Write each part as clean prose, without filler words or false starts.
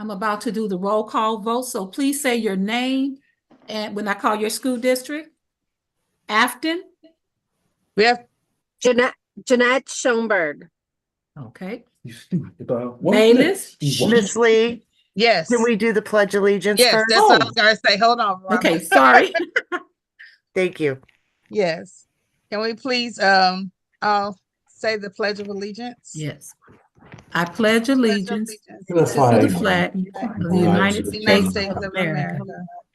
I'm about to do the roll call vote, so please say your name and when I call your school district. Afton? We have Jeanette Schoenberg. Okay. You stupid dog. Bayless? Miss Lee, yes. can we do the Pledge of Allegiance Yes, first? that's what I was gonna say. Hold on. Veronica. Okay, sorry. Thank you. Yes. Can we please all say the Pledge of Allegiance? Yes. I pledge allegiance To the to the flag flag of the United United States of America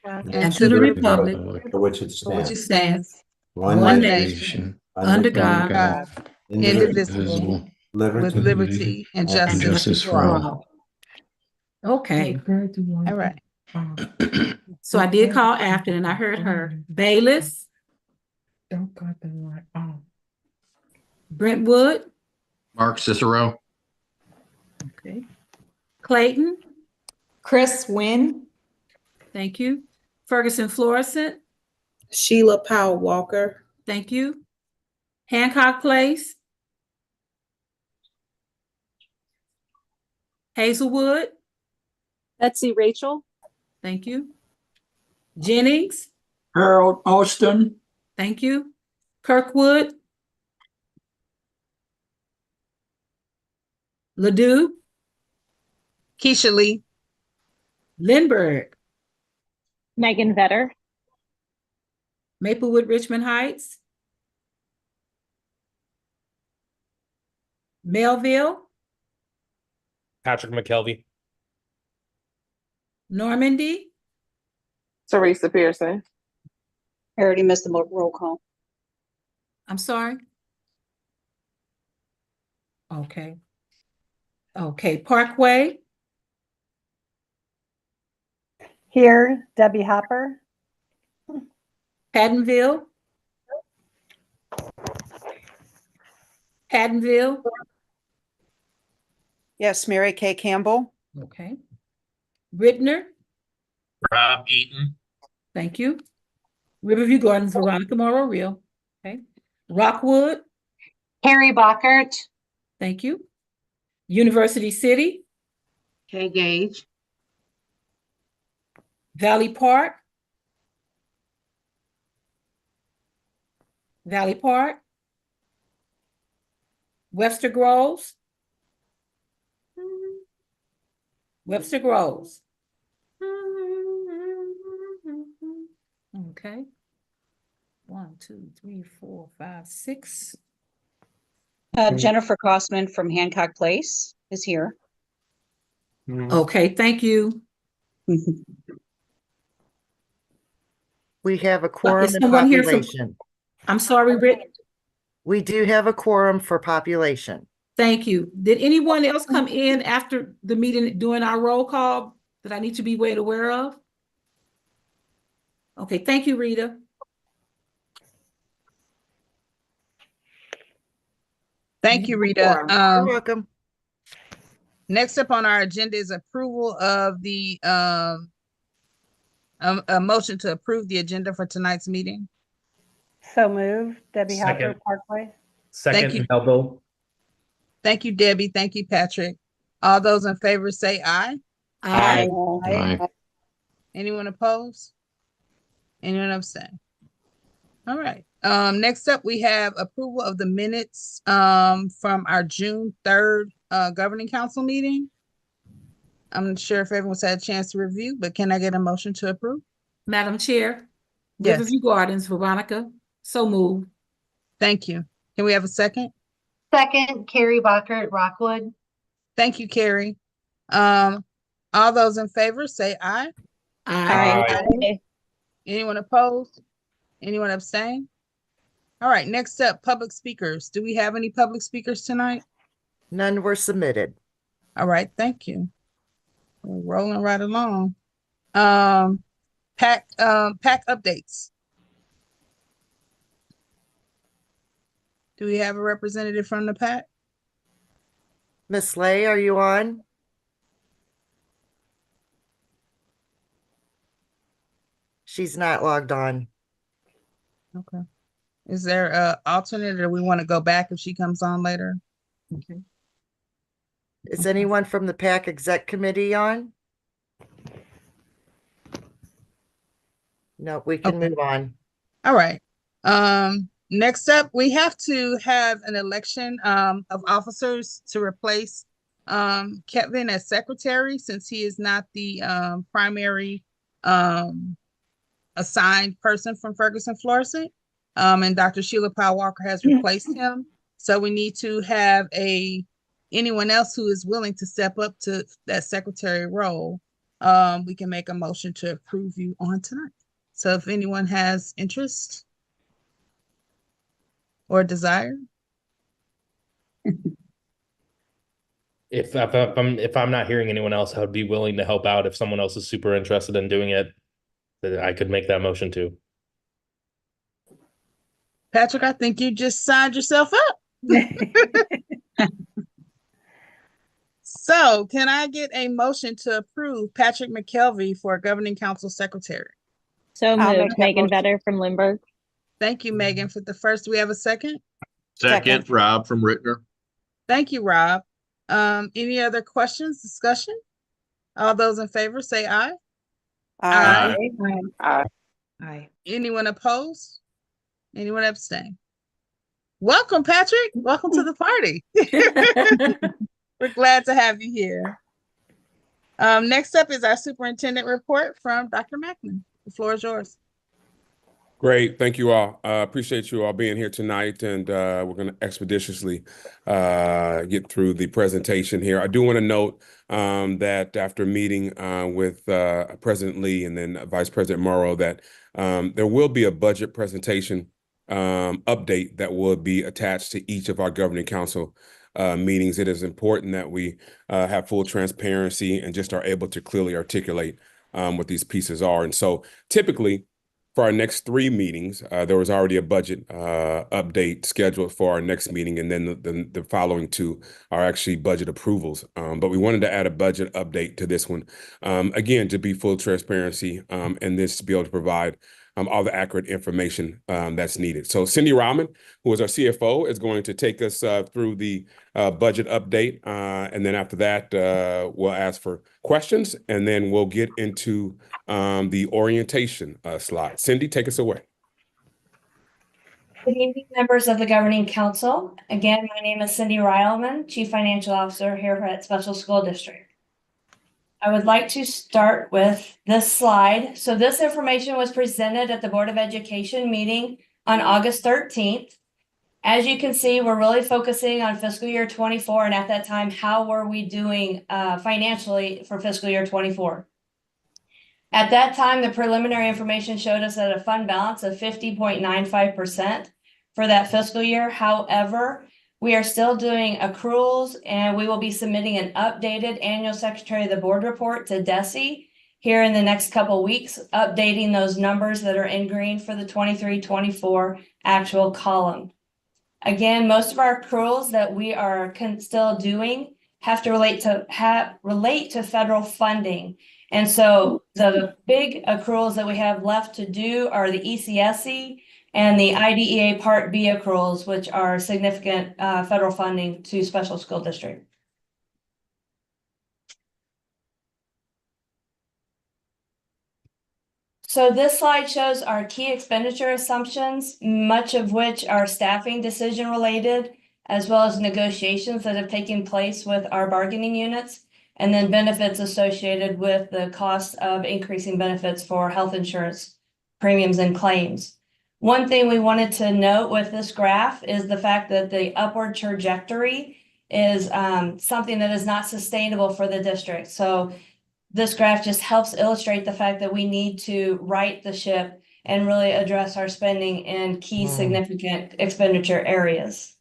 and to the republic for which it for which it stands. stands, one one nation, nation, under God, God, indivisible, with liberty and and justice justice for for all. all. Okay, All right. so I did call Afton and I heard her. Bayless? Brentwood? Mark Cicero. Okay. Clayton? Chris Wynn. Thank you. Ferguson Florissant? Sheila Powell Walker. Thank you. Hancock Place? Hazelwood? Betsy Rachel. Thank you. Jennings? Harold Austin. Thank you. Kirkwood? Ladue? Keisha Lee. Lindbergh? Megan Vetter. Maplewood Richmond Heights? Melville? Patrick McKelvey. Normandy? Teresa Pearson. I already missed the roll call. I'm sorry. Okay. Okay, Parkway? Here, Debbie Hopper. Pattonville? Pattonville? Yes, Mary Kay Campbell. Okay. Rittner? Rob Eaton. Thank you. Riverview Gardens, Veronica Morrow Real. Okay. Rockwood? Harry Bockert. Thank you. University City? Kay Gage. Valley Park? Valley Park? Webster Groves? Webster Groves. Okay. 1, 2, 3, 4, 5, 6. Jennifer Crossman from Hancock Place is here. Okay, thank you. We have a quorum Is in someone here from- population. I'm sorry, Rick. We do have a quorum for population. Thank you. Did anyone else come in after the meeting doing our roll call that I need to be made aware of? Okay, thank you, Rita. Thank you, Rita. You're welcome. Next up on our agenda is approval of the a motion to approve the agenda for tonight's meeting. So moved, Debbie Second. Hopper, Parkway. Second, you. Melville. Thank you, Debbie. Thank you, Patrick. All those in favor say aye. Aye. Aye. Anyone opposed? Anyone abstain? All right. Next up, we have approval of the minutes from our June 3rd governing council meeting. I'm not sure if everyone's had a chance to review, but can I get a motion to approve? Madam Chair. Yes. Riverview Gardens, Veronica. So moved. Thank you. Can we have a second? Second, Carrie Bockert, Rockwood. Thank you, Carrie. All those in favor say aye. Aye. Anyone opposed? Anyone abstain? All right, next up, public speakers. Do we have any public speakers tonight? None were submitted. All right, thank you. We're rolling right along. PAC updates. Do we have a representative from the PAC? Miss Lay, are you on? She's not logged on. Okay. Is there a alternate or we want to go back if she comes on later? Okay. Is anyone from the PAC exec committee on? No, we can Okay. move on. All right. Next up, we have to have an election of officers to replace Kevin as secretary, since he is not the primary assigned person from Ferguson Florissant. And Dr. Sheila Powell Walker has replaced him. So we need to have anyone else who is willing to step up to that secretary role. We can make a motion to approve you on tonight. So if anyone has interest or desire, If I'm not hearing anyone else, I would be willing to help out if someone else is super interested in doing it. That I could make that motion too. Patrick, I think you just signed yourself up. So can I get a motion to approve Patrick McKelvey for governing council secretary? So I'll make moved. that Megan motion. Vetter from Lindbergh. Thank you, Megan, for the first. Do we have a second? Second, Second. Rob from Rittner. Thank you, Rob. Any other questions, discussion? All those in favor say aye. Aye. Aye. Anyone opposed? Anyone abstain? Welcome, Patrick. Welcome to the party. We're glad to have you here. Next up is our superintendent report from Dr. Mackman. The floor is yours. Great. Thank you all. Appreciate you all being here tonight, and we're going to expeditiously get through the presentation here. I do want to note that after meeting with President Lee and then Vice President Morrow, that there will be a budget presentation update that will be attached to each of our governing council meetings. It is important that we have full transparency and just are able to clearly articulate what these pieces are. And so typically, for our next 3 meetings, there was already a budget update scheduled for our next meeting, and then the following 2 are actually budget approvals. But we wanted to add a budget update to this one, again, to be full transparency and this to be able to provide all the accurate information that's needed. So Cindy Rahman, who is our CFO, is going to take us through the budget update. And then after that, we'll ask for questions, and then we'll get into the orientation slide. Cindy, take us away. Good evening, members of the Governing Council. Again, my name is Cindy Ryleman, Chief Financial Officer here at Special School District. I would like to start with this slide. So this information was presented at the Board of Education meeting on August 13th. As you can see, we're really focusing on fiscal year 24, and at that time, how were we doing financially for fiscal year 24? At that time, the preliminary information showed us at a fund balance of 50.95% for that fiscal year. However, we are still doing accruals, and we will be submitting an updated annual Secretary of the Board report to DESE here in the next couple weeks, updating those numbers that are in green for the 23-24 actual column. Again, most of our accruals that we are still doing have to relate to federal funding. And so the big accruals that we have left to do are the ECSE and the IDEA Part B accruals, which are significant federal funding to special school district. So this slide shows our key expenditure assumptions, much of which are staffing decision related, as well as negotiations that have taken place with our bargaining units, and then benefits associated with the cost of increasing benefits for health insurance premiums and claims. One thing we wanted to note with this graph is the fact that the upward trajectory is something that is not sustainable for the district. So this graph just helps illustrate the fact that we need to right the ship and really address our spending in key significant expenditure areas.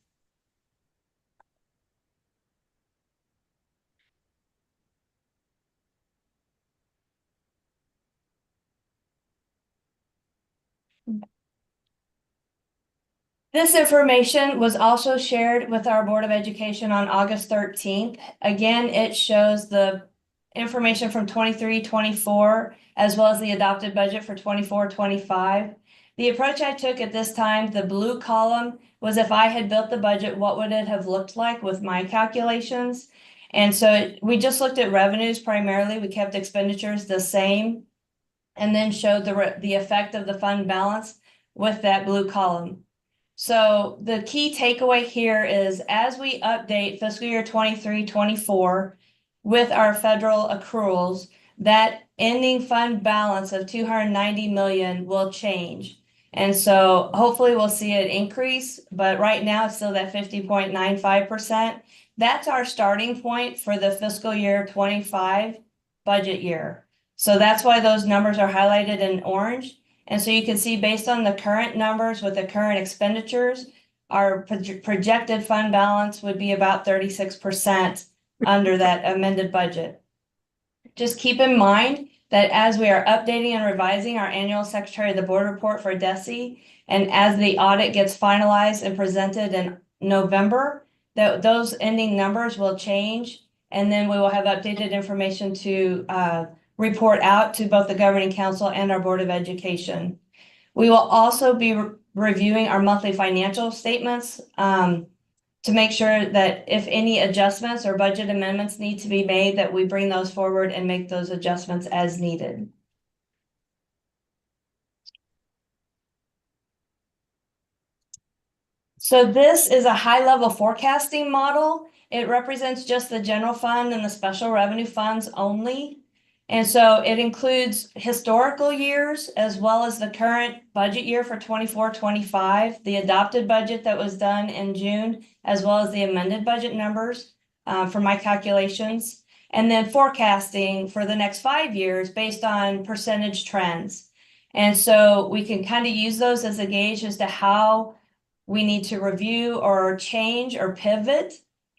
This information was also shared with our Board of Education on August 13th. Again, it shows the information from 23-24, as well as the adopted budget for 24-25. The approach I took at this time, the blue column, was if I had built the budget, what would it have looked like with my calculations? And so we just looked at revenues primarily. We kept expenditures the same. and then showed the effect of the fund balance with that blue column. So the key takeaway here is as we update fiscal year 23-24 with our federal accruals, that ending fund balance of 290 million will change. And so hopefully we'll see it increase, but right now it's still that 50.95%. That's our starting point for the fiscal year 25 budget year. So that's why those numbers are highlighted in orange. And so you can see based on the current numbers with the current expenditures, our projected fund balance would be about 36% under that amended budget. Just keep in mind that as we are updating and revising our annual Secretary of the Board report for DESE, and as the audit gets finalized and presented in November, that those ending numbers will change. And then we will have updated information to report out to both the Governing Council and our Board of Education. We will also be reviewing our monthly financial statements to make sure that if any adjustments or budget amendments need to be made, that we bring those forward and make those adjustments as needed. So this is a high-level forecasting model. It represents just the general fund and the special revenue funds only. And so it includes historical years as well as the current budget year for 24-25, the adopted budget that was done in June, as well as the amended budget numbers for my calculations, and then forecasting for the next 5 years based on percentage trends. And so we can kind of use those as a gauge as to how we need to review or change or pivot,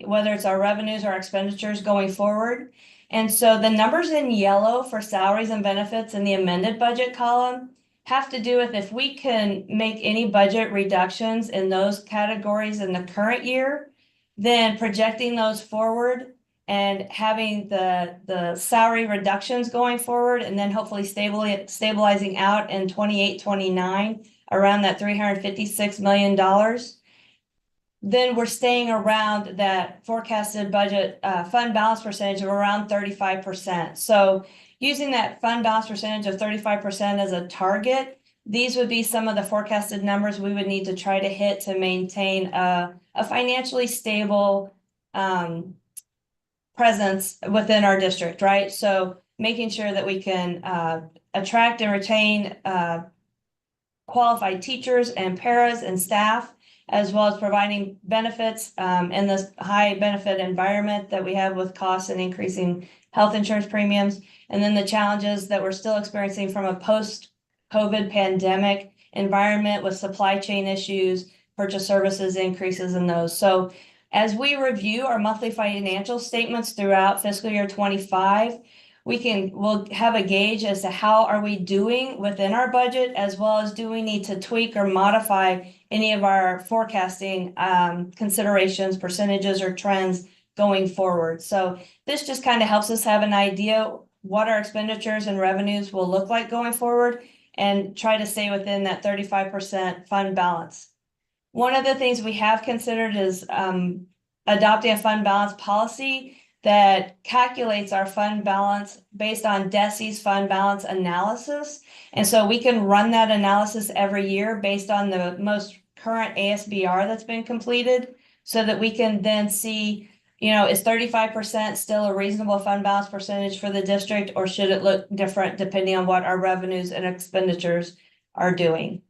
whether it's our revenues or expenditures going forward. And so the numbers in yellow for salaries and benefits in the amended budget column have to do with if we can make any budget reductions in those categories in the current year, then projecting those forward and having the salary reductions going forward, and then hopefully stabilizing out in 28-29 around that $356 million. Then we're staying around that forecasted budget fund balance percentage of around 35%. So using that fund balance percentage of 35% as a target, these would be some of the forecasted numbers we would need to try to hit to maintain a financially stable presence within our district, right? So making sure that we can attract and retain qualified teachers and paras and staff, as well as providing benefits in this high benefit environment that we have with costs and increasing health insurance premiums. And then the challenges that we're still experiencing from a post-COVID pandemic environment with supply chain issues, purchase services increases in those. So as we review our monthly financial statements throughout fiscal year 25, we'll have a gauge as to how are we doing within our budget, as well as do we need to tweak or modify any of our forecasting considerations, percentages, or trends going forward. So this just kind of helps us have an idea what our expenditures and revenues will look like going forward and try to stay within that 35% fund balance. One of the things we have considered is adopting a fund balance policy that calculates our fund balance based on DESE's fund balance analysis. And so we can run that analysis every year based on the most current ASBR that's been completed, so that we can then see, is 35% still a reasonable fund balance percentage for the district, or should it look different depending on what our revenues and expenditures are doing?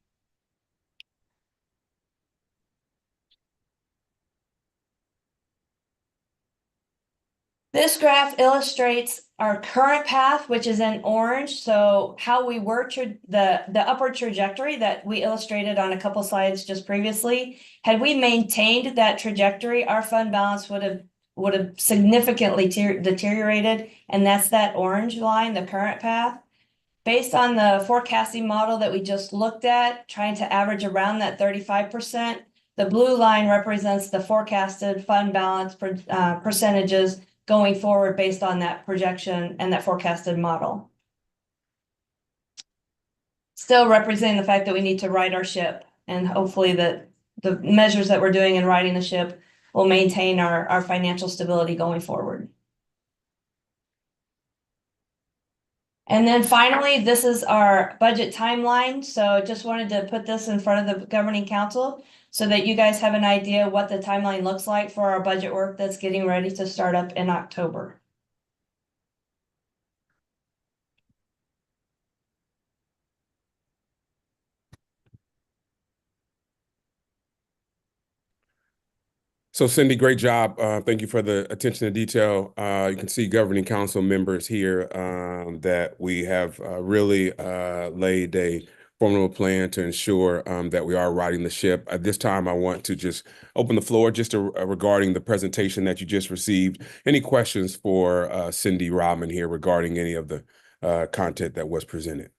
This graph illustrates our current path, which is in orange. So how we were the upward trajectory that we illustrated on a couple slides just previously. Had we maintained that trajectory, our fund balance would have significantly deteriorated, and that's that orange line, the current path. Based on the forecasting model that we just looked at, trying to average around that 35%, the blue line represents the forecasted fund balance percentages going forward based on that projection and that forecasted model. Still representing the fact that we need to right our ship, and hopefully that the measures that we're doing in righting the ship will maintain our financial stability going forward. And then finally, this is our budget timeline. So just wanted to put this in front of the governing council so that you guys have an idea what the timeline looks like for our budget work that's getting ready to start up in October. So Cindy, great job. Thank you for the attention to detail. You can see governing council members here that we have really laid a formidable plan to ensure that we are riding the ship. At this time, I want to just open the floor just regarding the presentation that you just received. Any questions for Cindy Rodman here regarding any of the content that was presented?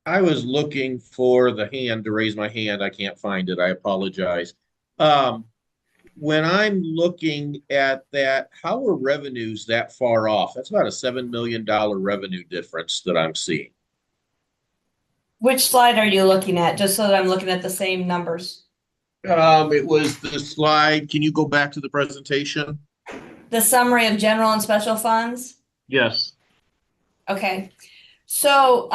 I was looking for the hand to raise my hand. I can't find it. I apologize. When I'm looking at that, how are revenues that far off? That's about a $7 million revenue difference that I'm seeing. Which slide are you looking at? Just so that I'm looking at the same numbers. It was the slide. Can you go back to the presentation? The summary of general and special funds? Yes. Okay. So,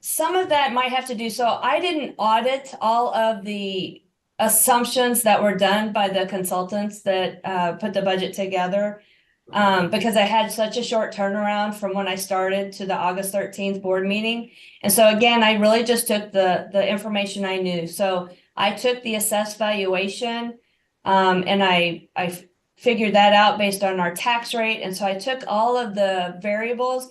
some of that might have to do, so I didn't audit all of the assumptions that were done by the consultants that put the budget together because I had such a short turnaround from when I started to the August 13th board meeting. And so again, I really just took the information I knew. So I took the assessed valuation and I figured that out based on our tax rate. And so I took all of the variables.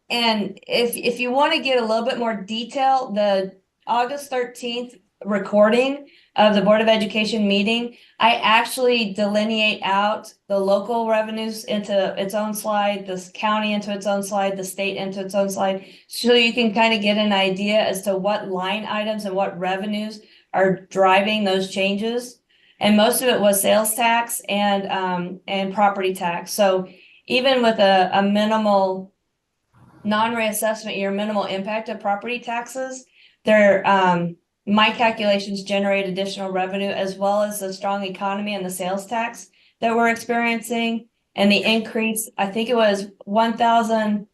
And if you want to get a little bit more detail, the August 13th recording of the Board of Education meeting, I actually delineate out the local revenues into its own slide, the county into its own slide, the state into its own slide, so you can kind of get an idea as to what line items and what revenues are driving those changes. And most of it was sales tax and property tax. So even with a minimal non-reassessment year, minimal impact of property taxes, my calculations generate additional revenue as well as the strong economy and the sales tax that we're experiencing. And the increase, I think it was around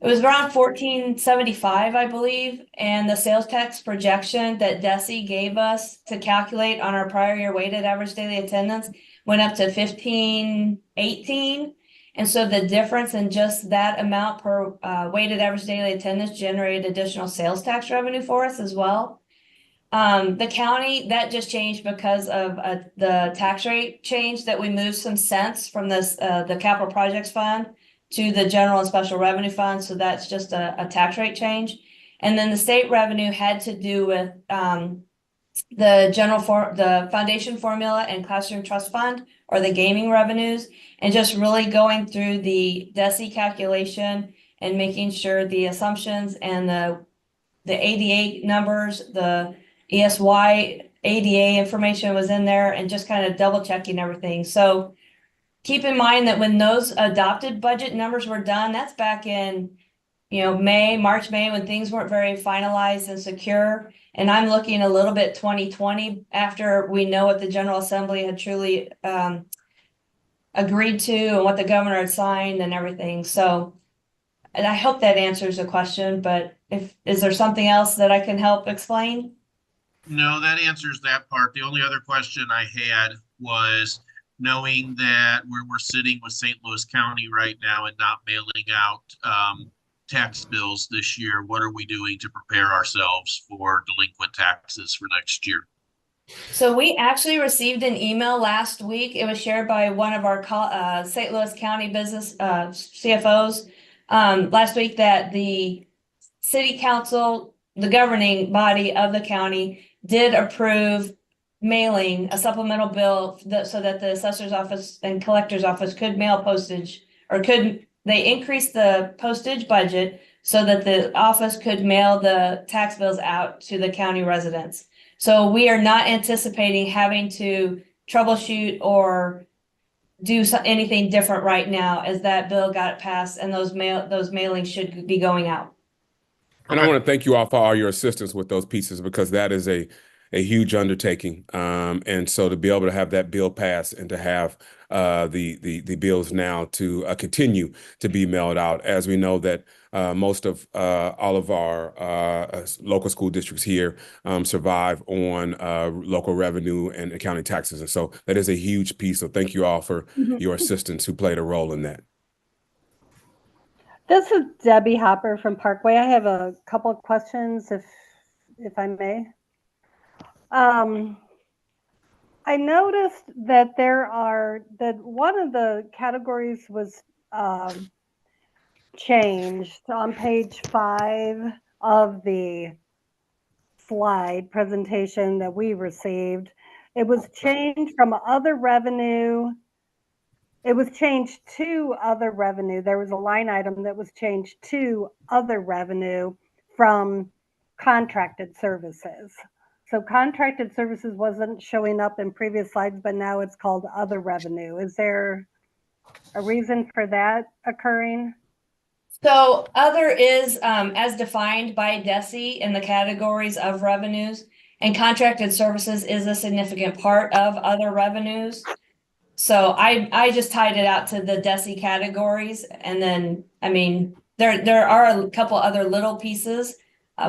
1475, I believe. And the sales tax projection that DESI gave us to calculate on our prior year weighted average daily attendance went up to 1518. And so the difference in just that amount per weighted average daily attendance generated additional sales tax revenue for us as well. The county, that just changed because of the tax rate change that we moved some cents from the capital projects fund to the general and special revenue fund. So that's just a tax rate change. And then the state revenue had to do with the foundation formula and classroom trust fund, or the gaming revenues, and just really going through the DESI calculation and making sure the assumptions and the ADA numbers, the ESY ADA information was in there, and just kind of double checking everything. So keep in mind that when those adopted budget numbers were done, that's back in March, May, when things weren't very finalized and secure. And I'm looking a little bit 2020 after we know what the General Assembly had truly agreed to and what the governor had signed and everything. So, and I hope that answers the question, but is there something else that I can help explain? No, that answers that part. The only other question I had was, knowing that we're sitting with St. Louis County right now and not mailing out tax bills this year, what are we doing to prepare ourselves for delinquent taxes for next year? So we actually received an email last week. It was shared by one of our St. Louis County business CFOs last week, that the city council, the governing body of the county, did approve mailing a supplemental bill so that the assessor's office and collector's office could mail postage, or they increased the postage budget so that the office could mail the tax bills out to the county residents. So we are not anticipating having to troubleshoot or do anything different right now, as that bill got passed and those mailings should be going out. And I want to thank you all for all your assistance with those pieces, because that is a a huge undertaking. And so to be able to have that bill pass and to have the bills now to continue to be mailed out, as we know that most of all of our local school districts here survive on local revenue and county taxes. And so that is a huge piece. So thank you all for your assistance who played a role in that. This is Debbie Hopper from Parkway. I have a couple of questions, if I may. I noticed that that one of the categories was changed on page 5 of the slide presentation that we received. It was changed from other revenue. It was changed to other revenue. There was a line item that was changed to other revenue from contracted services. So contracted services wasn't showing up in previous slides, but now it's called other revenue. Is there a reason for that occurring? So other is as defined by DESI in the categories of revenues, and contracted services is a significant part of other revenues. So I just tied it out to the DESI categories, and then I mean there are a couple other little pieces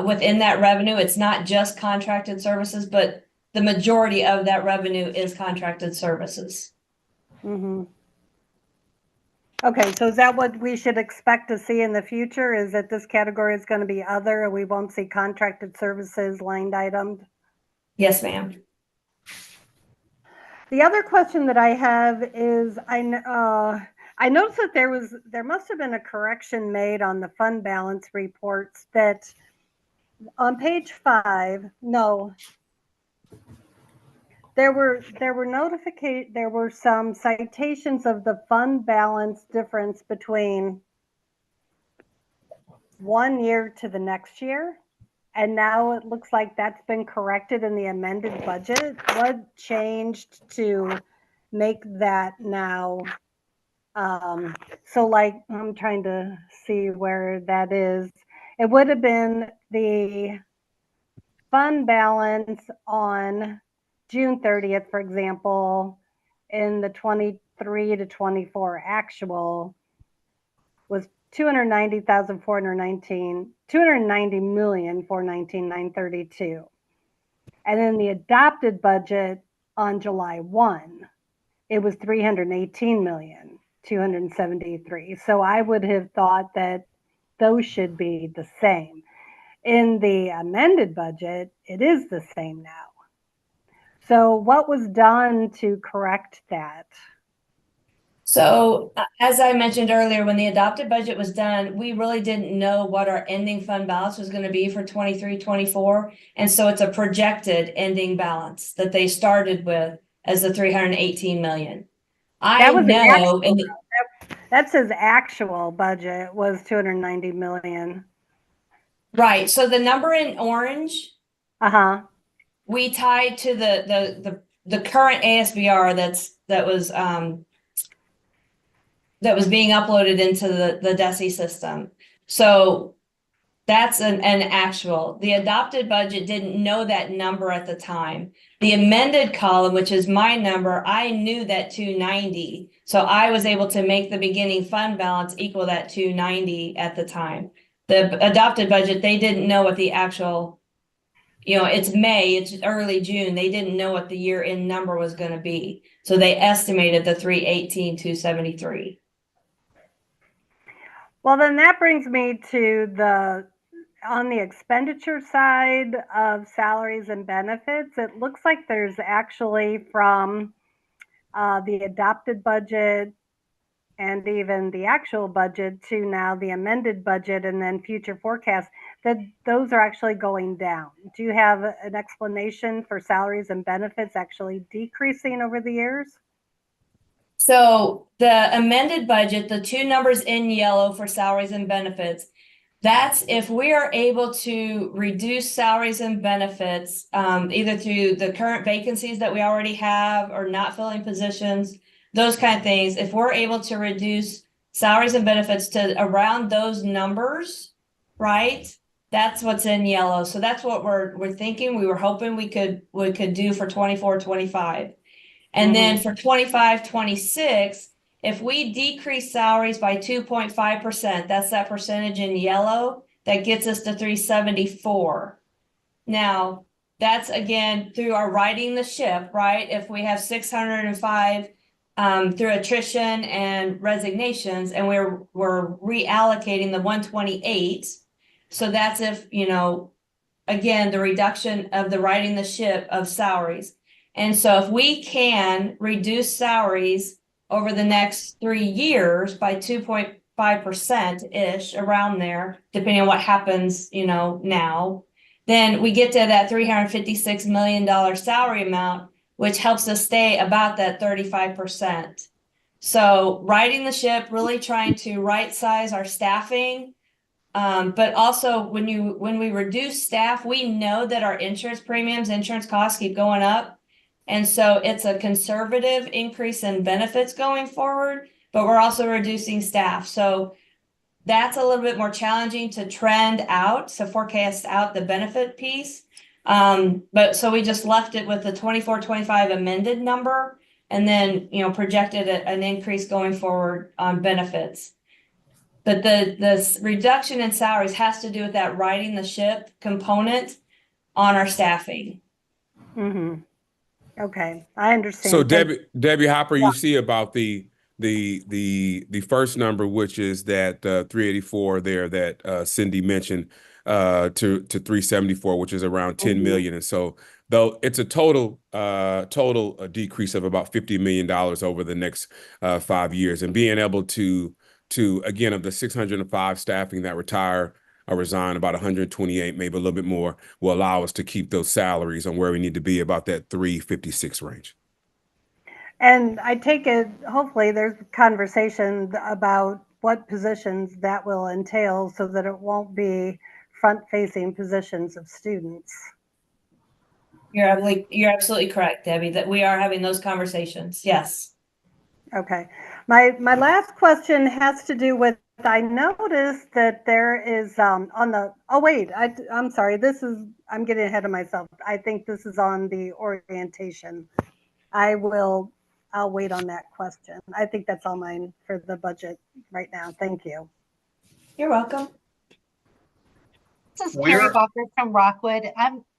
within that revenue. It's not just contracted services, but the majority of that revenue is contracted services. Mm-hmm. Okay, so is that what we should expect to see in the future? Is that this category is going to be other and we won't see contracted services line itemed? Yes, ma'am. The other question that I have is I noticed that there must have been a correction made on the fund balance reports that on page 5, no, there were some citations of the fund balance difference between one year to the next year. And now it looks like that's been corrected in the amended budget. What changed to make that now? So like, I'm trying to see where that is. It would have been the fund balance on June 30th, for example, in the 23 to 24 actual was 290,419,932. And then the adopted budget on July 1, it was 318,273. So I would have thought that those should be the same. In the amended budget, it is the same now. So what was done to correct that? So as I mentioned earlier, when the adopted budget was done, we really didn't know what our ending fund balance was going to be for 23-24. And so it's a projected ending balance that they started with as the 318 million. That says actual budget was 290 million. Right. So the number in orange, we tied to the current ASBR that was being uploaded into the DESI system. So that's an actual. The adopted budget didn't know that number at the time. The amended column, which is my number, I knew that 290. So I was able to make the beginning fund balance equal that 290 at the time. The adopted budget, they didn't know what the actual, it's May, it's early June. They didn't know what the year end number was going to be. So they estimated the 318,273. Well, then that brings me to on the expenditure side of salaries and benefits, it looks like there's actually from the adopted budget and even the actual budget to now the amended budget and then future forecasts, that those are actually going down. Do you have an explanation for salaries and benefits actually decreasing over the years? So the amended budget, the two numbers in yellow for salaries and benefits, that's if we are able to reduce salaries and benefits, either through the current vacancies that we already have or not filling positions, those kind of things. If we're able to reduce salaries and benefits to around those numbers, right? That's what's in yellow. So that's what we're thinking. We were hoping we could do for 24, 25. And then for 25, 26, if we decrease salaries by 2.5%, that's that percentage in yellow, that gets us to 374. Now, that's again through our righting the ship, right? If we have 605 through attrition and resignations, and we're reallocating the 128. So that's if, again, the reduction of the righting the ship of salaries. And so if we can reduce salaries over the next 3 years by 2.5%-ish, around there, depending on what happens, now, then we get to that $356 million salary amount, which helps us stay about that 35%. So righting the ship, really trying to right size our staffing. But also when we reduce staff, we know that our insurance costs keep going up. And so it's a conservative increase in benefits going forward, but we're also reducing staff. So that's a little bit more challenging to forecast out the benefit piece. But so we just left it with the 24-25 amended number, and then, projected an increase going forward on benefits. But the reduction in salaries has to do with that righting the ship component on our staffing. Okay, I understand. So Debbie Hopper, you see about the first number, which is that 384 there that Cindy mentioned, to 374, which is around 10 million. And so though it's a total decrease of about $50 million over the next 5 years, and being able to again, of the 605 staffing that retire or resign, about 128, maybe a little bit more, will allow us to keep those salaries on where we need to be, about that 356 range. And I take it, hopefully there's conversation about what positions that will entail so that it won't be front-facing positions of students. You're absolutely correct, Debbie, that we are having those conversations. Yes. Okay. My last question has to do with, I noticed that there is I'm sorry, I'm getting ahead of myself. I think this is on the orientation. I'll wait on that question. I think that's all mine for the budget right now. Thank you. You're welcome. This is Carrie Walker from Rockwood.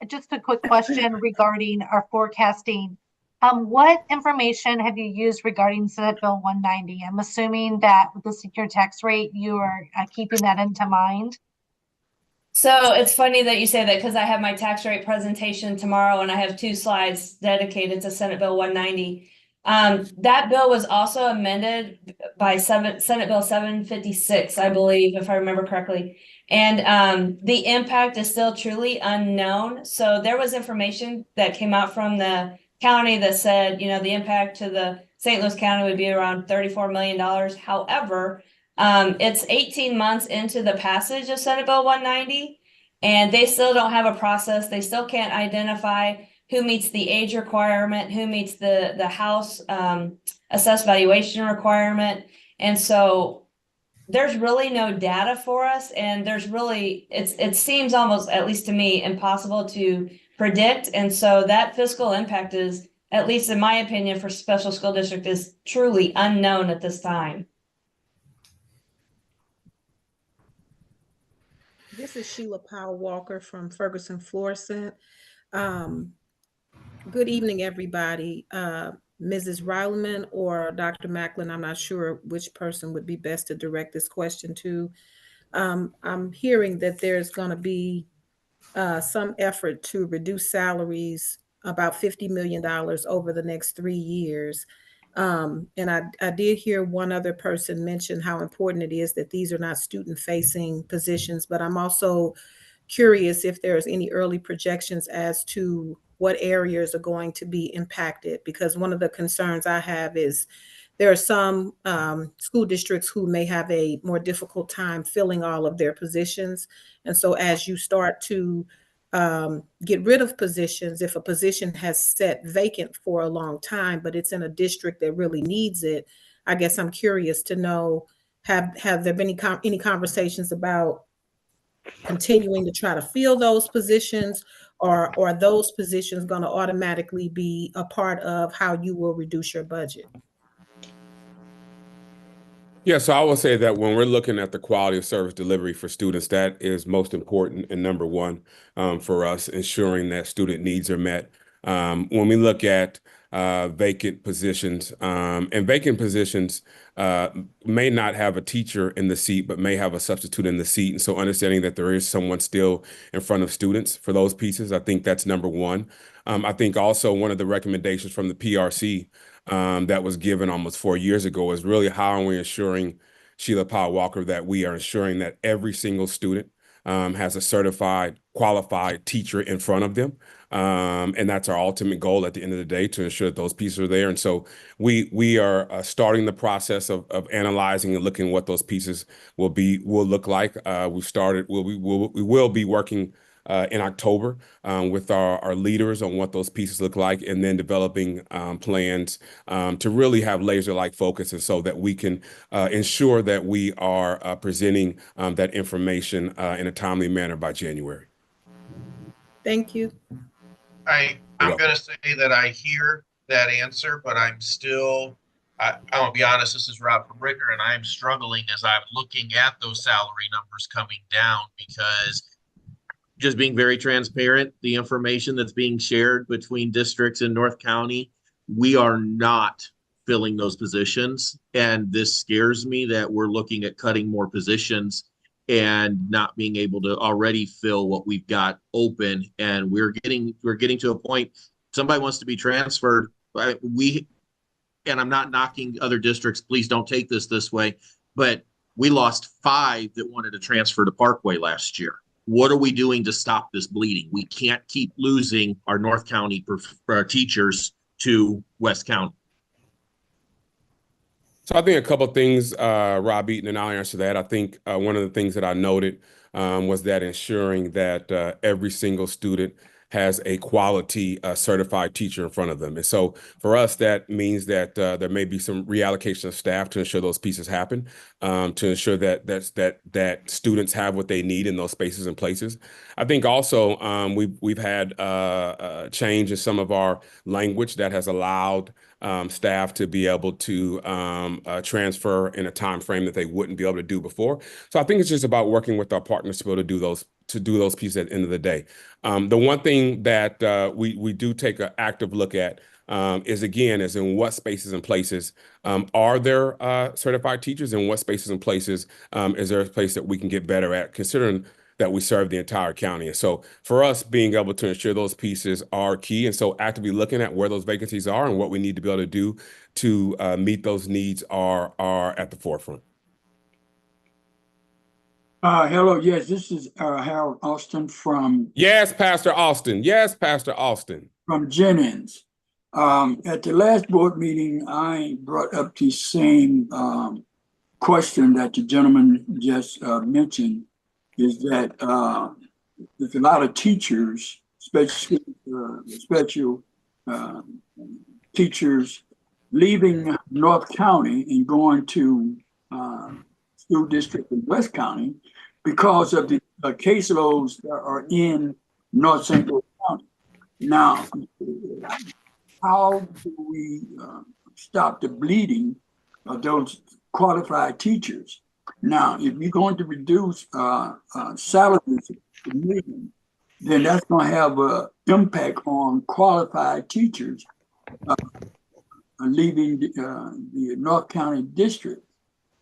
Just a quick question regarding our forecasting. What information have you used regarding Senate Bill 190? I'm assuming that with the secure tax rate, you are keeping that into mind. So it's funny that you say that, because I have my tax rate presentation tomorrow, and I have 2 slides dedicated to Senate Bill 190. That bill was also amended by Senate Bill 756, I believe, if I remember correctly. And the impact is still truly unknown. So there was information that came out from the county that said, the impact to the St. Louis County would be around $34 million. However, it's 18 months into the passage of Senate Bill 190, and they still don't have a process. They still can't identify who meets the age requirement, who meets the House assessed valuation requirement. And so there's really no data for us, and it seems almost, at least to me, impossible to predict. And so that fiscal impact is, at least in my opinion, for special school district, is truly unknown at this time. This is Sheila Powell Walker from Ferguson Florissant. Good evening, everybody. Mrs. Ryleman or Dr. Macklin, I'm not sure which person would be best to direct this question to. I'm hearing that there's going to be some effort to reduce salaries about $50 million over the next 3 years. And I did hear one other person mention how important it is that these are not student-facing positions, but I'm also curious if there's any early projections as to what areas are going to be impacted, because one of the concerns I have is there are some school districts who may have a more difficult time filling all of their positions. And so as you start to get rid of positions, if a position has sat vacant for a long time, but it's in a district that really needs it, I guess I'm curious to know, have there been any conversations about continuing to try to fill those positions, or are those positions going to automatically be a part of how you will reduce your budget? Yeah, so I will say that when we're looking at the quality of service delivery for students, that is most important and number one for us, ensuring that student needs are met. When we look at vacant positions, and vacant positions may not have a teacher in the seat, but may have a substitute in the seat. And so understanding that there is someone still in front of students for those pieces, I think that's number one. I think also one of the recommendations from the PRC that was given almost 4 years ago is really how are we ensuring, Sheila Powell Walker, that we are ensuring that every single student has a certified, qualified teacher in front of them. And that's our ultimate goal at the end of the day, to ensure that those pieces are there. And so we are starting the process of analyzing and looking what those pieces will look like. We will be working in October with our leaders on what those pieces look like, and then developing plans to really have laser-like focus, and so that we can ensure that we are presenting that information in a timely manner by January. Thank you. I'm going to say that I hear that answer, but I'm gonna be honest, this is Rob from Ricker, and I'm struggling as I'm looking at those salary numbers coming down, because just being very transparent, the information that's being shared between districts in North County, we are not filling those positions. And this scares me that we're looking at cutting more positions and not being able to already fill what we've got open. And we're getting to a point, somebody wants to be transferred. And I'm not knocking other districts, please don't take this way, but we lost 5 that wanted to transfer to Parkway last year. What are we doing to stop this bleeding? We can't keep losing our North County teachers to West County. So I think a couple of things, Rob Eaton, and I'll answer that. I think one of the things that I noted was that ensuring that every single student has a quality certified teacher in front of them. And so for us, that means that there may be some reallocation of staff to ensure those pieces happen, to ensure that students have what they need in those spaces and places. I think also we've had a change in some of our language that has allowed staff to be able to transfer in a time frame that they wouldn't be able to do before. So I think it's just about working with our partners to be able to do those pieces at the end of the day. The one thing that we do take an active look at is in what spaces and places are there certified teachers, and what spaces and places is there a place that we can get better at, considering that we serve the entire county. And so for us, being able to ensure those pieces are key. And so actively looking at where those vacancies are and what we need to be able to do to meet those needs are at the forefront. Hello, yes, this is Harold Austin from... Yes, Pastor Austin. Yes, Pastor Austin. From Jennings. At the last board meeting, I brought up the same question that the gentleman just mentioned, is that there's a lot of teachers, special teachers leaving North County and going to school district in West County because of the caseloads that are in North Central County. Now, how do we stop the bleeding of those qualified teachers? Now, if you're going to reduce salaries to million, then that's going to have an impact on qualified teachers leaving the North County district,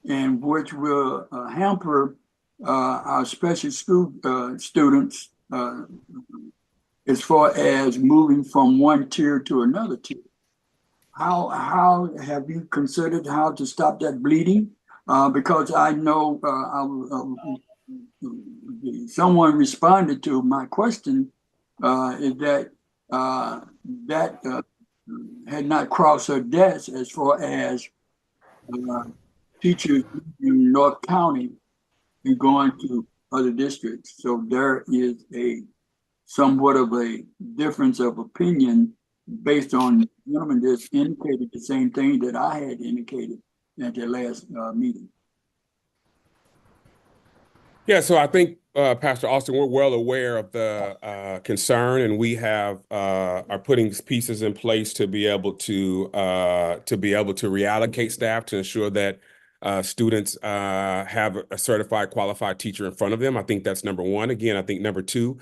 and which will hamper our special school students as far as moving from one tier to another tier. How have you considered how to stop that bleeding? Because I know someone responded to my question is that that had not crossed her desk as far as teachers in North County and going to other districts. So there is a somewhat of a difference of opinion based on the gentleman just indicated the same thing that I had indicated at the last meeting. Yeah, so I think Pastor Austin, we're well aware of the concern, and we have are putting pieces in place to be able to reallocate staff to ensure that students have a certified, qualified teacher in front of them. I think that's number one. Again, I think number two,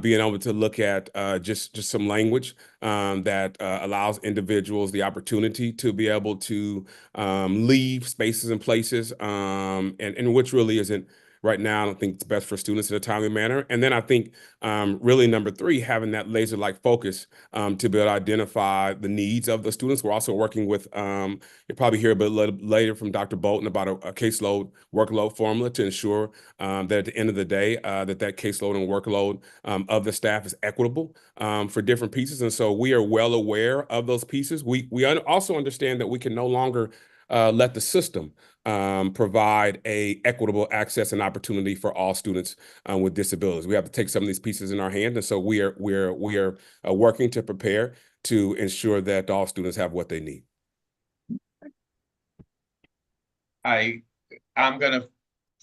being able to look at just some language that allows individuals the opportunity to be able to leave spaces and places, and which really isn't. Right now, I don't think it's best for students in a timely manner. And then I think really number three, having that laser-like focus to be able to identify the needs of the students. We're also working with, you'll probably hear a bit later from Dr. Bolton about a caseload workload formula to ensure that at the end of the day, that caseload and workload of the staff is equitable for different pieces. And so we are well aware of those pieces. We also understand that we can no longer let the system provide a equitable access and opportunity for all students with disabilities. We have to take some of these pieces in our hand, and so we are working to prepare to ensure that all students have what they need. I'm going to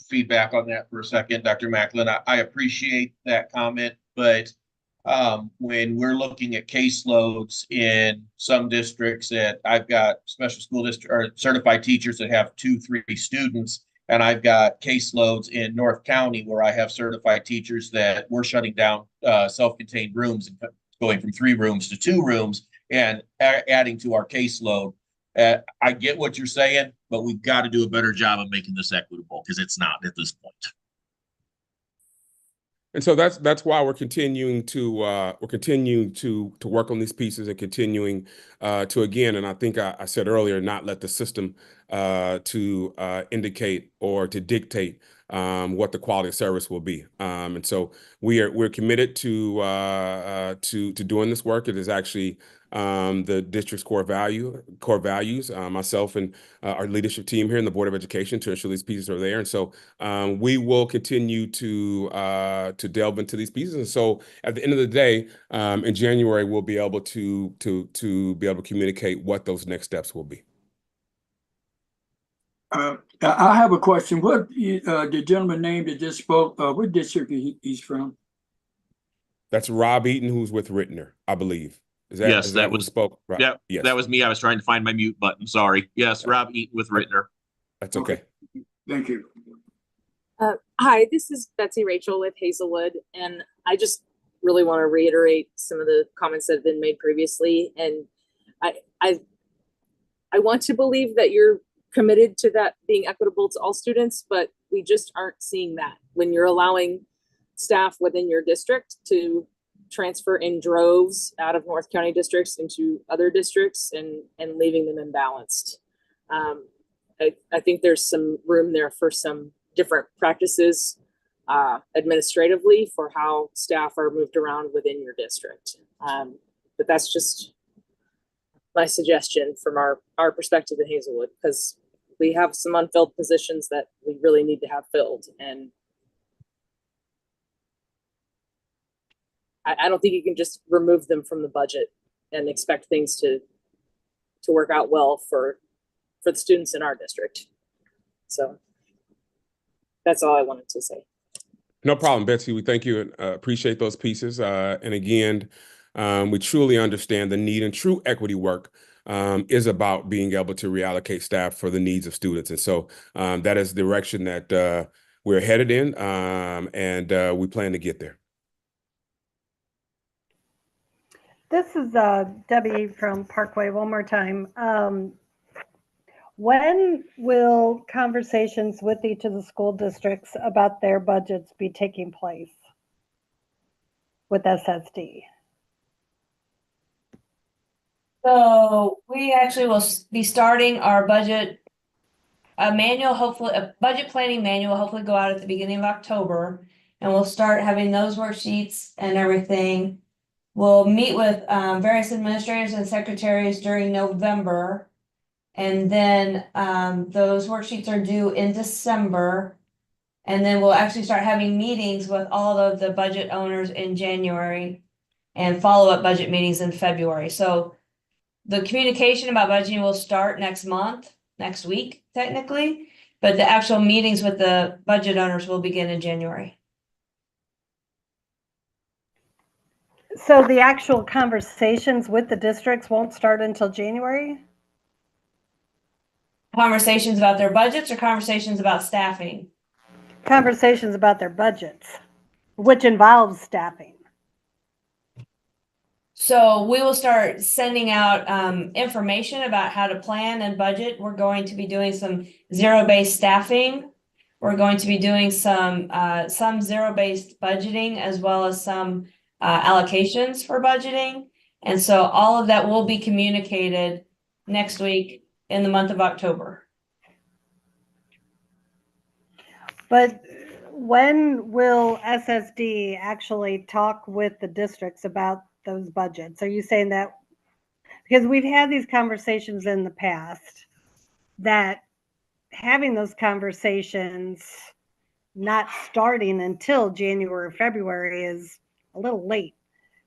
feedback on that for a second, Dr. Macklin. I appreciate that comment, but when we're looking at caseloads in some districts that I've got special school district or certified teachers that have 2-3 students, and I've got caseloads in North County where I have certified teachers that we're shutting down self-contained rooms and going from 3 rooms to 2 rooms and adding to our caseload. I get what you're saying, but we've got to do a better job of making this equitable because it's not at this point. And so that's why we're continuing to work on these pieces and continuing to, again, and I think I said earlier, not let the system to indicate or to dictate what the quality of service will be. And so we're committed to doing this work. It is actually the district's core values, myself and our leadership team here in the Board of Education to ensure these pieces are there. And so we will continue to delve into these pieces. And so at the end of the day, in January, we'll be able to be able to communicate what those next steps will be. I have a question. What the gentleman name that just spoke, what district he's from? That's Rob Eaton, who's with Rittner, I believe. Yes, that was spoke. Right? Yeah, yes. That was me. I was trying to find my mute button. Sorry. Yes, Rob Eaton with Rittner. That's okay. Thank you. Hi, this is Betsy Rachel with Hazelwood, and I just really want to reiterate some of the comments that have been made previously. And I want to believe that you're committed to that being equitable to all students, but we just aren't seeing that when you're allowing staff within your district to transfer in droves out of North County districts into other districts and leaving them imbalanced. I think there's some room there for some different practices administratively for how staff are moved around within your district. But that's just my suggestion from our perspective in Hazelwood, because we have some unfilled positions that we really need to have filled. And I don't think you can just remove them from the budget and expect things to work out well for the students in our district. So that's all I wanted to say. No problem, Betsy. We thank you and appreciate those pieces. And again, we truly understand the need, and true equity work is about being able to reallocate staff for the needs of students. And so that is the direction that we're headed in, and we plan to get there. This is Debbie from Parkway one more time. When will conversations with each of the school districts about their budgets be taking place with SSD? So we actually will be starting our budget manual, hopefully a budget planning manual, hopefully go out at the beginning of October, and we'll start having those worksheets and everything. We'll meet with various administrators and secretaries during November, and then those worksheets are due in December, and then we'll actually start having meetings with all of the budget owners in January and follow-up budget meetings in February. So the communication about budgeting will start next week, technically, but the actual meetings with the budget owners will begin in January. So the actual conversations with the districts won't start until January? Conversations about their budgets or conversations about staffing? Conversations about their budgets, which involves staffing. So we will start sending out information about how to plan and budget. We're going to be doing some zero-based staffing. We're going to be doing some zero-based budgeting as well as some allocations for budgeting. And so all of that will be communicated next week in the month of October. But when will SSD actually talk with the districts about those budgets? Are you saying that, because we've had these conversations in the past, that having those conversations not starting until January or February is a little late,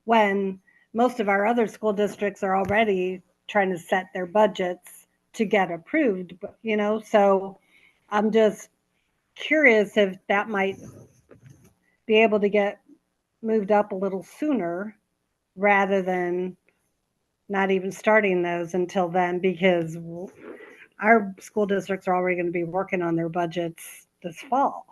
when most of our other school districts are already trying to set their budgets to get approved, you know? So I'm just curious if that might be able to get moved up a little sooner rather than not even starting those until then, because our school districts are already going to be working on their budgets this fall.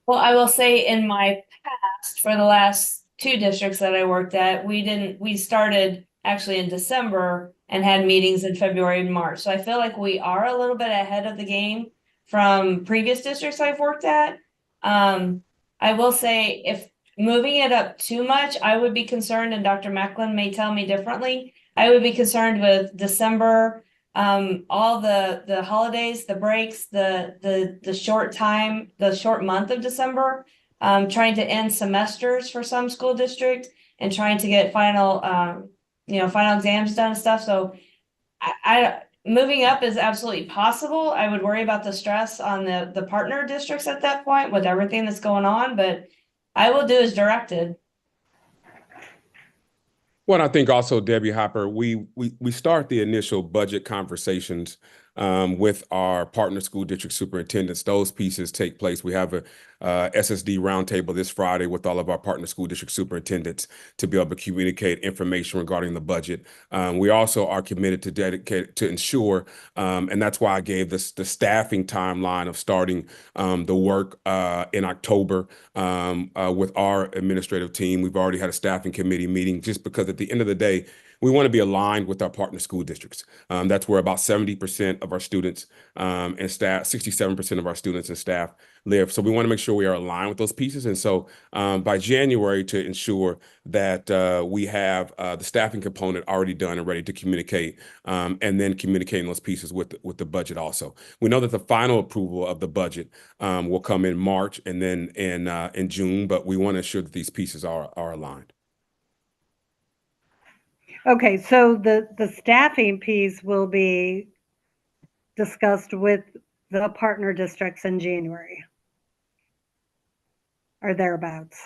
Well, I will say in my past, for the last 2 districts that I worked at, we started actually in December and had meetings in February and March. So I feel like we are a little bit ahead of the game from previous districts I've worked at. I will say if moving it up too much, I would be concerned, and Dr. Macklin may tell me differently. I would be concerned with December, all the holidays, the breaks, the short time, the short month of December, trying to end semesters for some school districts and trying to get final exams done and stuff. So I moving up is absolutely possible. I would worry about the stress on the partner districts at that point with everything that's going on, but I will do as directed. Well, I think also, Debbie Hopper, we start the initial budget conversations with our partner school district superintendents. Those pieces take place. We have a SSD roundtable this Friday with all of our partner school district superintendents to be able to communicate information regarding the budget. We also are committed to dedicate to ensure, and that's why I gave the staffing timeline of starting the work in October with our administrative team. We've already had a staffing committee meeting, just because at the end of the day, we want to be aligned with our partner school districts. That's where about 70% of our students and staff, 67% of our students and staff live. So we want to make sure we are aligned with those pieces. And so by January, to ensure that we have the staffing component already done and ready to communicate, and then communicating those pieces with the budget also. We know that the final approval of the budget will come in March and then in June, but we want to ensure that these pieces are aligned. Okay, so the staffing piece will be discussed with the partner districts in January or thereabouts.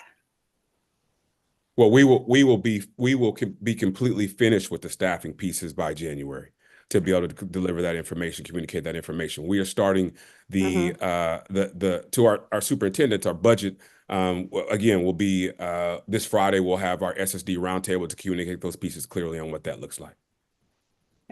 Well, we will be completely finished with the staffing pieces by January to be able to deliver that information, communicate that information. We are starting to our superintendents, our budget. Again, will be this Friday. We'll have our SSD roundtable to communicate those pieces clearly on what that looks like.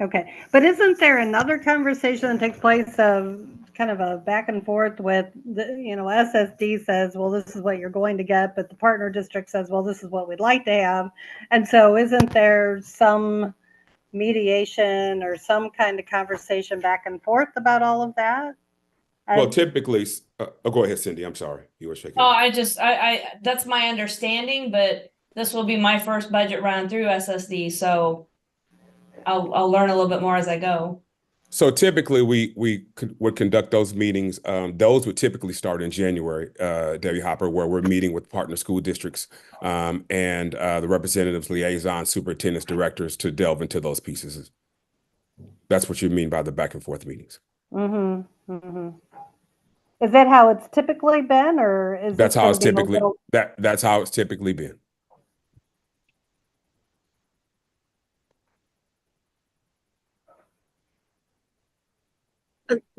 Okay, but isn't there another conversation that takes place of kind of a back and forth with SSD says, well, this is what you're going to get, but the partner district says, well, this is what we'd like to have. And so isn't there some mediation or some kind of conversation back and forth about all of that? Well, typically, go ahead, Cindy. I'm sorry. You were shaking. Oh, I that's my understanding, but this will be my first budget run through SSD, so I'll learn a little bit more as I go. So typically we would conduct those meetings. Those would typically start in January, Debbie Hopper, where we're meeting with partner school districts and the representatives, liaisons, superintendents, directors to delve into those pieces. That's what you mean by the back and forth meetings. Mm-hmm. Mm-hmm. Is that how it's typically been, or is that's how it's typically that's how it's typically been?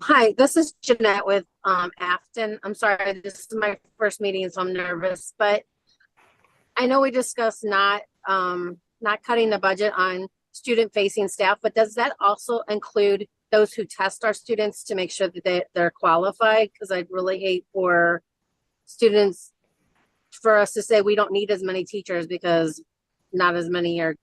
Hi, this is Jeanette with Afton. I'm sorry, this is my first meeting, so I'm nervous, but I know we discussed not cutting the budget on student facing staff, but does that also include those who test our students to make sure that they're qualified? Because I'd really hate for students, for us to say we don't need as many teachers because not as many are.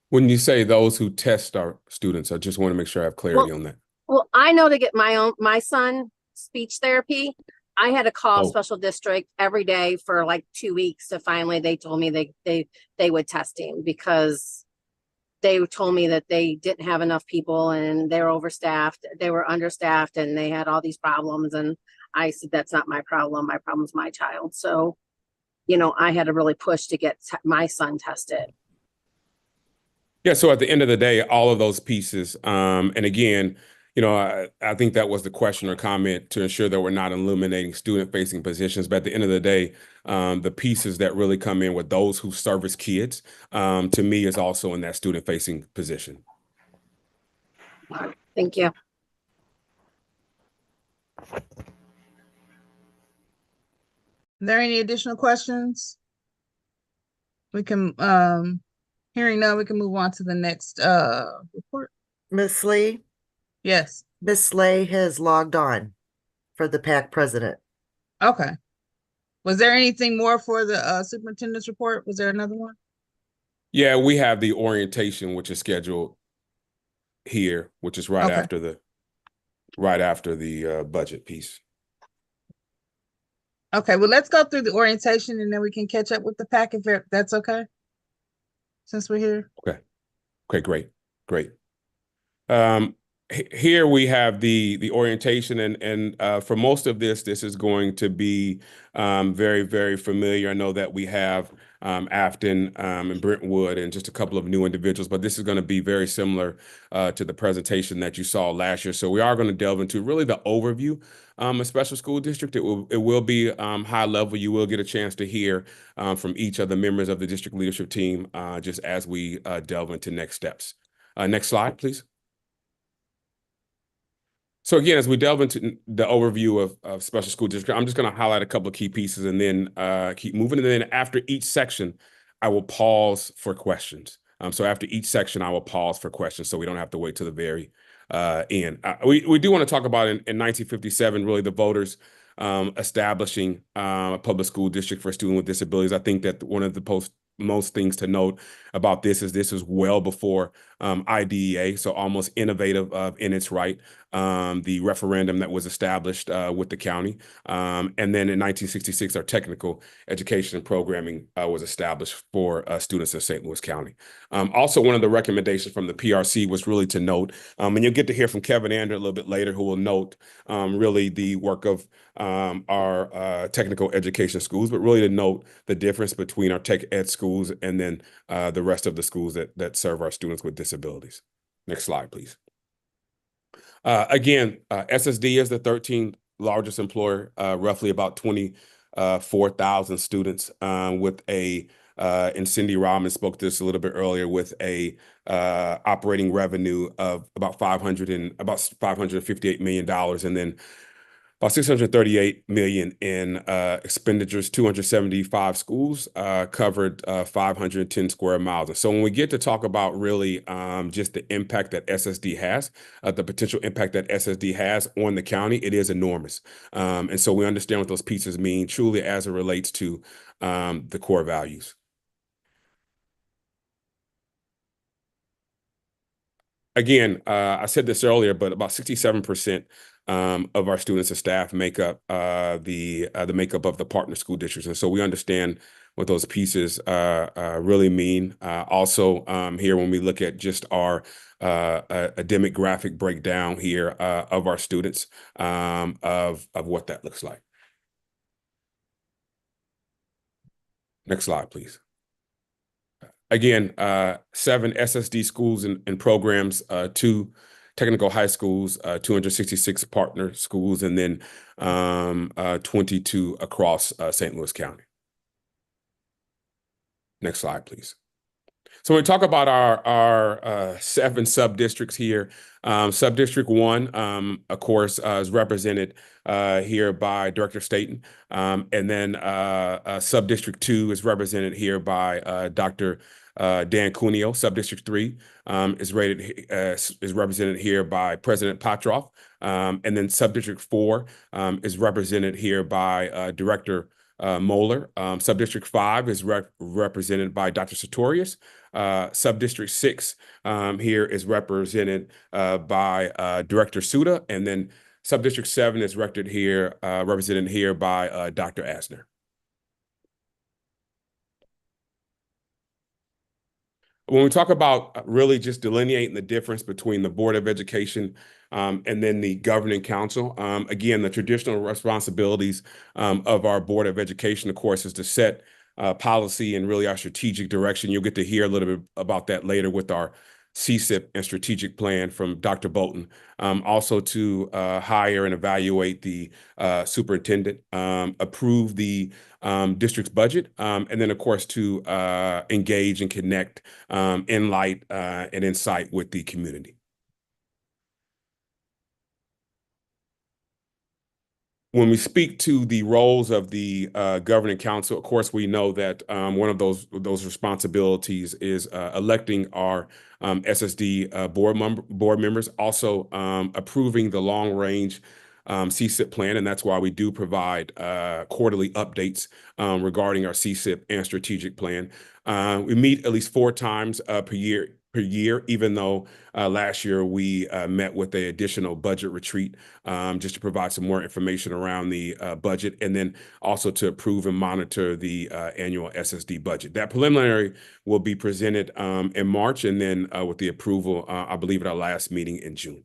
When you say those who test our students, I just want to make sure I have clarity on that. Well, I know to get my son speech therapy, I had to call special district every day for like 2 weeks to finally they told me they would test him because they told me that they didn't have enough people and they were overstaffed, they were understaffed, and they had all these problems. And I said, that's not my problem. My problem's my child. So, you know, I had to really push to get my son tested. Yeah, so at the end of the day, all of those pieces, and again, you know, I think that was the question or comment to ensure that we're not eliminating student-facing positions. But at the end of the day, the pieces that really come in with those who service kids, to me, is also in that student-facing position. Thank you. Are there any additional questions? We can, hearing none, we can move on to the next report. Miss Lee? Yes. Miss Slay has logged on for the PAC president. Okay. Was there anything more for the superintendent's report? Was there another one? Yeah, we have the orientation, which is scheduled here, which is right after the budget piece. Okay, well, let's go through the orientation and then we can catch up with the pack if that's okay. Since we're here. Okay, great. Here we have the orientation, and for most of this is going to be very, very familiar. I know that we have Afton and Brentwood and just a couple of new individuals, but this is going to be very similar to the presentation that you saw last year. So we are going to delve into really the overview of special school district. It will be high level. You will get a chance to hear from each of the members of the district leadership team just as we delve into next steps. Next slide, please. So again, as we delve into the overview of special school district, I'm just going to highlight a couple of key pieces and then keep moving. And then after each section, I will pause for questions. So after each section, I will pause for questions so we don't have to wait to the very end. We do want to talk about in 1957, really the voters establishing a public school district for students with disabilities. I think that one of the most things to note about this is well before IDEA, so almost innovative in its right. The referendum that was established with the county. And then in 1966, our technical education and programming was established for students in St. Louis County. Also, one of the recommendations from the PRC was really to note, and you'll get to hear from Kevin Ander a little bit later, who will note really the work of our technical education schools, but really to note the difference between our tech ed schools and then the rest of the schools that serve our students with disabilities. Next slide, please. Again, SSD is the 13th largest employer, roughly about 24,000 students with a, and Cindy Rahman spoke to this a little bit earlier, with a operating revenue of about $558 million, and then about $638 million in expenditures. 275 schools covered 510 square miles. And so when we get to talk about really just the impact that SSD has, the potential impact that SSD has on the county, it is enormous. And so we understand what those pieces mean truly as it relates to the core values. Again, I said this earlier, but about 67% of our students and staff make up the makeup of the partner school districts, and so we understand what those pieces really mean. Also, here when we look at just our a demographic breakdown here of our students, of what that looks like. Next slide, please. Again, 7 SSD schools and programs, 2 technical high schools, 266 partner schools, and then 22 across St. Louis County. Next slide, please. So when we talk about our 7 sub-districts here, Sub-District 1, of course, is represented here by Director Staten. And then Sub-District 2 is represented here by Dr. Dan Cuneo. Sub-District 3 is represented here by President Patroff. And then Sub-District 4 is represented here by Director Moeller. Sub-District 5 is represented by Dr. Sartorius. Sub-District 6 here is represented by Director Suda, and then Sub-District 7 is represented here by Dr. Asner. When we talk about really just delineating the difference between the Board of Education and then the Governing Council, again, the traditional responsibilities of our Board of Education, of course, is to set policy and really our strategic direction. You'll get to hear a little bit about that later with our CSIP and strategic plan from Dr. Bolton. Also to hire and evaluate the superintendent, approve the district's budget, and then, of course, to engage and connect in light and insight with the community. When we speak to the roles of the Governing Council, of course, we know that one of those responsibilities is electing our SSD board members, also approving the long-range CSIP plan, and that's why we do provide quarterly updates regarding our CSIP and strategic plan. We meet at least 4 times per year, even though last year we met with an additional budget retreat just to provide some more information around the budget, and then also to approve and monitor the annual SSD budget. That preliminary will be presented in March, and then with the approval, I believe, at our last meeting in June.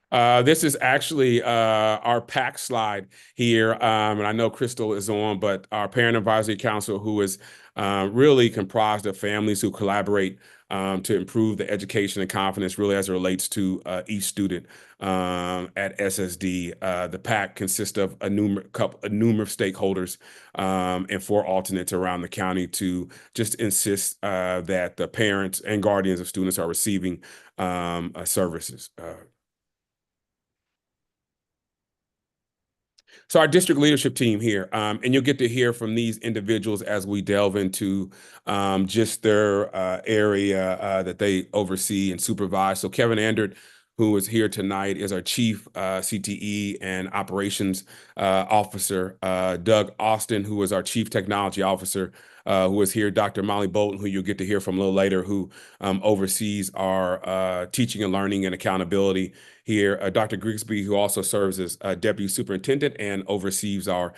This is actually our PAC slide here, and I know Crystal is on, but our Parent Advisory Council, who is really comprised of families who collaborate to improve the education and confidence really as it relates to each student at SSD. The PAC consists of a numerous stakeholders and 4 alternates around the county to just insist that the parents and guardians of students are receiving services. So our district leadership team here, and you'll get to hear from these individuals as we delve into just their area that they oversee and supervise. So Kevin Andert, who is here tonight, is our Chief CTE and Operations Officer. Doug Austin, who is our Chief Technology Officer, who is here. Dr. Molly Bolton, who you'll get to hear from a little later, who oversees our teaching and learning and accountability here. Dr. Grigsby, who also serves as Deputy Superintendent and oversees our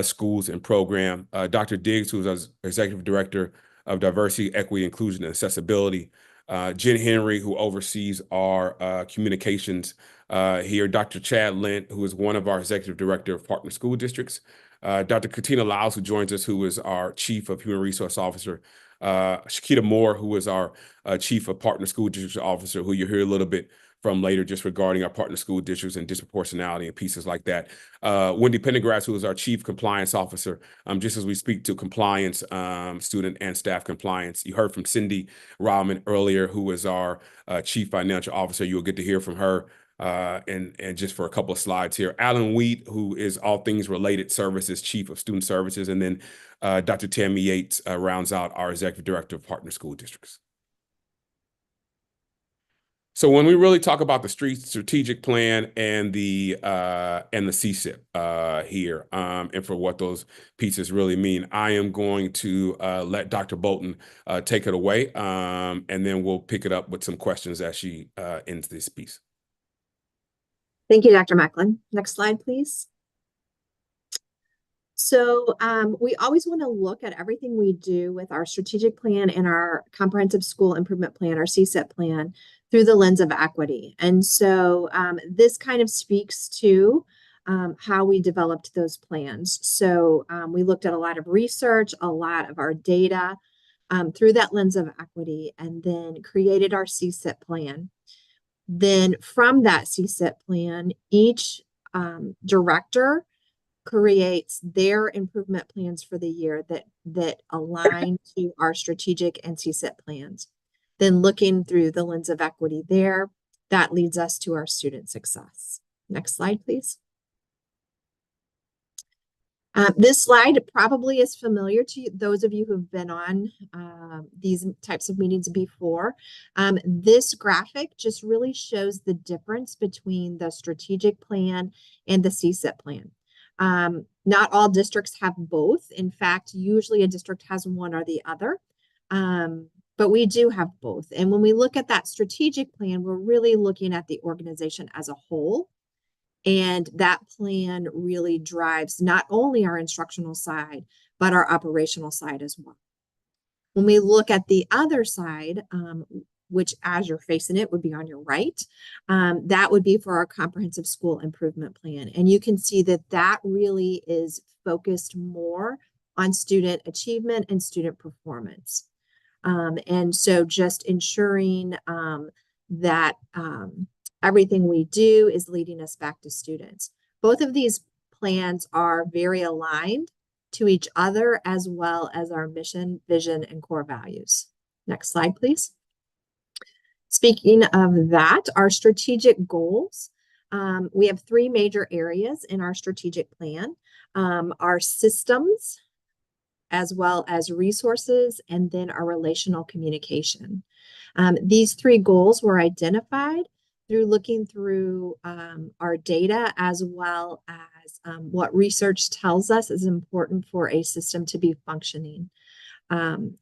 schools and program. Dr. Diggs, who is our Executive Director of Diversity, Equity, Inclusion, and Accessibility. Jen Henry, who oversees our communications here. Dr. Chad Lent, who is one of our Executive Director of Partner School Districts. Dr. Katina Lyles, who joins us, who is our Chief of Human Resource Officer. Shakita Moore, who is our Chief of Partner School District Officer, who you'll hear a little bit from later just regarding our partner school districts and disproportionality and pieces like that. Wendy Pendergrass, who is our Chief Compliance Officer, just as we speak to compliance, student and staff compliance. You heard from Cindy Rauman earlier, who is our Chief Financial Officer. You'll get to hear from her and just for a couple of slides here. Alan Wheat, who is all things related services, Chief of Student Services, and then Dr. Tammy Yates rounds out our Executive Director of Partner School Districts. So when we really talk about the strategic plan and the CSIP here, and for what those pieces really mean, I am going to let Dr. Bolton take it away, and then we'll pick it up with some questions as she ends this piece. Thank you, Dr. Macklin. Next slide, please. So we always want to look at everything we do with our strategic plan and our comprehensive school improvement plan, our CSIP plan, through the lens of equity. And so this kind of speaks to how we developed those plans. So we looked at a lot of research, a lot of our data through that lens of equity, and then created our CSIP plan. Then from that CSIP plan, each director creates their improvement plans for the year that align to our strategic and CSIP plans. Then looking through the lens of equity there, that leads us to our student success. Next slide, please. This slide probably is familiar to those of you who've been on these types of meetings before. This graphic just really shows the difference between the strategic plan and the CSIP plan. Not all districts have both. In fact, usually a district has one or the other, but we do have both. And when we look at that strategic plan, we're really looking at the organization as a whole. And that plan really drives not only our instructional side, but our operational side as well. When we look at the other side, which as you're facing it would be on your right, that would be for our comprehensive school improvement plan. And you can see that that really is focused more on student achievement and student performance. And so just ensuring that everything we do is leading us back to students. Both of these plans are very aligned to each other as well as our mission, vision, and core values. Next slide, please. Speaking of that, our strategic goals, we have three major areas in our strategic plan. Our systems, as well as resources, and then our relational communication. These three goals were identified through looking through our data, as well as what research tells us is important for a system to be functioning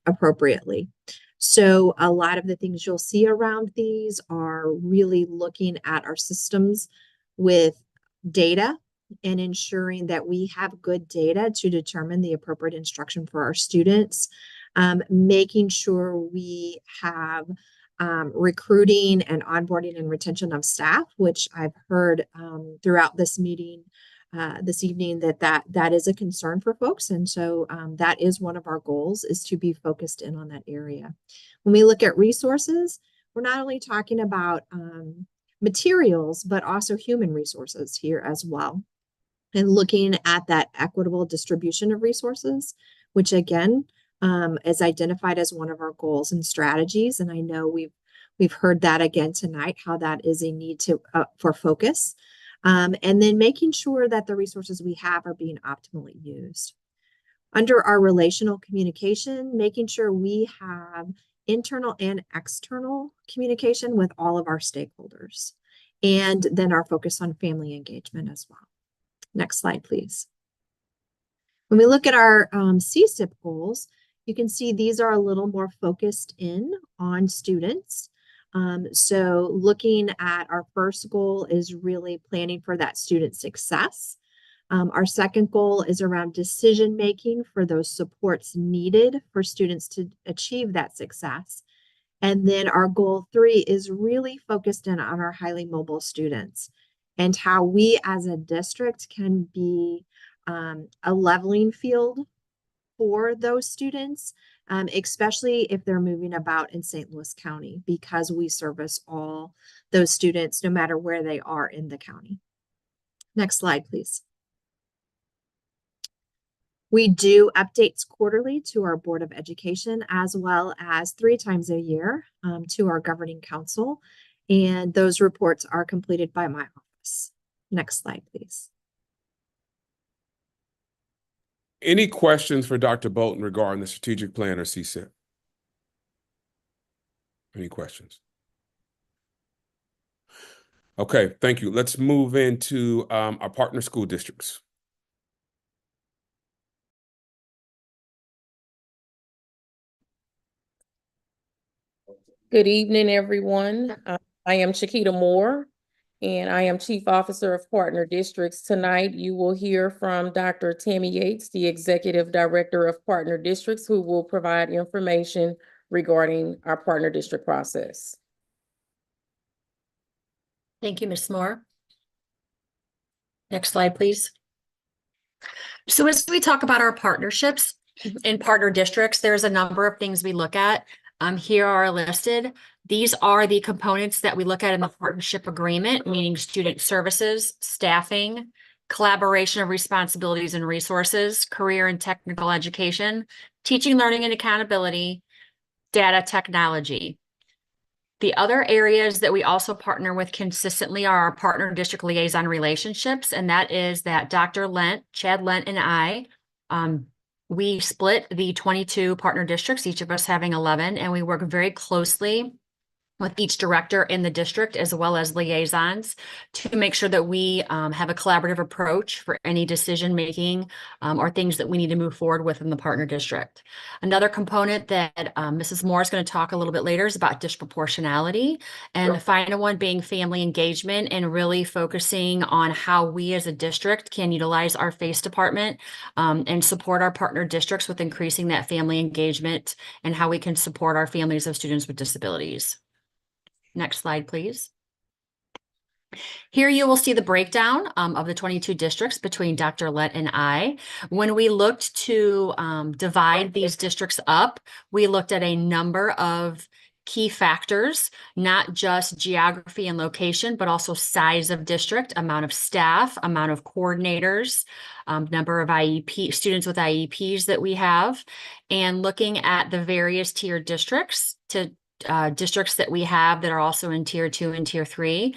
appropriately. So a lot of the things you'll see around these are really looking at our systems with data and ensuring that we have good data to determine the appropriate instruction for our students, making sure we have recruiting and onboarding and retention of staff, which I've heard throughout this meeting this evening that is a concern for folks. And so that is one of our goals, is to be focused in on that area. When we look at resources, we're not only talking about materials, but also human resources here as well. And looking at that equitable distribution of resources, which again, is identified as one of our goals and strategies. And I know we've heard that again tonight, how that is a need for focus. And then making sure that the resources we have are being optimally used. Under our relational communication, making sure we have internal and external communication with all of our stakeholders. And then our focus on family engagement as well. Next slide, please. When we look at our CSIP goals, you can see these are a little more focused in on students. So looking at our first goal is really planning for that student success. Our second goal is around decision making for those supports needed for students to achieve that success. And then our goal 3 is really focused in on our highly mobile students and how we as a district can be a leveling field for those students, especially if they're moving about in St. Louis County, because we service all those students no matter where they are in the county. Next slide, please. We do updates quarterly to our Board of Education, as well as 3 times a year to our governing council. And those reports are completed by my office. Next slide, please. Any questions for Dr. Bolton regarding the strategic plan or CSIP? Any questions? Okay, thank you. Let's move into our partner school districts. Good evening, everyone. I am Chiquita Moore, and I am Chief Officer of Partner Districts. Tonight, you will hear from Dr. Tammy Yates, the Executive Director of Partner Districts, who will provide information regarding our partner district process. Thank you, Ms. Moore. Next slide, please. So as we talk about our partnerships in partner districts, there's a number of things we look at. Here are listed. These are the components that we look at in the partnership agreement, meaning student services, staffing, collaboration of responsibilities and resources, career and technical education, teaching, learning, and accountability, data technology. The other areas that we also partner with consistently are our partner district liaison relationships, and that is that Dr. Lent, Chad Lent, and I, we split the 22 partner districts, each of us having 11, and we work very closely with each director in the district as well as liaisons to make sure that we have a collaborative approach for any decision making or things that we need to move forward with in the partner district. Another component that Mrs. Moore is going to talk a little bit later is about disproportionality, and the final one being family engagement and really focusing on how we as a district can utilize our FACE department and support our partner districts with increasing that family engagement and how we can support our families of students with disabilities. Next slide, please. Here you will see the breakdown of the 22 districts between Dr. Lett and I. When we looked to divide these districts up, we looked at a number of key factors, not just geography and location, but also size of district, amount of staff, amount of coordinators, number of IEP students with IEPs that we have, and looking at the various tier districts to districts that we have that are also in tier 2 and tier 3,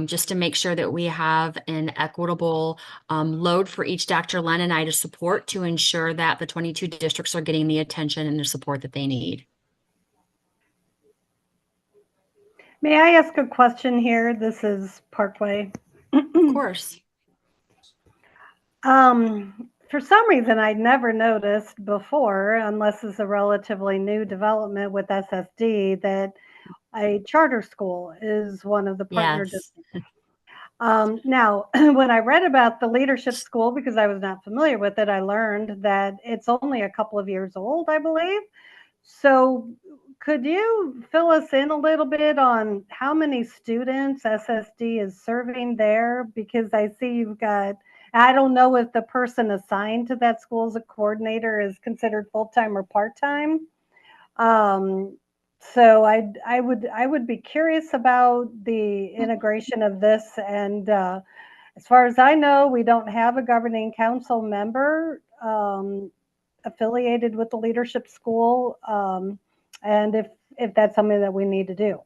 just to make sure that we have an equitable load for each Dr. Len and I to support to ensure that the 22 districts are getting the attention and the support that they need. May I ask a question here? This is Parkway. Of course. For some reason, I'd never noticed before, unless it's a relatively new development with SSD, that a charter school is one of the partner Yes. districts. Now, when I read about the leadership school, because I was not familiar with it, I learned that it's only a couple of years old, I believe. So could you fill us in a little bit on how many students SSD is serving there? Because I see you've got, I don't know if the person assigned to that school as a coordinator is considered full-time or part-time. So I would be curious about the integration of this. And as far as I know, we don't have a governing council member affiliated with the leadership school. And if that's something that we need to do.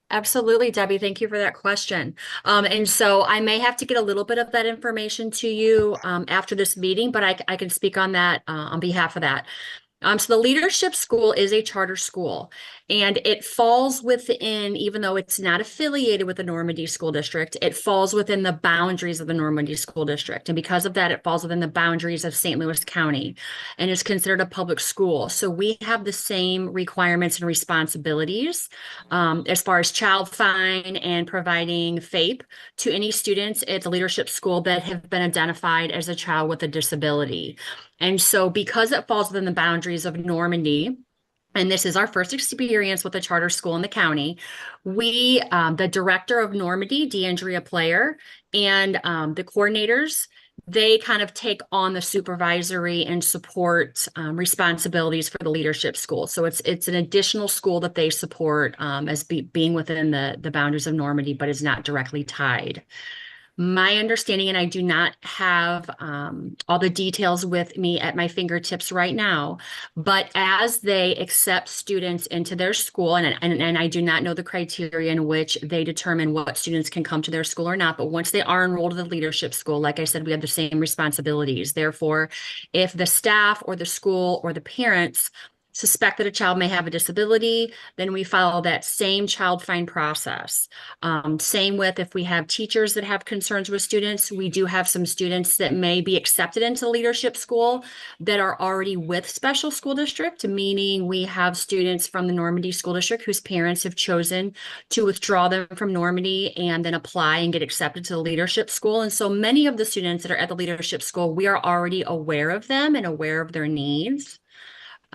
Absolutely, Debbie. Thank you for that question. And so I may have to get a little bit of that information to you after this meeting, but I can speak on that on behalf of that. So the leadership school is a charter school, and it falls within, even though it's not affiliated with the Normandy School District, it falls within the boundaries of the Normandy School District. And because of that, it falls within the boundaries of St. Louis County and is considered a public school. So we have the same requirements and responsibilities as far as child fine and providing FAPE to any students at the leadership school that have been identified as a child with a disability. And so because it falls within the boundaries of Normandy, and this is our first experience with a charter school in the county, we, the director of Normandy, DeAndrea Player, and the coordinators, they kind of take on the supervisory and support responsibilities for the leadership school. So it's an additional school that they support as being within the boundaries of Normandy, but is not directly tied. My understanding, and I do not have all the details with me at my fingertips right now, but as they accept students into their school, and I do not know the criteria in which they determine what students can come to their school or not, but once they are enrolled in the leadership school, like I said, we have the same responsibilities. Therefore, if the staff or the school or the parents suspect that a child may have a disability, then we follow that same child fine process. Same with if we have teachers that have concerns with students, we do have some students that may be accepted into leadership school that are already with special school district, meaning we have students from the Normandy School District whose parents have chosen to withdraw them from Normandy and then apply and get accepted to the leadership school. And so many of the students that are at the leadership school, we are already aware of them and aware of their needs.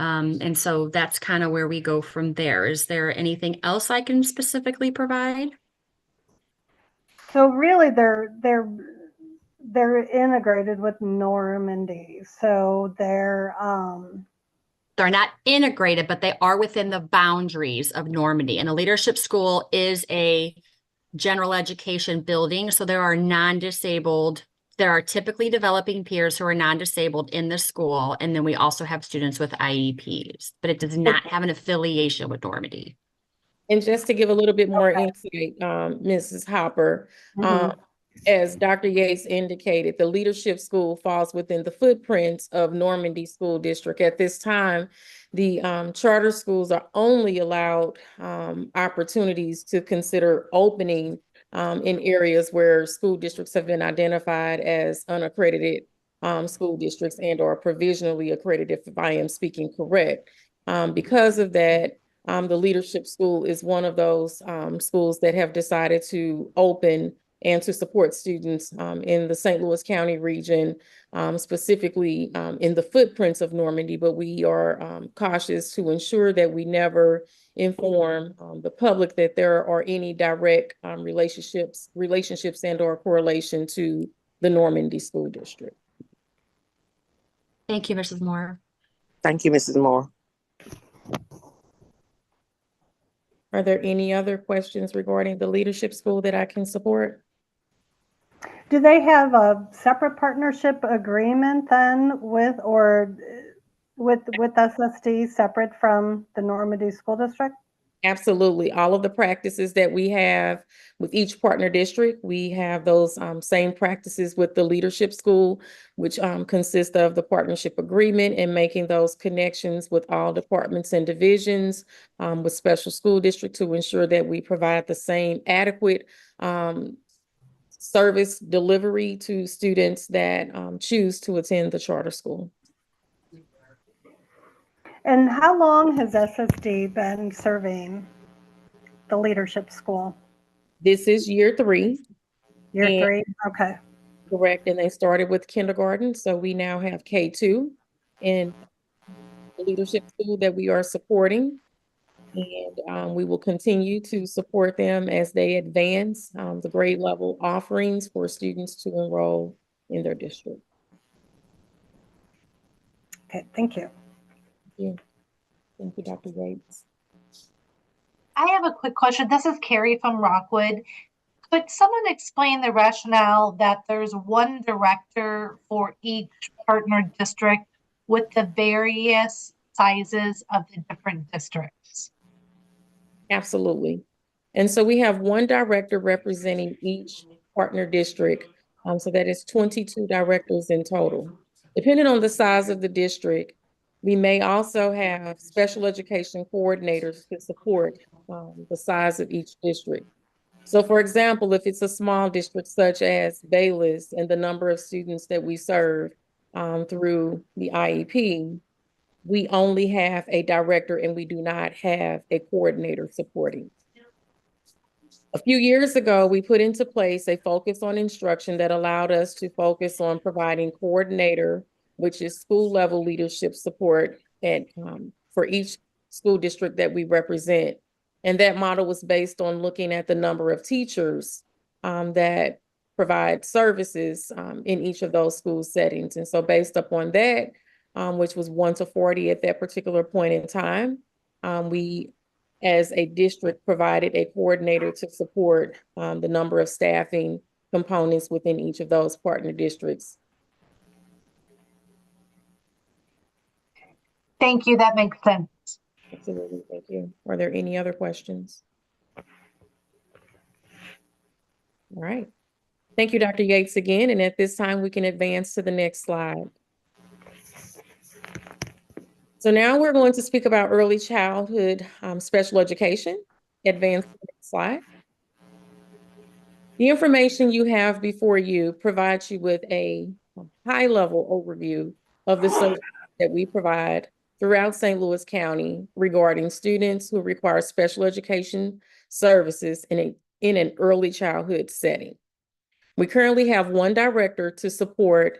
And so that's kind of where we go from there. Is there anything else I can specifically provide? So really, they're integrated with Normandy. So they're not integrated, but they are within the boundaries of Normandy. And a leadership school is a general education building. So there are non-disabled There are typically developing peers who are non-disabled in the school, and then we also have students with IEPs, but it does not have an affiliation with Normandy. And just to give a little bit more insight, Mrs. Hopper, as Dr. Yates indicated, the Leadership School falls within the footprint of Normandy School District. At this time, the charter schools are only allowed opportunities to consider opening in areas where school districts have been identified as unaccredited school districts and or provisionally accredited, if I am speaking correct. Because of that, the Leadership School is one of those schools that have decided to open and to support students in the St. Louis County region, specifically in the footprints of Normandy, but we are cautious to ensure that we never inform the public that there are any direct relationships and or correlation to the Normandy School District. Thank you, Mrs. Moore. Thank you, Mrs. Moore. Are there any other questions regarding the Leadership School that I can support? Do they have a separate partnership agreement then with SSD separate from the Normandy School District? Absolutely. All of the practices that we have with each partner district, we have those same practices with the Leadership School, which consist of the partnership agreement and making those connections with all departments and divisions with special school district to ensure that we provide the same adequate service delivery to students that choose to attend the charter school. And how long has SSD been serving the Leadership School? This is year 3. Year 3, okay. Correct, and they started with kindergarten, so we now have K2 in the Leadership School that we are supporting. And we will continue to support them as they advance the grade level offerings for students to enroll in their district. Okay, thank you. Yeah. Thank you, Dr. Yates. I have a quick question. This is Carrie from Rockwood. Could someone explain the rationale that there's one director for each partner district with the various sizes of the different districts? Absolutely. And so we have one director representing each partner district. So that is 22 directors in total. Depending on the size of the district, we may also have special education coordinators to support the size of each district. So for example, if it's a small district such as Bayless and the number of students that we serve through the IEP, we only have a director and we do not have a coordinator supporting. A few years ago, we put into place a focus on instruction that allowed us to focus on providing coordinator, which is school level leadership support for each school district that we represent. And that model was based on looking at the number of teachers that provide services in each of those school settings. And so based upon that, which was 1 to 40 at that particular point in time, we as a district provided a coordinator to support the number of staffing components within each of those partner districts. Thank you. That makes sense. Absolutely. Thank you. Are there any other questions? All right. Thank you, Dr. Yates, again. And at this time, we can advance to the next slide. So now we're going to speak about early childhood special education. Advance to the next slide. The information you have before you provides you with a high-level overview of the services that we provide throughout St. Louis County regarding students who require special education services in an early childhood setting. We currently have one director to support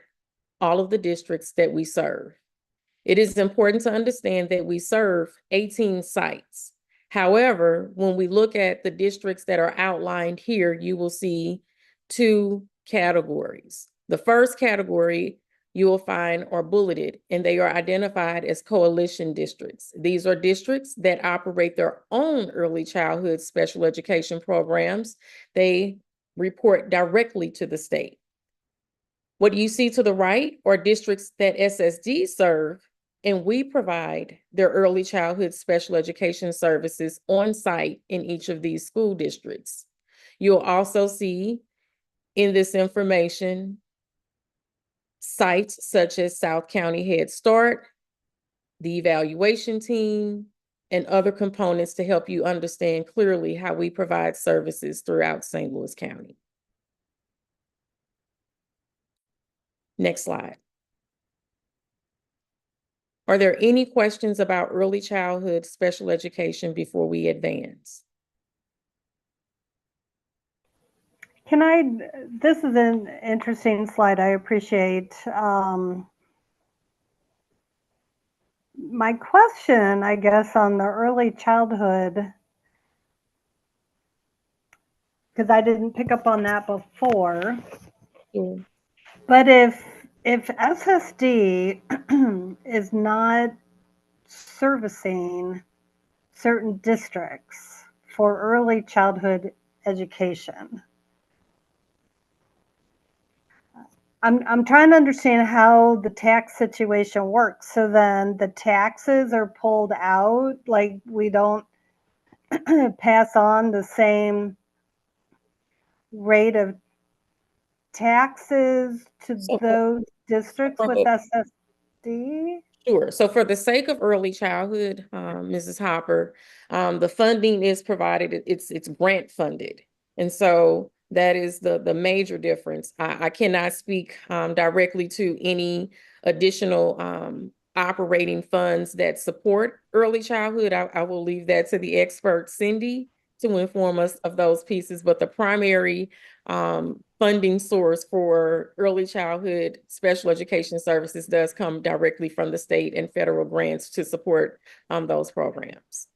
all of the districts that we serve. It is important to understand that we serve 18 sites. However, when we look at the districts that are outlined here, you will see 2 categories. The first category you will find are bulleted, and they are identified as coalition districts. These are districts that operate their own early childhood special education programs. They report directly to the state. What you see to the right are districts that SSD serve, and we provide their early childhood special education services on site in each of these school districts. You'll also see in this information sites such as South County Head Start, the evaluation team, and other components to help you understand clearly how we provide services throughout St. Louis County. Next slide. Are there any questions about early childhood special education before we advance? This is an interesting slide. I appreciate. My question, I guess, on the early childhood, because I didn't pick up on that before. Sure. But if SSD is not servicing certain districts for early childhood education, I'm trying to understand how the tax situation works. So then the taxes are pulled out, like we don't pass on the same rate of taxes to those districts with SSD? Sure. So for the sake of early childhood, Mrs. Hopper, the funding is provided, it's grant funded. And so that is the major difference. I cannot speak directly to any additional operating funds that support early childhood. I will leave that to the expert Cindy to inform us of those pieces. But the primary funding source for early childhood special education services does come directly from the state and federal grants to support those programs.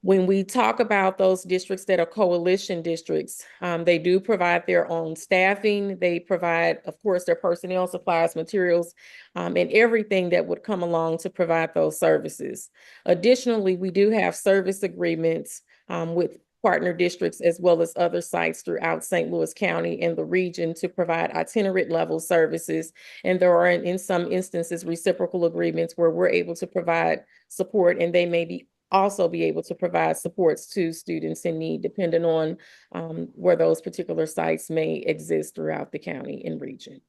When we talk about those districts that are coalition districts, they do provide their own staffing. They provide, of course, their personnel, supplies, materials, and everything that would come along to provide those services. Additionally, we do have service agreements with partner districts as well as other sites throughout St. Louis County and the region to provide itinerant level services. And there are, in some instances, reciprocal agreements where we're able to provide support and they may also be able to provide supports to students in need, depending on where those particular sites may exist throughout the county and region.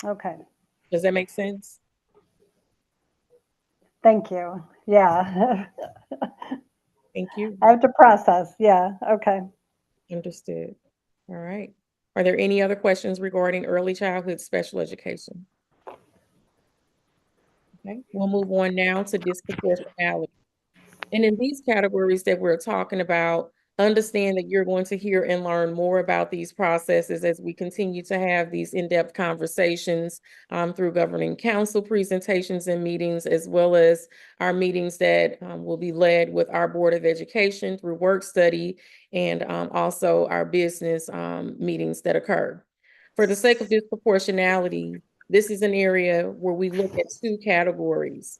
Okay. Does that make sense? Thank you. Yeah. Thank you. I have to process. Yeah. Okay. Understood. All right. Are there any other questions regarding early childhood special education? Okay, we'll move on now to disproportionality. And in these categories that we're talking about, understand that you're going to hear and learn more about these processes as we continue to have these in-depth conversations through governing council presentations and meetings, as well as our meetings that will be led with our Board of Education through work study and also our business meetings that occur. For the sake of disproportionality, this is an area where we look at two categories.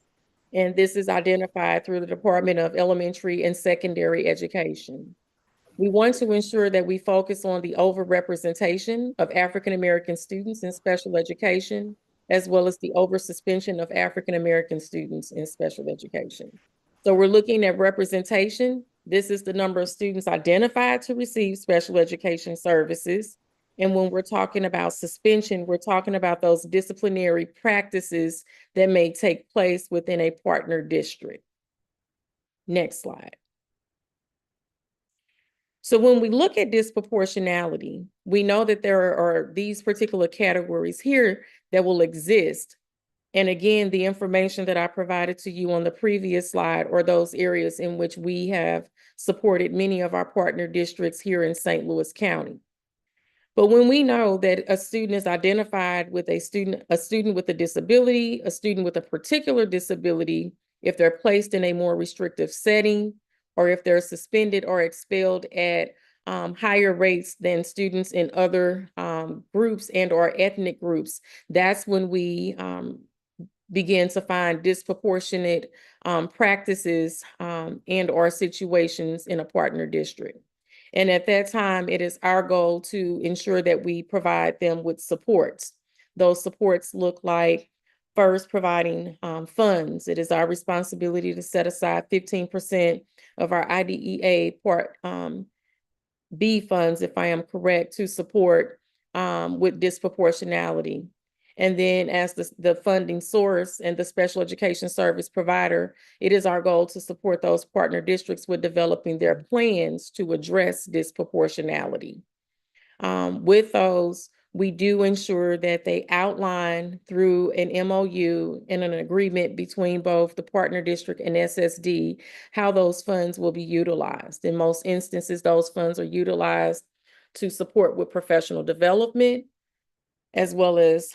And this is identified through the Department of Elementary and Secondary Education. We want to ensure that we focus on the overrepresentation of African-American students in special education, as well as the oversuspension of African-American students in special education. So we're looking at representation. This is the number of students identified to receive special education services. And when we're talking about suspension, we're talking about those disciplinary practices that may take place within a partner district. Next slide. So when we look at disproportionality, we know that there are these particular categories here that will exist. And again, the information that I provided to you on the previous slide are those areas in which we have supported many of our partner districts here in St. Louis County. But when we know that a student is identified with a student with a disability, a student with a particular disability, if they're placed in a more restrictive setting, or if they're suspended or expelled at higher rates than students in other groups and or ethnic groups, that's when we begin to find disproportionate practices and or situations in a partner district. And at that time, it is our goal to ensure that we provide them with supports. Those supports look like first providing funds. It is our responsibility to set aside 15% of our IDEA Part B funds, if I am correct, to support with disproportionality. And then as the funding source and the special education service provider, it is our goal to support those partner districts with developing their plans to address disproportionality. With those, we do ensure that they outline through an MOU and an agreement between both the partner district and SSD how those funds will be utilized. In most instances, those funds are utilized to support with professional development, as well as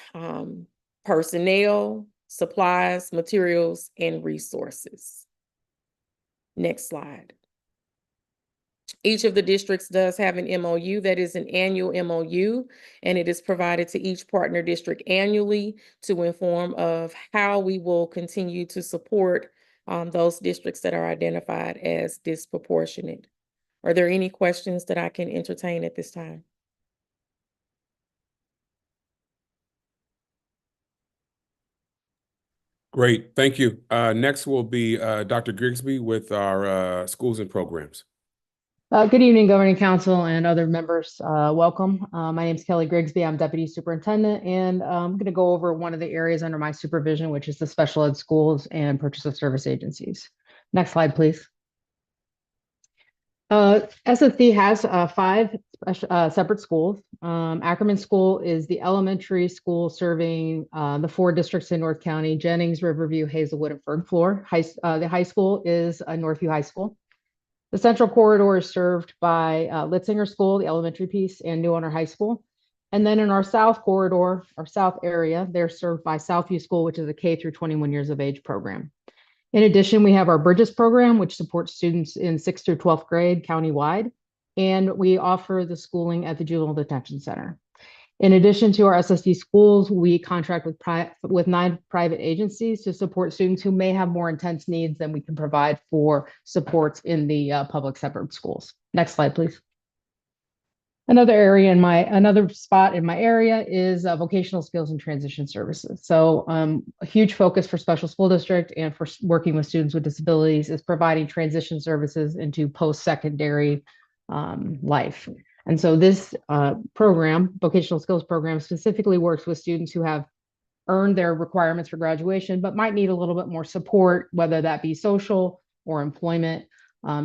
personnel, supplies, materials, and resources. Next slide. Each of the districts does have an MOU that is an annual MOU, and it is provided to each partner district annually to inform of how we will continue to support those districts that are identified as disproportionate. Are there any questions that I can entertain at this time? Great, thank you. Next will be Dr. Grigsby with our schools and programs. Good evening, Governing Council and other members. Welcome. My name is Kelly Grigsby. I'm Deputy Superintendent, and I'm going to go over one of the areas under my supervision, which is the special ed schools and purchase of service agencies. Next slide, please. SSD has 5 separate schools. Ackerman School is the elementary school serving the 4 districts in North County: Jennings, Riverview, Hazelwood, and Fern Floor. The high school is Northview High School. The central corridor is served by Litzinger School, the elementary piece, and New Owner High School. And then in our south corridor, our south area, they're served by Southview School, which is a K through 21 years of age program. In addition, we have our Bridges program, which supports students in 6th through 12th grade countywide. And we offer the schooling at the Juvenile Detention Center. In addition to our SSD schools, we contract with 9 private agencies to support students who may have more intense needs than we can provide for supports in the public separate schools. Next slide, please. Another spot in my area is vocational skills and transition services. So a huge focus for special school district and for working with students with disabilities is providing transition services into post-secondary life. And so this program, vocational skills program, specifically works with students who have earned their requirements for graduation, but might need a little bit more support, whether that be social or employment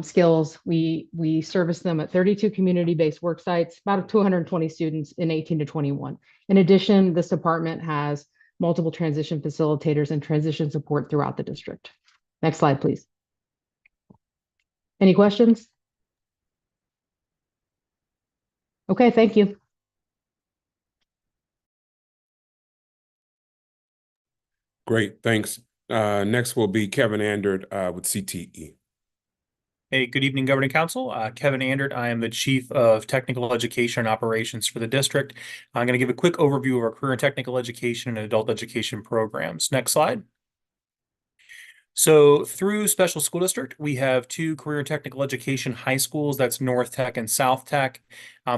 skills. We service them at 32 community-based work sites, about 220 students in 18 to 21. In addition, this department has multiple transition facilitators and transition support throughout the district. Next slide, please. Any questions? Okay, thank you. Great, thanks. Next will be Kevin Andert with CTE. Hey, good evening, Governing Council. Kevin Andert. I am the Chief of Technical Education and Operations for the district. I'm going to give a quick overview of our career and technical education and adult education programs. Next slide. So through Special School District, we have 2 career and technical education high schools. That's North Tech and South Tech.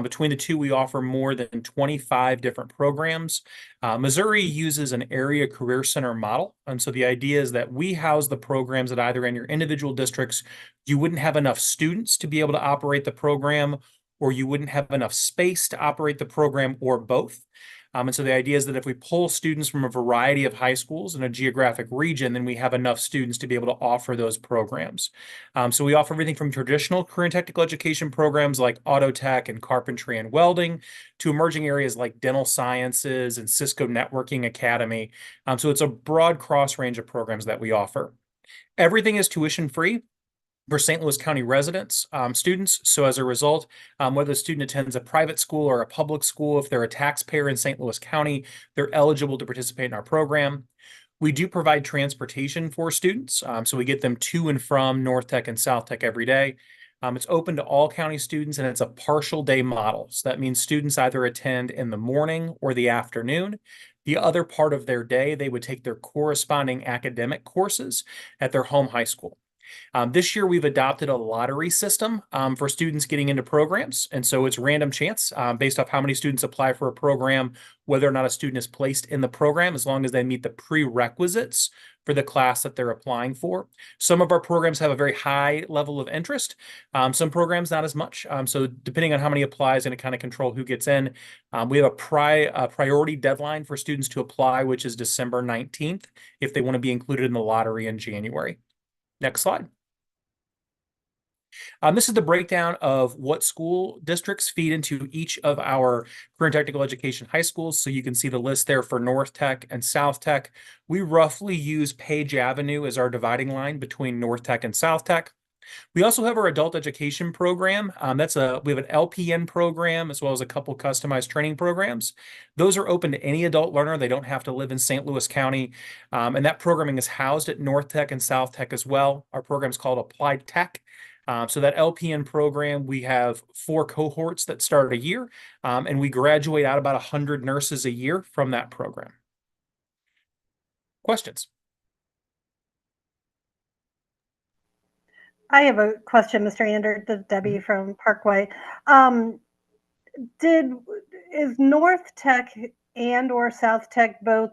Between the 2, we offer more than 25 different programs. Missouri uses an area career center model. And so the idea is that we house the programs that either in your individual districts, you wouldn't have enough students to be able to operate the program, or you wouldn't have enough space to operate the program, or both. And so the idea is that if we pull students from a variety of high schools in a geographic region, then we have enough students to be able to offer those programs. So we offer everything from traditional career and technical education programs like auto tech and carpentry and welding to emerging areas like dental sciences and Cisco Networking Academy. So it's a broad cross range of programs that we offer. Everything is tuition free for St. Louis County residents, students. So as a result, whether the student attends a private school or a public school, if they're a taxpayer in St. Louis County, they're eligible to participate in our program. We do provide transportation for students. So we get them to and from North Tech and South Tech every day. It's open to all county students, and it's a partial day model. So that means students either attend in the morning or the afternoon. The other part of their day, they would take their corresponding academic courses at their home high school. This year, we've adopted a lottery system for students getting into programs. And so it's random chance based off how many students apply for a program, whether or not a student is placed in the program, as long as they meet the prerequisites for the class that they're applying for. Some of our programs have a very high level of interest. Some programs not as much. So depending on how many applies, and it kind of control who gets in. We have a priority deadline for students to apply, which is December 19th, if they want to be included in the lottery in January. Next slide. This is the breakdown of what school districts feed into each of our career and technical education high schools. So you can see the list there for North Tech and South Tech. We roughly use Page Avenue as our dividing line between North Tech and South Tech. We also have our adult education program. We have an LPN program as well as a couple customized training programs. Those are open to any adult learner. They don't have to live in St. Louis County. And that programming is housed at North Tech and South Tech as well. Our program is called Applied Tech. So that LPN program, we have 4 cohorts that start a year, and we graduate out about 100 nurses a year from that program. Questions? I have a question, Mr. Ander, to Debbie from Parkway. Is North Tech and or South Tech both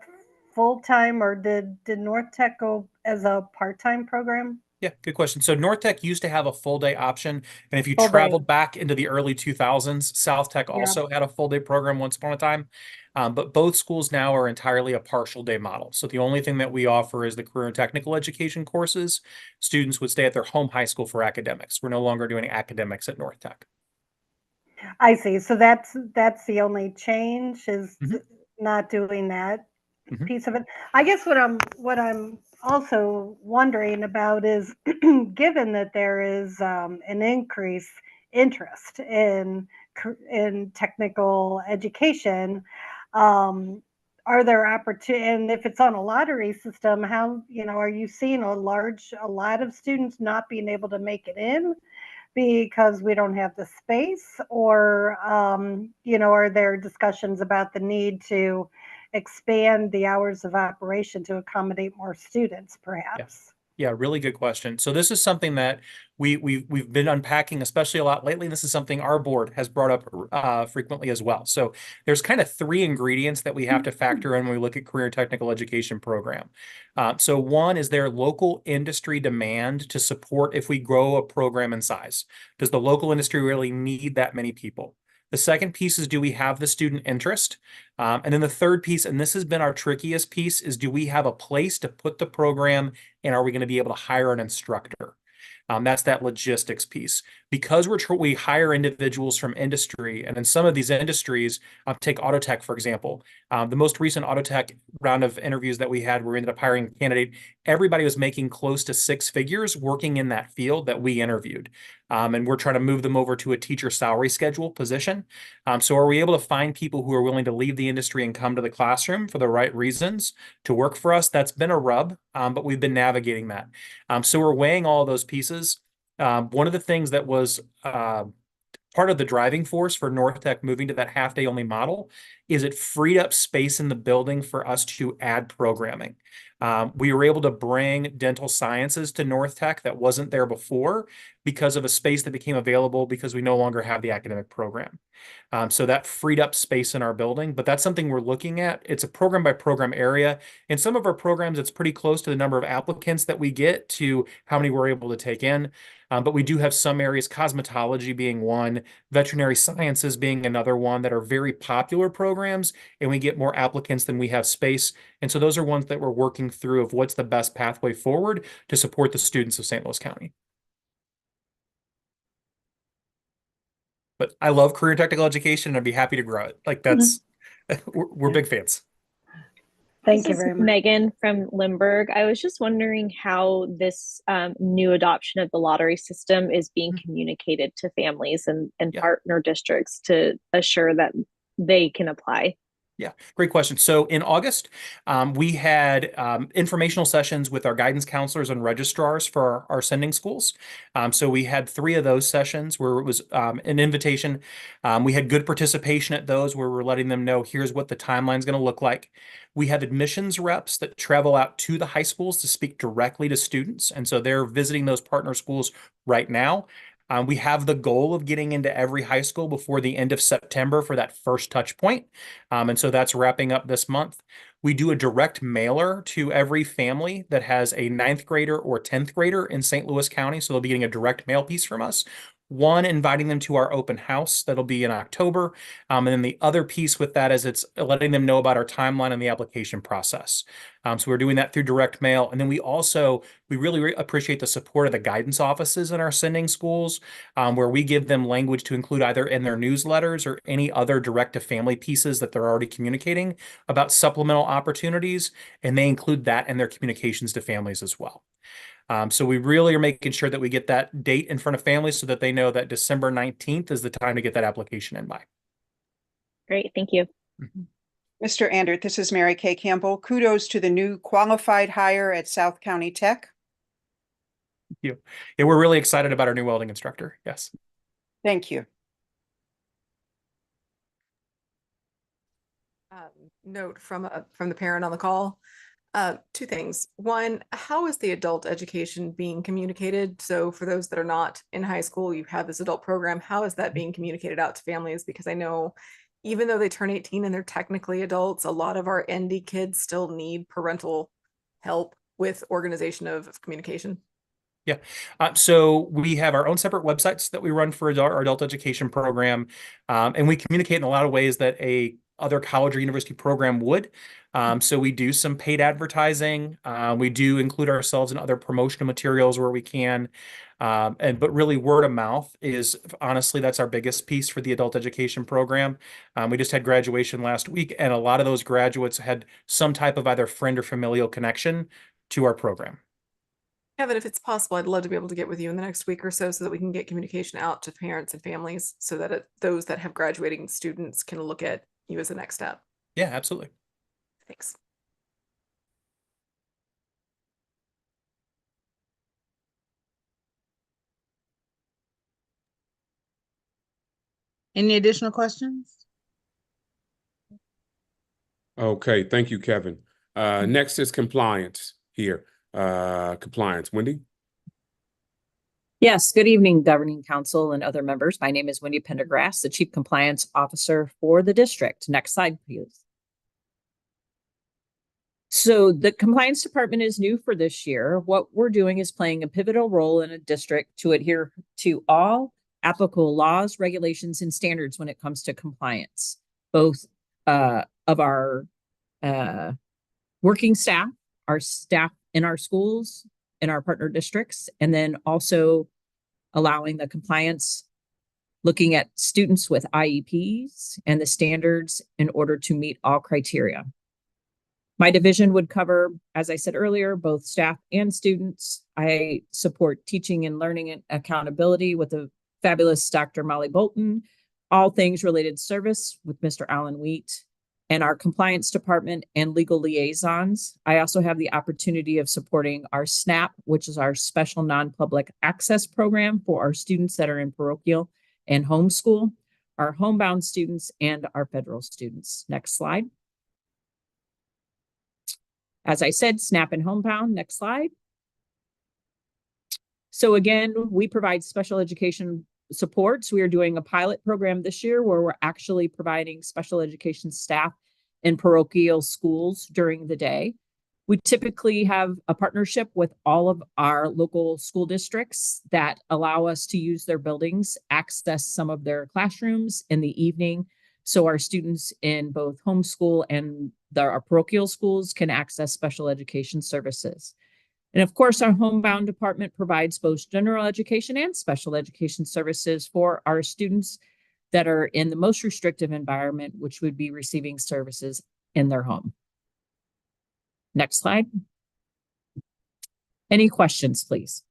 full-time, or did North Tech go as a part-time program? Yeah, good question. So North Tech used to have a full day option. And if you Full day. traveled back into the early 2000s, South Tech Yeah. also had a full day program once upon a time. But both schools now are entirely a partial day model. So the only thing that we offer is the career and technical education courses. Students would stay at their home high school for academics. We're no longer doing academics at North Tech. I see. So that's the only change, is not doing that piece of it. I guess what I'm also wondering about is, given that there is an increased interest in technical education, are there opportunities? And if it's on a lottery system, how, are you seeing a lot of students not being able to make it in because we don't have the space, or are there discussions about the need to expand the hours of operation to accommodate more students, perhaps? Yeah, really good question. So this is something that we've been unpacking, especially a lot lately. This is something our board has brought up frequently as well. So there's kind of 3 ingredients that we have to factor in when we look at career technical education program. So one is there local industry demand to support if we grow a program in size? Does the local industry really need that many people? The second piece is, do we have the student interest? And then the third piece, and this has been our trickiest piece, is do we have a place to put the program, and are we going to be able to hire an instructor? That's that logistics piece. Because we hire individuals from industry, and in some of these industries, take auto tech, for example. The most recent auto tech round of interviews that we had, where we ended up hiring a candidate, everybody was making close to 6 figures working in that field that we interviewed. And we're trying to move them over to a teacher salary schedule position. So are we able to find people who are willing to leave the industry and come to the classroom for the right reasons to work for us? That's been a rub, but we've been navigating that. So we're weighing all of those pieces. One of the things that was part of the driving force for North Tech moving to that half day only model is it freed up space in the building for us to add programming. We were able to bring dental sciences to North Tech that wasn't there before because of a space that became available because we no longer have the academic program. So that freed up space in our building, but that's something we're looking at. It's a program by program area. In some of our programs, it's pretty close to the number of applicants that we get to how many we're able to take in. But we do have some areas, cosmetology being one, veterinary sciences being another one, that are very popular programs, and we get more applicants than we have space. And so those are ones that we're working through of what's the best pathway forward to support the students of St. Louis County. But I love career technical education, and I'd be happy to grow it. Like that's, we're big fans. Thank you This is very much. Megan from Limburg. I was just wondering how this new adoption of the lottery system is being communicated to families and partner districts to assure that they can apply. Yeah, great question. So in August, we had informational sessions with our guidance counselors and registrars for our sending schools. So we had 3 of those sessions where it was an invitation. We had good participation at those where we're letting them know here's what the timeline is going to look like. We have admissions reps that travel out to the high schools to speak directly to students. And so they're visiting those partner schools right now. We have the goal of getting into every high school before the end of September for that first touch point. And so that's wrapping up this month. We do a direct mailer to every family that has a 9th grader or 10th grader in St. Louis County. So they'll be getting a direct mail piece from us. One, inviting them to our open house. That'll be in October. And then the other piece with that is it's letting them know about our timeline and the application process. So we're doing that through direct mail. And then we really appreciate the support of the guidance offices in our sending schools, where we give them language to include either in their newsletters or any other direct to family pieces that they're already communicating about supplemental opportunities. And they include that in their communications to families as well. So we really are making sure that we get that date in front of families so that they know that December 19th is the time to get that application in by. Great, thank you. Mr. Andert, this is Mary Kay Campbell. Kudos to the new qualified hire at South County Tech. Thank you. Yeah, we're really excited about our new welding instructor. Yes. Thank you. Note from the parent on the call. 2 things. One, how is the adult education being communicated? So for those that are not in high school, you have this adult program. How is that being communicated out to families? Because I know even though they turn 18 and they're technically adults, a lot of our ND kids still need parental help with organization of communication. Yeah. So we have our own separate websites that we run for our adult education program. And we communicate in a lot of ways that a other college or university program would. So we do some paid advertising. We do include ourselves in other promotional materials where we can. But really word of mouth is honestly, that's our biggest piece for the adult education program. We just had graduation last week, and a lot of those graduates had some type of either friend or familial connection to our program. Kevin, if it's possible, I'd love to be able to get with you in the next week or so that we can get communication out to parents and families so that those that have graduating students can look at you as the next step. Yeah, absolutely. Thanks. Any additional questions? Okay, thank you, Kevin. Next is compliance here. Compliance, Wendy? Yes, good evening, Governing Council and other members. My name is Wendy Pendergrass, the Chief Compliance Officer for the district. Next slide, please. So the compliance department is new for this year. What we're doing is playing a pivotal role in a district to adhere to all applicable laws, regulations, and standards when it comes to compliance, both of our working staff, our staff in our schools, in our partner districts, and then also allowing the compliance, looking at students with IEPs and the standards in order to meet all criteria. My division would cover, as I said earlier, both staff and students. I support teaching and learning and accountability with the fabulous Dr. Molly Bolton, all things related service with Mr. Alan Wheat, and our compliance department and legal liaisons. I also have the opportunity of supporting our SNAP, which is our special non-public access program for our students that are in parochial and homeschool, our homebound students, and our federal students. Next slide. As I said, SNAP and homebound. Next slide. So again, we provide special education supports. We are doing a pilot program this year where we're actually providing special education staff in parochial schools during the day. We typically have a partnership with all of our local school districts that allow us to use their buildings, access some of their classrooms in the evening, so our students in both homeschool and our parochial schools can access special education services. And of course, our homebound department provides both general education and special education services for our students that are in the most restrictive environment, which would be receiving services in their home. Next slide. Any questions, please?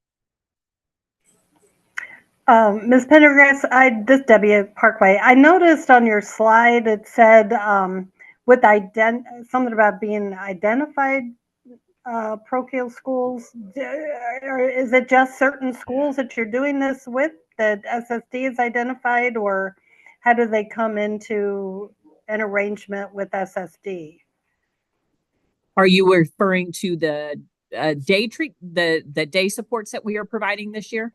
Ms. Pendergrass, this Debbie at Parkway. I noticed on your slide it said with something about being identified parochial schools, or is it just certain schools that you're doing this with that SSD is identified, or how do they come into an arrangement with SSD? Are you referring to the the day supports that we are providing this year?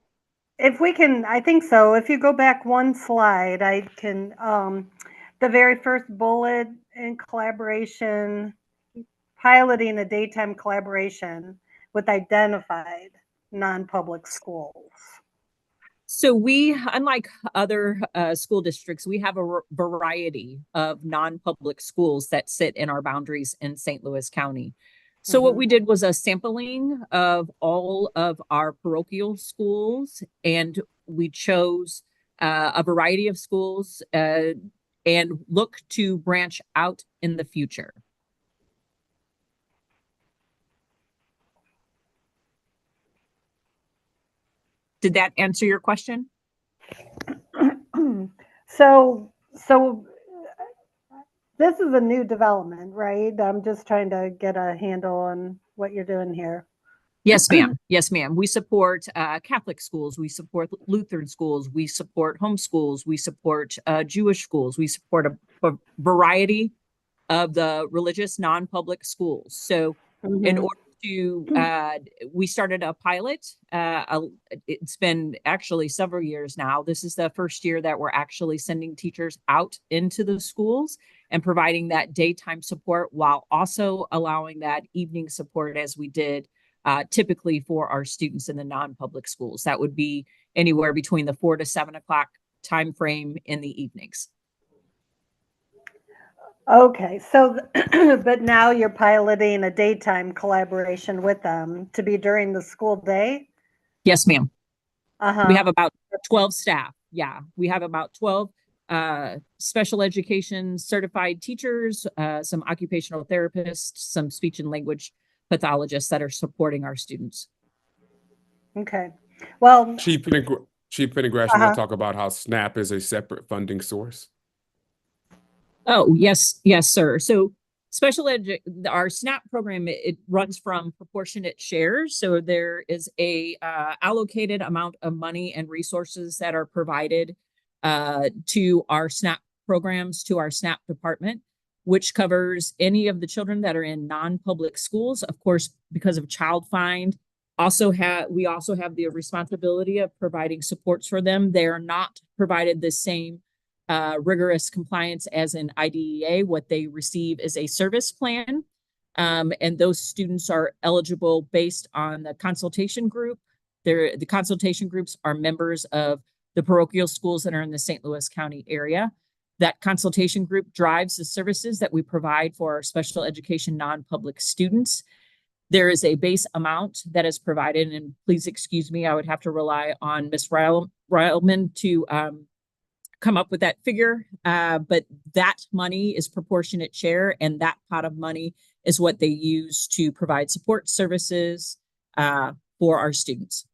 If we can, I think so. If you go back one slide, I can, the very first bullet in collaboration, piloting a daytime collaboration with identified non-public schools. So we, unlike other school districts, we have a variety of non-public schools that sit in our boundaries in St. Louis County. So what we did was a sampling of all of our parochial schools, and we chose a variety of schools and look to branch out in the future. Did that answer your question? So this is a new development, right? I'm just trying to get a handle on what you're doing here. Yes, ma'am. Yes, ma'am. We support Catholic schools. We support Lutheran schools. We support homeschools. We support Jewish schools. We support a variety of the religious non-public schools. So in order to, we started a pilot. It's been actually several years now. This is the first year that we're actually sending teachers out into the schools and providing that daytime support while also allowing that evening support as we did typically for our students in the non-public schools. That would be anywhere between the 4 to 7 o'clock time frame in the evenings. Okay, so, but now you're piloting a daytime collaboration with them to be during the school day? Yes, ma'am. Uh-huh. We have about 12 staff. Yeah, we have about 12 special education certified teachers, some occupational therapists, some speech and language pathologists that are supporting our students. Okay. Well, Chief Pendergrass, you want to talk about how SNAP is a separate funding source? Oh, yes, yes, sir. So our SNAP program, it runs from proportionate shares. So there is a allocated amount of money and resources that are provided to our SNAP programs, to our SNAP department, which covers any of the children that are in non-public schools. Of course, because of Child Find, we also have the responsibility of providing supports for them. They are not provided the same rigorous compliance as an IDEA. What they receive is a service plan, and those students are eligible based on the consultation group. The consultation groups are members of the parochial schools that are in the St. Louis County area. That consultation group drives the services that we provide for our special education non-public students. There is a base amount that is provided, and please excuse me, I would have to rely on Ms. Ryleman to come up with that figure, but that money is proportionate share, and that pot of money is what they use to provide support services for our students.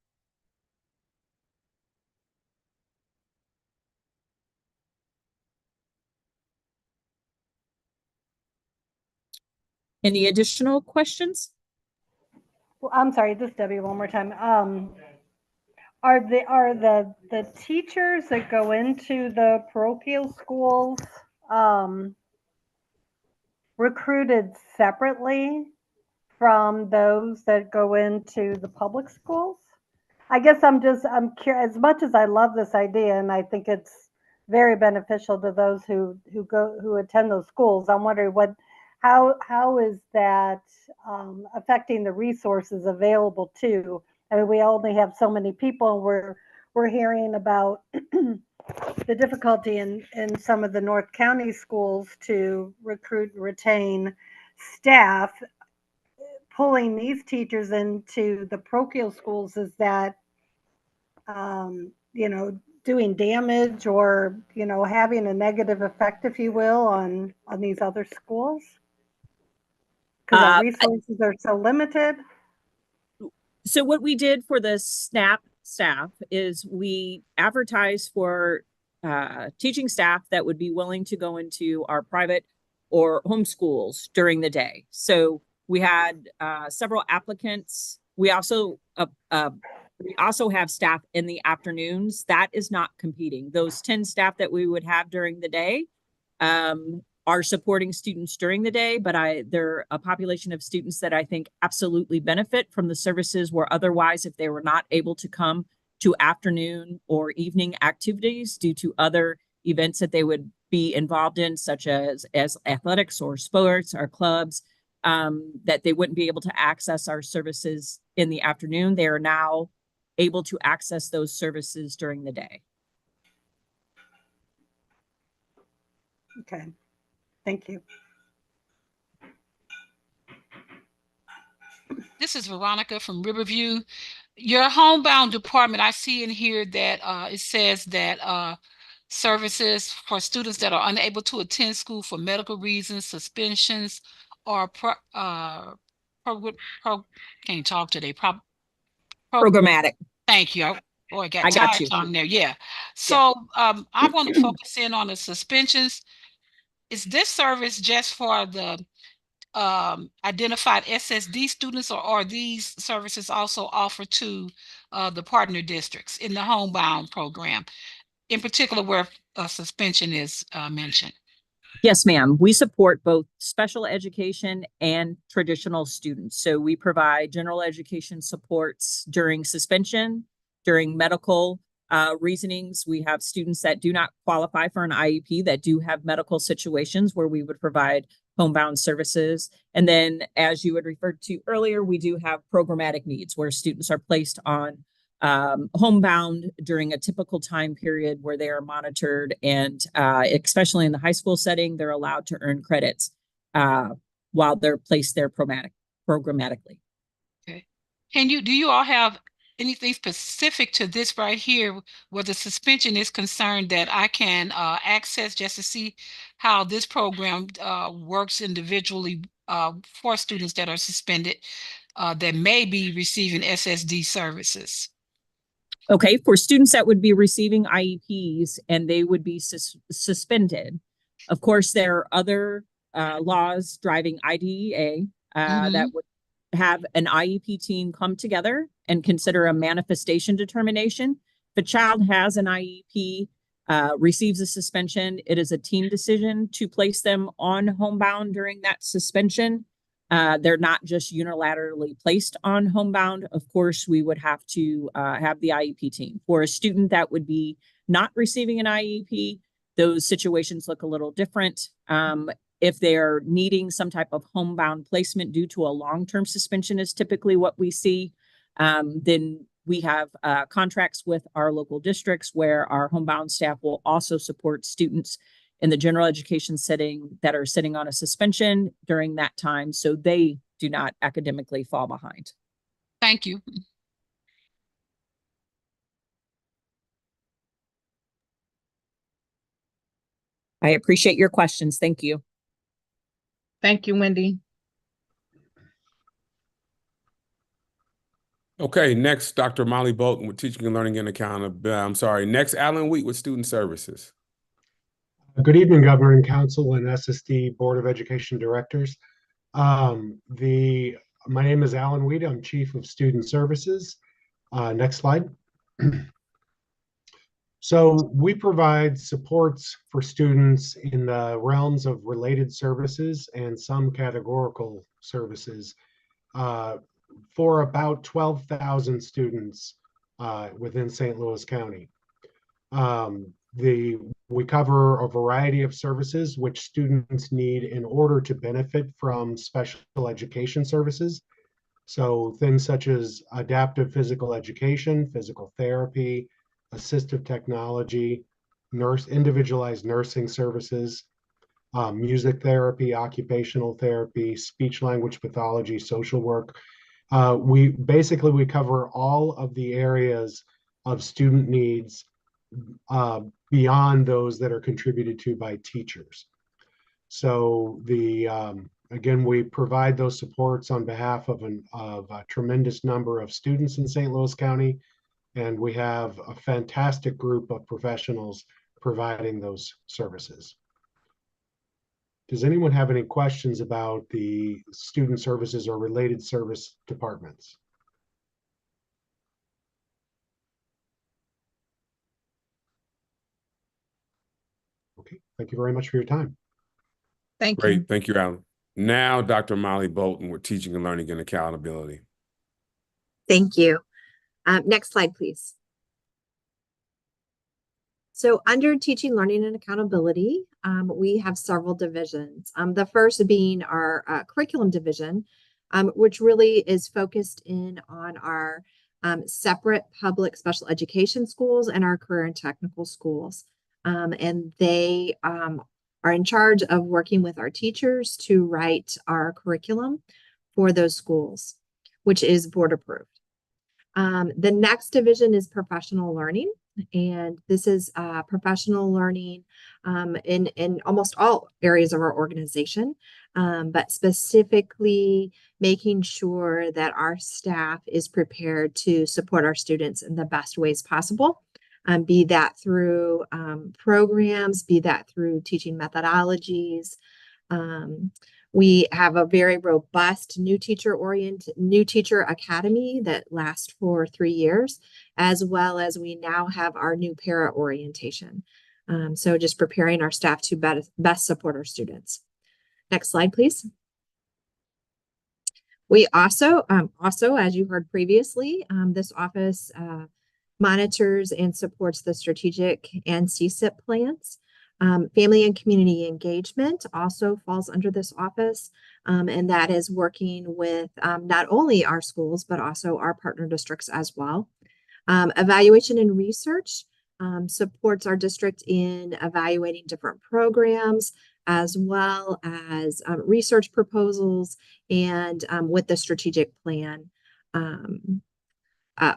Any additional questions? Well, I'm sorry, this is Debbie one more time. Are the teachers that go into the parochial schools recruited separately from those that go into the public schools? I guess I'm curious. As much as I love this idea and I think it's very beneficial to those who attend those schools, I'm wondering how is that affecting the resources available to? I mean, we only have so many people, and we're hearing about the difficulty in some of the North County schools to recruit and retain staff. Pulling these teachers into the parochial schools, is that doing damage or having a negative effect, if you will, on these other schools because our resources are so limited? So what we did for the SNAP staff is we advertised for teaching staff that would be willing to go into our private or homeschools during the day. So we had several applicants. We also have staff in the afternoons. That is not competing. Those 10 staff that we would have during the day are supporting students during the day, but they're a population of students that I think absolutely benefit from the services where otherwise, if they were not able to come to afternoon or evening activities due to other events that they would be involved in, such as athletics or sports or clubs, that they wouldn't be able to access our services in the afternoon. They are now able to access those services during the day. Okay, thank you. This is Veronica from Riverview. Your homebound department, I see in here that it says that services for students that are unable to attend school for medical reasons, suspensions, or can't talk today. Programmatic. Thank you. I got I got tired you. tongue there. Yeah. So I want to focus in on the suspensions. Is this service just for the identified SSD students, or are these services also offered to the partner districts in the homebound program, in particular where suspension is mentioned? Yes, ma'am. We support both special education and traditional students. So we provide general education supports during suspension, during medical reasonings. We have students that do not qualify for an IEP that do have medical situations where we would provide homebound services. And then, as you had referred to earlier, we do have programmatic needs where students are placed on homebound during a typical time period where they are monitored, and especially in the high school setting, they're allowed to earn credits while they're placed there programmatically. Okay. Do you all have anything specific to this right here where the suspension is concerned that I can access just to see how this program works individually for students that are suspended that may be receiving SSD services? Okay, for students that would be receiving IEPs and they would be suspended, of course, there are other laws driving IDEA that would have an IEP team come together and consider a manifestation determination. If a child has an IEP, receives a suspension, it is a team decision to place them on homebound during that suspension. They're not just unilaterally placed on homebound. Of course, we would have to have the IEP team. For a student that would be not receiving an IEP, those situations look a little different. If they're needing some type of homebound placement due to a long-term suspension is typically what we see, then we have contracts with our local districts where our homebound staff will also support students in the general education setting that are sitting on a suspension during that time, so they do not academically fall behind. Thank you. I appreciate your questions. Thank you. Thank you, Wendy. Okay, next, Dr. Molly Bolton with Teaching and Learning and Accountability. Next, Alan Wheat with Student Services. Good evening, Governing Council and SSD Board of Education Directors. My name is Alan Wheat. I'm Chief of Student Services. Next slide. So we provide supports for students in the realms of related services and some categorical services for about 12,000 students within St. Louis County. We cover a variety of services which students need in order to benefit from special education services. So things such as adaptive physical education, physical therapy, assistive technology, individualized nursing services, music therapy, occupational therapy, speech language pathology, social work. We cover all of the areas of student needs beyond those that are contributed to by teachers. So again, we provide those supports on behalf of a tremendous number of students in St. Louis County, and we have a fantastic group of professionals providing those services. Does anyone have any questions about the student services or related service departments? Okay, thank you very much for your time. Thank you. Great. Thank you, Alan. Now, Dr. Molly Bolton with Teaching and Learning and Accountability. Thank you. Next slide, please. So under Teaching, Learning, and Accountability, we have several divisions. The first being our curriculum division, which really is focused in on our separate public special education schools and our career and technical schools. And they are in charge of working with our teachers to write our curriculum for those schools, which is board approved. The next division is professional learning, and this is professional learning in almost all areas of our organization, but specifically making sure that our staff is prepared to support our students in the best ways possible, be that through programs, be that through teaching methodologies. We have a very robust new teacher academy that lasts for 3 years, as well as we now have our new para orientation. So just preparing our staff to best support our students. Next slide, please. We also, as you heard previously, this office monitors and supports the strategic and CSIP plans. Family and community engagement also falls under this office, and that is working with not only our schools, but also our partner districts as well. Evaluation and research supports our district in evaluating different programs, as well as research proposals and with the strategic plan,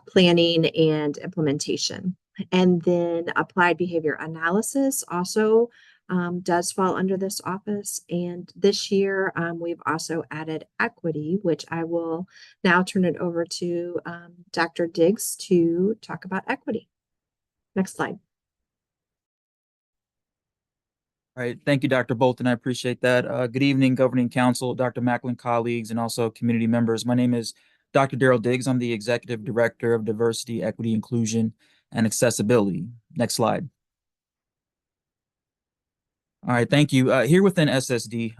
planning and implementation. And then applied behavior analysis also does fall under this office. And this year, we've also added equity, which I will now turn it over to Dr. Diggs to talk about equity. Next slide. All right, thank you, Dr. Bolton. I appreciate that. Good evening, Governing Council, Dr. Macklin colleagues, and also community members. My name is Dr. Daryl Diggs. I'm the Executive Director of Diversity, Equity, Inclusion, and Accessibility. Next slide. All right, thank you. Here within SSD,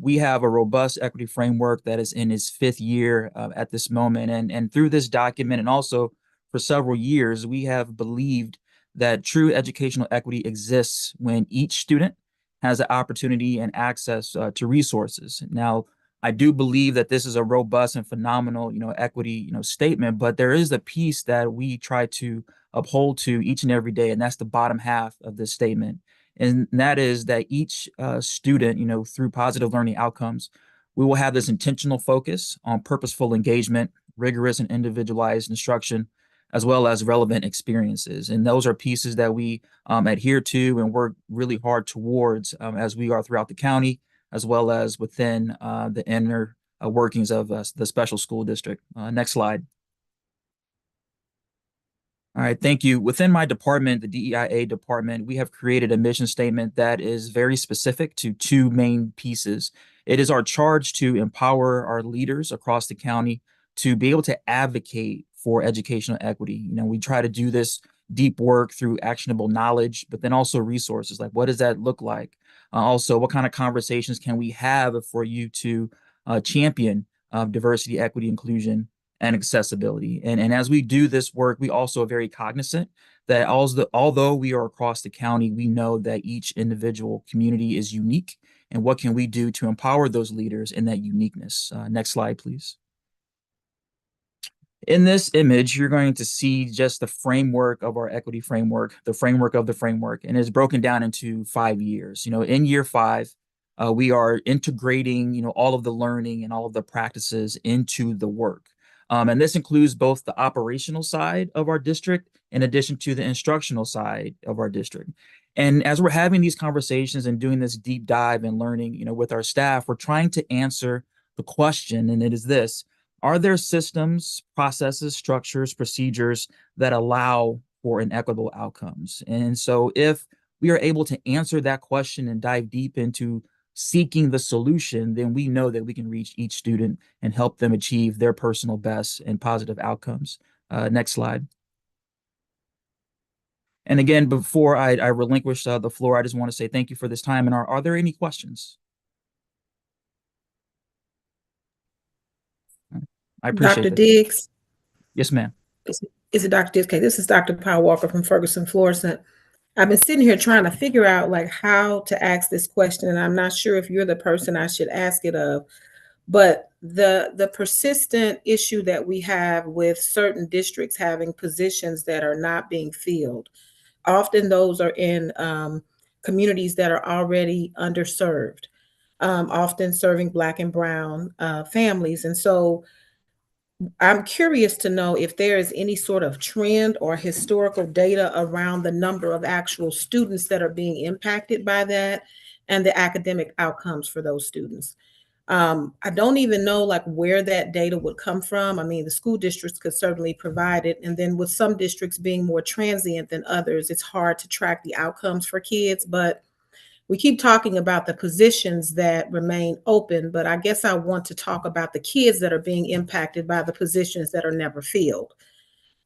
we have a robust equity framework that is in its 5th year at this moment. And through this document, and also for several years, we have believed that true educational equity exists when each student has the opportunity and access to resources. Now, I do believe that this is a robust and phenomenal, equity, statement, but there is a piece that we try to uphold to each and every day, and that's the bottom half of this statement. And that is that each student, through positive learning outcomes, we will have this intentional focus on purposeful engagement, rigorous and individualized instruction, as well as relevant experiences. And those are pieces that we adhere to and work really hard towards as we are throughout the county, as well as within the inner workings of the special school district. Next slide. All right, thank you. Within my department, the DEIA department, we have created a mission statement that is very specific to 2 main pieces. It is our charge to empower our leaders across the county to be able to advocate for educational equity. We try to do this deep work through actionable knowledge, but then also resources. Like, what does that look like? Also, what kind of conversations can we have for you to champion diversity, equity, inclusion, and accessibility? And as we do this work, we also are very cognizant that although we are across the county, we know that each individual community is unique. And what can we do to empower those leaders in that uniqueness? Next slide, please. In this image, you're going to see just the framework of our equity framework, the framework of the framework, and it's broken down into 5 years. In year 5, we are integrating, all of the learning and all of the practices into the work. And this includes both the operational side of our district in addition to the instructional side of our district. And as we're having these conversations and doing this deep dive and learning, with our staff, we're trying to answer the question, and it is this: are there systems, processes, structures, procedures that allow for inequitable outcomes? And so if we are able to answer that question and dive deep into seeking the solution, then we know that we can reach each student and help them achieve their personal best and positive outcomes. Next slide. And again, before I relinquish the floor, I just want to say thank you for this time. And are there any questions? I appreciate Dr. that. Diggs? Yes, ma'am. Is it Dr. Diggs? Okay, this is Dr. Powell Walker from Ferguson, Florissant. I've been sitting here trying to figure out like how to ask this question, and I'm not sure if you're the person I should ask it of. But the persistent issue that we have with certain districts having positions that are not being filled, often those are in communities that are already underserved, often serving Black and Brown families. And so I'm curious to know if there is any sort of trend or historical data around the number of actual students that are being impacted by that and the academic outcomes for those students. I don't even know like where that data would come from. I mean, the school districts could certainly provide it. And then with some districts being more transient than others, it's hard to track the outcomes for kids. But we keep talking about the positions that remain open, but I guess I want to talk about the kids that are being impacted by the positions that are never filled.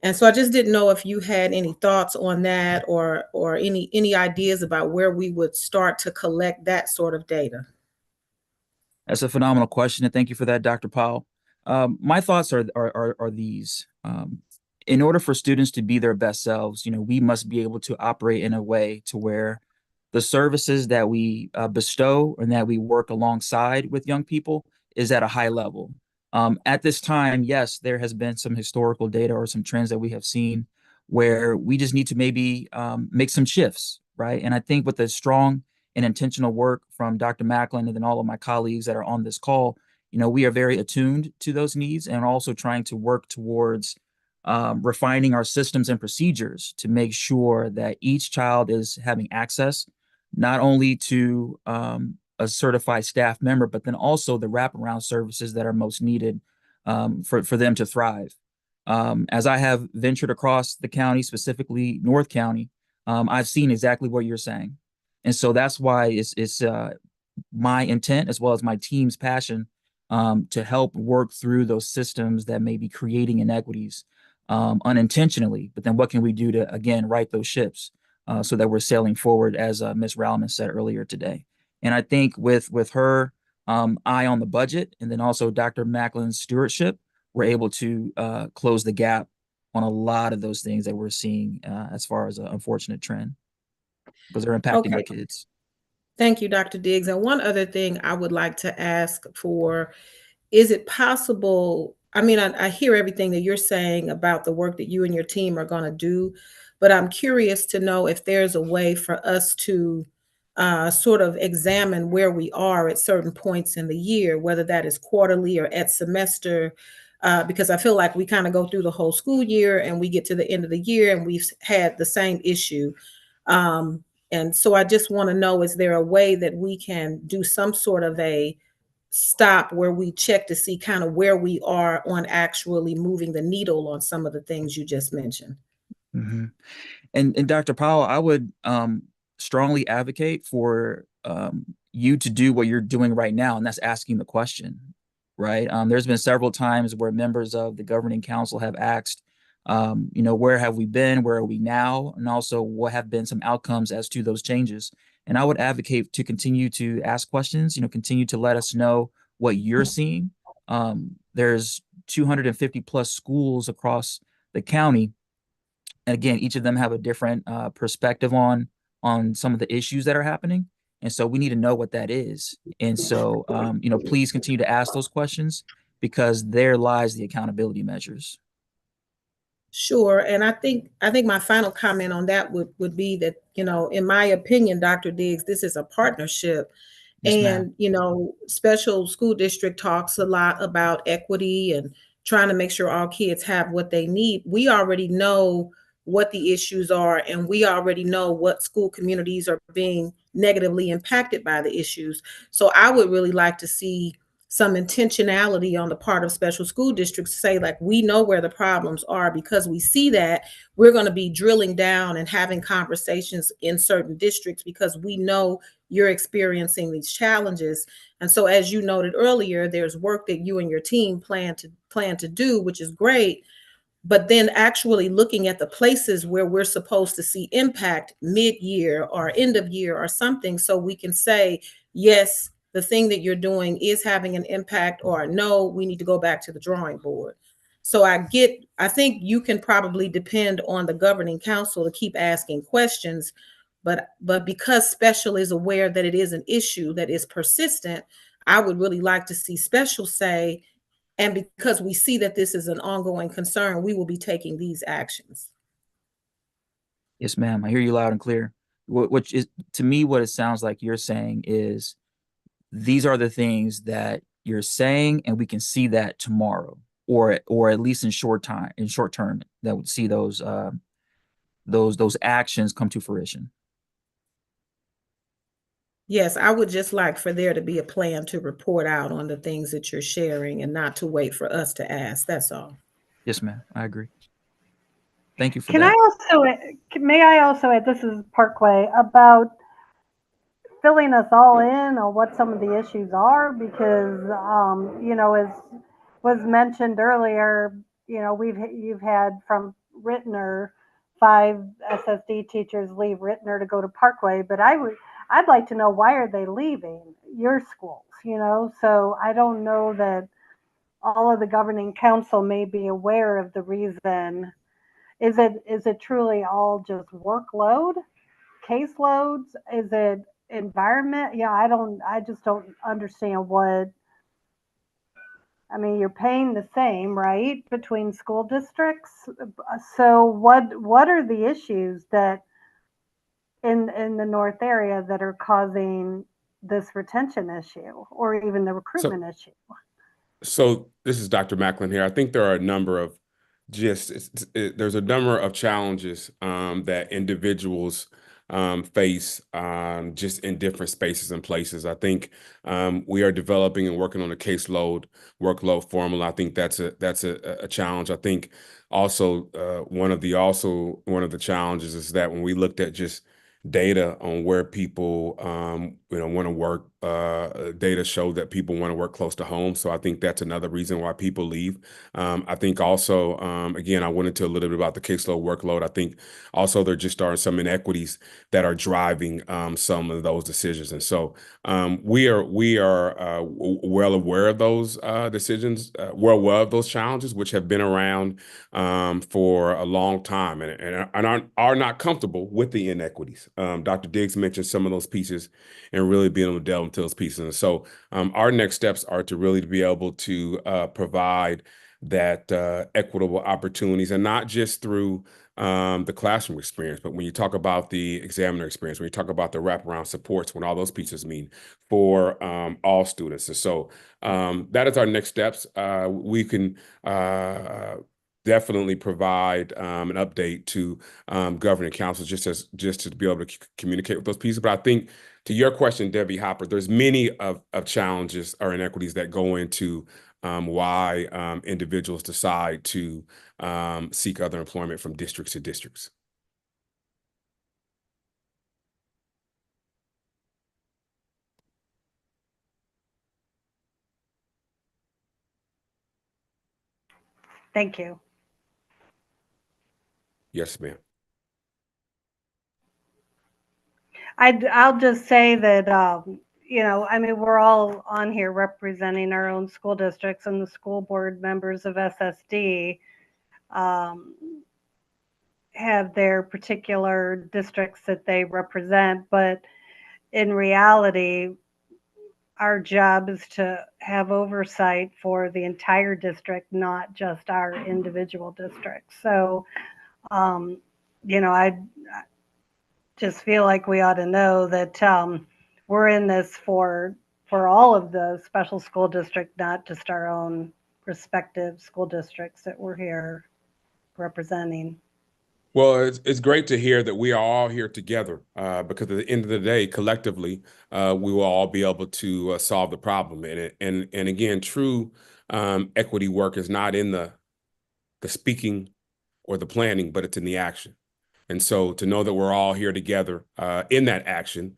And so I just didn't know if you had any thoughts on that or any ideas about where we would start to collect that sort of data. That's a phenomenal question, and thank you for that, Dr. Powell. My thoughts are these. In order for students to be their best selves, we must be able to operate in a way to where the services that we bestow and that we work alongside with young people is at a high level. At this time, yes, there has been some historical data or some trends that we have seen where we just need to maybe make some shifts, right? And I think with the strong and intentional work from Dr. Macklin and then all of my colleagues that are on this call, we are very attuned to those needs and also trying to work towards refining our systems and procedures to make sure that each child is having access not only to a certified staff member, but then also the wraparound services that are most needed for them to thrive. As I have ventured across the county, specifically North County, I've seen exactly what you're saying. And so that's why it's my intent as well as my team's passion to help work through those systems that may be creating inequities unintentionally. But then what can we do to, again, right those ships so that we're sailing forward, as Ms. Rowland said earlier today. And I think with her eye on the budget and then also Dr. Macklin's stewardship, we're able to close the gap on a lot of those things that we're seeing as far as an unfortunate trend, because they're impacting our kids. Thank you, Dr. Diggs. And one other thing I would like to ask for, is it possible? I mean, I hear everything that you're saying about the work that you and your team are going to do, but I'm curious to know if there's a way for us to sort of examine where we are at certain points in the year, whether that is quarterly or at semester, because I feel like we kind of go through the whole school year and we get to the end of the year and we've had the same issue. And so I just want to know, is there a way that we can do some sort of a stop where we check to see kind of where we are on actually moving the needle on some of the things you just mentioned? Mm-hmm. And Dr. Powell, I would strongly advocate for you to do what you're doing right now, and that's asking the question, right? There's been several times where members of the governing council have asked, where have we been? Where are we now? And also what have been some outcomes as to those changes? And I would advocate to continue to ask questions, continue to let us know what you're seeing. There's 250 plus schools across the county. And again, each of them have a different perspective on some of the issues that are happening. And so we need to know what that is. And so, please continue to ask those questions because there lies the accountability measures. Sure. And I think my final comment on that would be that, in my opinion, Dr. Diggs, this is a partnership. Yes, and, special school district talks a lot about equity and trying to make sure all kids have what they need. We already know what the issues are, and we already know what school communities are being negatively impacted by the issues. So I would really like to see some intentionality on the part of special school districts to say, like, we know where the problems are. Because we see that, we're going to be drilling down and having conversations in certain districts because we know you're experiencing these challenges. And so, as you noted earlier, there's work that you and your team plan to do, which is great. But then actually looking at the places where we're supposed to see impact mid-year or end of year or something, so we can say, yes, the thing that you're doing is having an impact, or no, we need to go back to the drawing board. So I think you can probably depend on the governing council to keep asking questions, but because special is aware that it is an issue that is persistent, I would really like to see special say, and because we see that this is an ongoing concern, we will be taking these actions. Yes, ma'am. I hear you loud and clear. Which is, to me, what it sounds like you're saying is these are the things that you're saying, and we can see that tomorrow, or at least in short term, that would see those actions come to fruition. Yes, I would just like for there to be a plan to report out on the things that you're sharing and not to wait for us to ask. That's all. Yes, ma'am. I agree. Thank you for Can that. may I also add, this is Parkway, about filling us all in on what some of the issues are, because, as was mentioned earlier, you've had from Rittner, 5 SSD teachers leave Rittner to go to Parkway, but I'd like to know, why are they leaving your schools, So I don't know that all of the governing council may be aware of the reason. Is it truly all just workload, caseloads? Is it environment? I just don't understand you're paying the same, right, between school districts. So what are the issues that in the north area that are causing this retention issue or even the recruitment issue? So this is Dr. Macklin here. I think there are a number of there's a number of challenges that individuals face just in different spaces and places. I think we are developing and working on a workload formula. I think that's a challenge. I think also one of the challenges is that when we looked at just data on where people want to work, data show that people want to work close to home. So I think that's another reason why people leave. I think also, again, I went into a little bit about the caseload workload. I think also there just are some inequities that are driving some of those decisions. And so we are well aware of those decisions, well aware of those challenges, which have been around for a long time and are not comfortable with the inequities. Dr. Diggs mentioned some of those pieces and really being able to delve into those pieces. And so our next steps are to really be able to provide that equitable opportunities, and not just through the classroom experience, but when you talk about the examiner experience, when you talk about the wraparound supports, when all those pieces mean for all students. And so that is our next steps. We can definitely provide an update to governing council just to be able to communicate with those pieces. But I think to your question, Debbie Hopper, there's many of challenges or inequities that go into why individuals decide to seek other employment from districts to districts. Thank you. Yes, ma'am. I'll just say that, we're all on here representing our own school districts, and the school board members of SSD have their particular districts that they represent. But in reality, our job is to have oversight for the entire district, not just our individual districts. So, I just feel like we ought to know that we're in this for all of the special school district, not just our own respective school districts that we're here representing. Well, it's great to hear that we are all here together because at the end of the day, collectively, we will all be able to solve the problem. And again, true equity work is not in the speaking or the planning, but it's in the action. And so to know that we're all here together in that action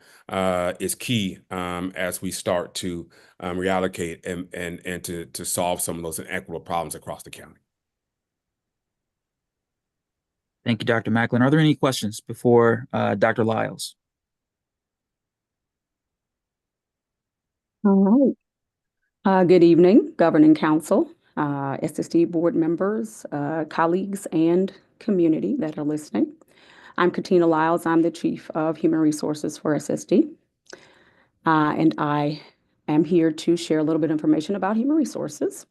is key as we start to reallocate and to solve some of those inequitable problems across the county. Thank you, Dr. Macklin. Are there any questions before Dr. Lyles? All right. Good evening, Governing Council, SSD board members, colleagues, and community that are listening. I'm Katina Lyles. I'm the Chief of Human Resources for SSD. And I am here to share a little bit of information about Human Resources.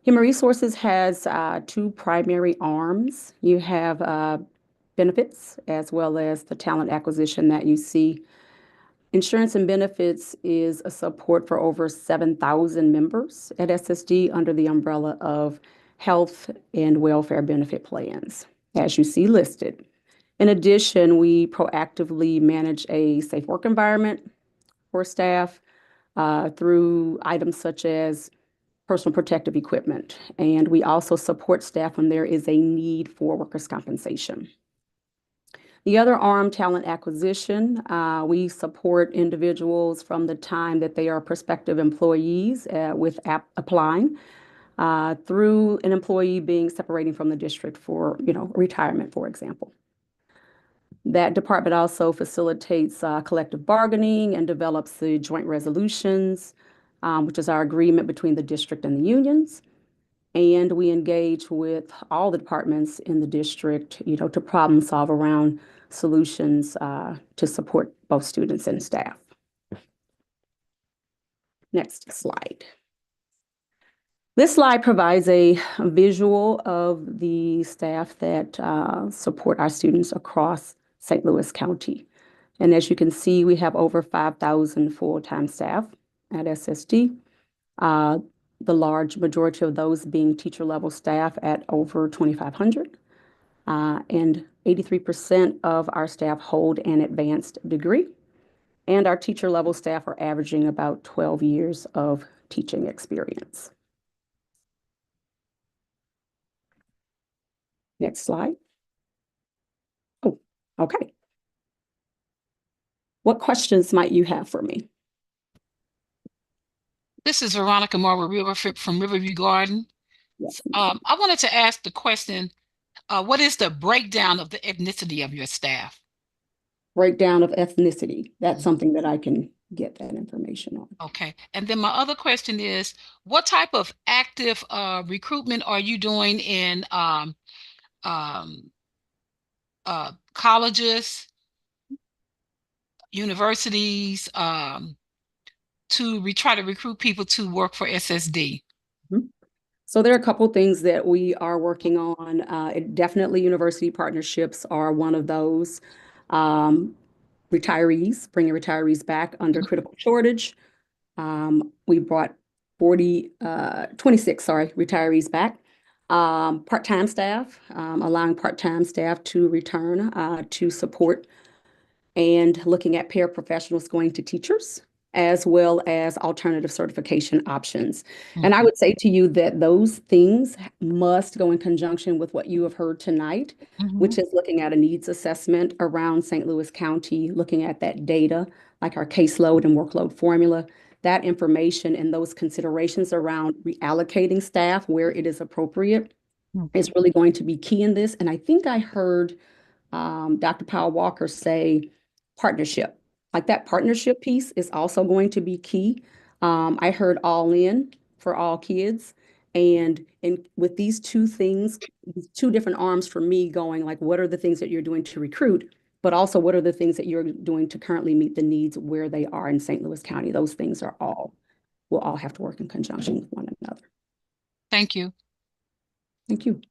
Human Resources has two primary arms. You have benefits as well as the talent acquisition that you see. Insurance and benefits is a support for over 7,000 members at SSD under the umbrella of health and welfare benefit plans, as you see listed. In addition, we proactively manage a safe work environment for staff through items such as personal protective equipment. And we also support staff when there is a need for workers' compensation. The other arm, talent acquisition, we support individuals from the time that they are prospective employees with applying through an employee being separating from the district for, retirement, for example. That department also facilitates collective bargaining and develops the joint resolutions, which is our agreement between the district and the unions. And we engage with all the departments in the district, to problem solve around solutions to support both students and staff. Next slide. This slide provides a visual of the staff that support our students across St. Louis County. And as you can see, we have over 5,000 full-time staff at SSD. The large majority of those being teacher level staff at over 2,500. And 83% of our staff hold an advanced degree. And our teacher level staff are averaging about 12 years of teaching experience. Next slide. Oh, okay. What questions might you have for me? This is Veronica Moore from Riverview Garden. Yes. I wanted to ask the question, what is the breakdown of the ethnicity of your staff? Breakdown of ethnicity. That's something that I can get that information on. Okay. And then my other question is, what type of active recruitment are you doing in colleges, universities, to try to recruit people to work for SSD? So there are a couple things that we are working on. Definitely university partnerships are one of those. Retirees, bringing retirees back under critical shortage. We brought 26 retirees back. Part-time staff, allowing part-time staff to return to support and looking at paraprofessionals going to teachers, as well as alternative certification options. And I would say to you that those things must go in conjunction with what you have heard tonight, which is looking at a needs assessment around St. Louis County, looking at that data, like our caseload and workload formula. That information and those considerations around reallocating staff where it is appropriate is really going to be key in this. And I think I heard Dr. Powell Walker say partnership. Like that partnership piece is also going to be key. I heard all in for all kids. And with these two things, these two different arms for me going like, what are the things that you're doing to recruit? But also what are the things that you're doing to currently meet the needs where they are in St. Louis County? Those things will all have to work in conjunction with one another. Thank you. Thank you.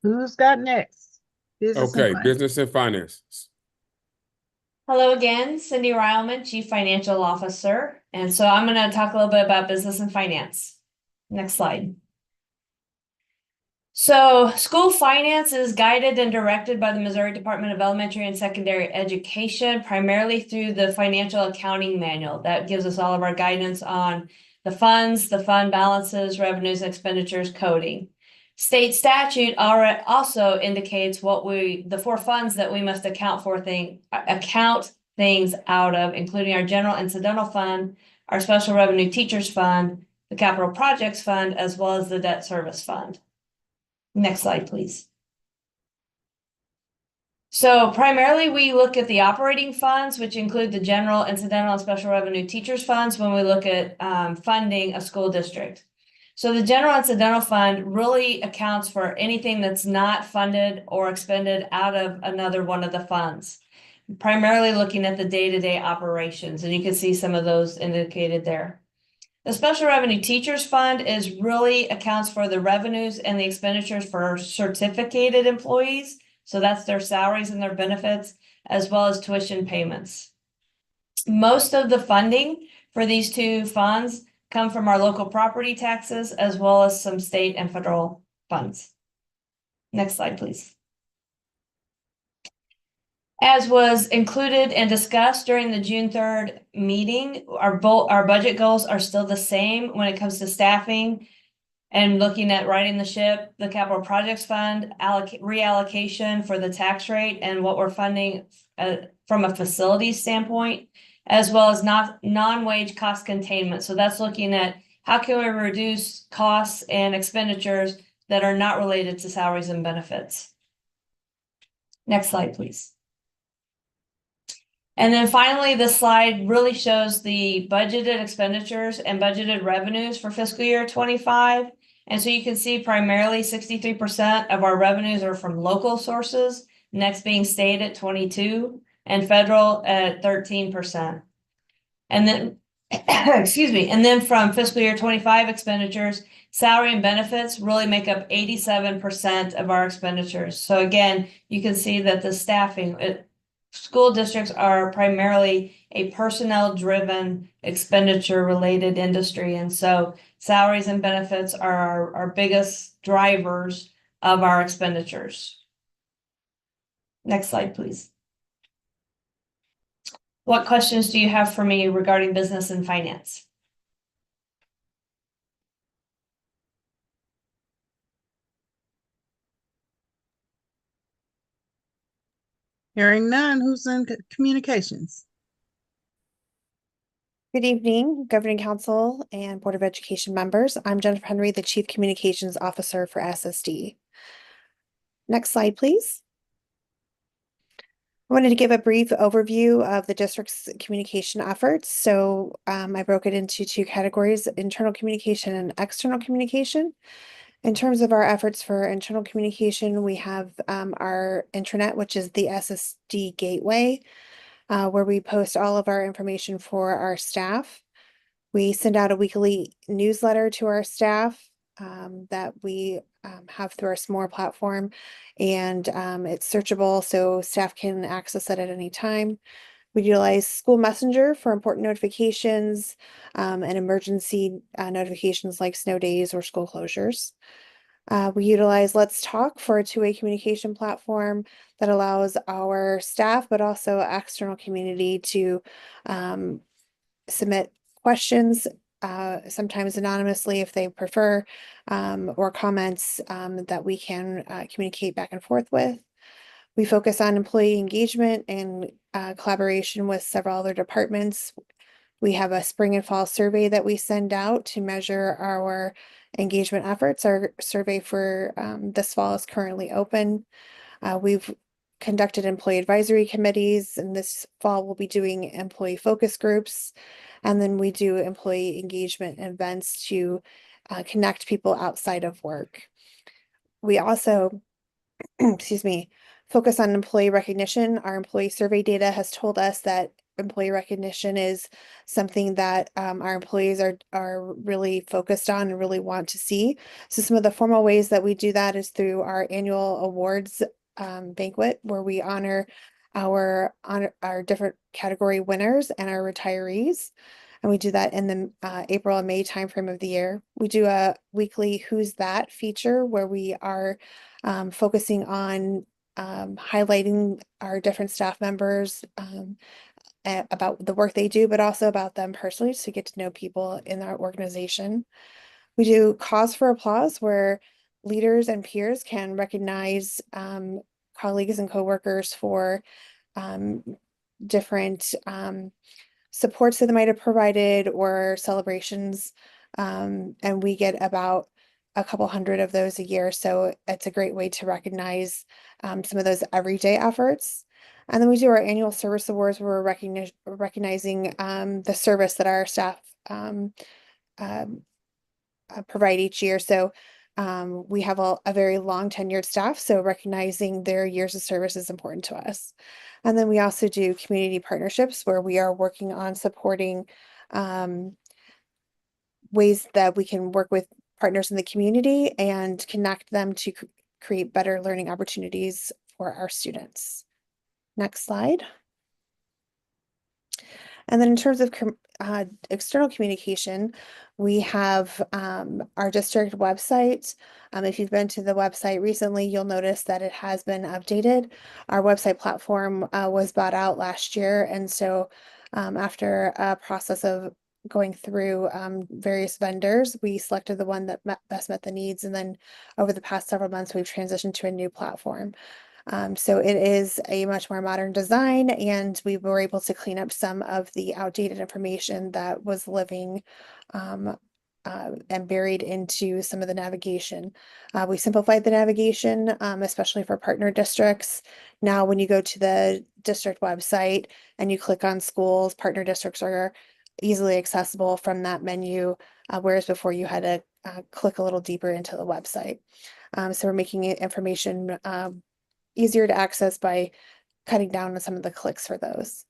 Who's got next? Business and Okay, finance. business and finance. Hello again, Cindy Ryleman, Chief Financial Officer. And so I'm going to talk a little bit about business and finance. Next slide. So school finance is guided and directed by the Missouri Department of Elementary and Secondary Education, primarily through the Financial Accounting Manual. That gives us all of our guidance on the funds, the fund balances, revenues, expenditures, coding. State statute also indicates the four funds that we must account things out of, including our general incidental fund, our special revenue teachers fund, the capital projects fund, as well as the debt service fund. Next slide, please. So primarily we look at the operating funds, which include the general, incidental, and special revenue teachers funds when we look at funding a school district. So the general incidental fund really accounts for anything that's not funded or expended out of another one of the funds, primarily looking at the day-to-day operations, and you can see some of those indicated there. The Special Revenue Teachers Fund really accounts for the revenues and the expenditures for certificated employees. So that's their salaries and their benefits, as well as tuition payments. Most of the funding for these two funds come from our local property taxes, as well as some state and federal funds. Next slide, please. As was included and discussed during the June 3rd meeting, our budget goals are still the same when it comes to staffing and looking at righting the ship, the capital projects fund, reallocation for the tax rate, and what we're funding from a facility standpoint, as well as non-wage cost containment. So that's looking at how can we reduce costs and expenditures that are not related to salaries and benefits. Next slide, please. And then finally, this slide really shows the budgeted expenditures and budgeted revenues for fiscal year 25. And so you can see primarily 63% of our revenues are from local sources, next being state at 22% and federal at 13%. And then, excuse me, and then from fiscal year 25 expenditures, salary and benefits really make up 87% of our expenditures. So again, you can see that the staffing, school districts are primarily a personnel-driven, expenditure-related industry. And so salaries and benefits are our biggest drivers of our expenditures. Next slide, please. What questions do you have for me regarding business and finance? Hearing none, who's in communications? Good evening, Governing Council and Board of Education members. I'm Jennifer Henry, the Chief Communications Officer for SSD. Next slide, please. I wanted to give a brief overview of the district's communication efforts. So I broke it into two categories, internal communication and external communication. In terms of our efforts for internal communication, we have our intranet, which is the SSD Gateway, where we post all of our information for our staff. We send out a weekly newsletter to our staff that we have through our SMORE platform, and it's searchable so staff can access it at any time. We utilize School Messenger for important notifications and emergency notifications like snow days or school closures. We utilize Let's Talk for a two-way communication platform that allows our staff, but also external community to submit questions, sometimes anonymously if they prefer, or comments that we can communicate back and forth with. We focus on employee engagement and collaboration with several other departments. We have a spring and fall survey that we send out to measure our engagement efforts. Our survey for this fall is currently open. We've conducted employee advisory committees, and this fall we'll be doing employee focus groups. And then we do employee engagement events to connect people outside of work. We also, excuse me, focus on employee recognition. Our employee survey data has told us that employee recognition is something that our employees are really focused on and really want to see. So some of the formal ways that we do that is through our annual awards banquet, where we honor our different category winners and our retirees. And we do that in the April and May timeframe of the year. We do a weekly Who's That feature where we are focusing on highlighting our different staff members about the work they do, but also about them personally to get to know people in our organization. We do Cause for Applause, where leaders and peers can recognize colleagues and coworkers for different supports that they might have provided or celebrations. And we get about a couple hundred of those a year. So it's a great way to recognize some of those everyday efforts. And then we do our annual service awards where we're recognizing the service that our staff provide each year. So we have a very long tenured staff, so recognizing their years of service is important to us. And then we also do community partnerships where we are working on supporting ways that we can work with partners in the community and connect them to create better learning opportunities for our students. Next slide. And then in terms of external communication, we have our district website. If you've been to the website recently, you'll notice that it has been updated. Our website platform was bought out last year. And so after a process of going through various vendors, we selected the one that best met the needs. And then over the past several months, we've transitioned to a new platform. So it is a much more modern design, and we were able to clean up some of the outdated information that was living and buried into some of the navigation. We simplified the navigation, especially for partner districts. Now, when you go to the district website and you click on schools, partner districts are easily accessible from that menu, whereas before you had to click a little deeper into the website. So we're making information easier to access by cutting down on some of the clicks for those.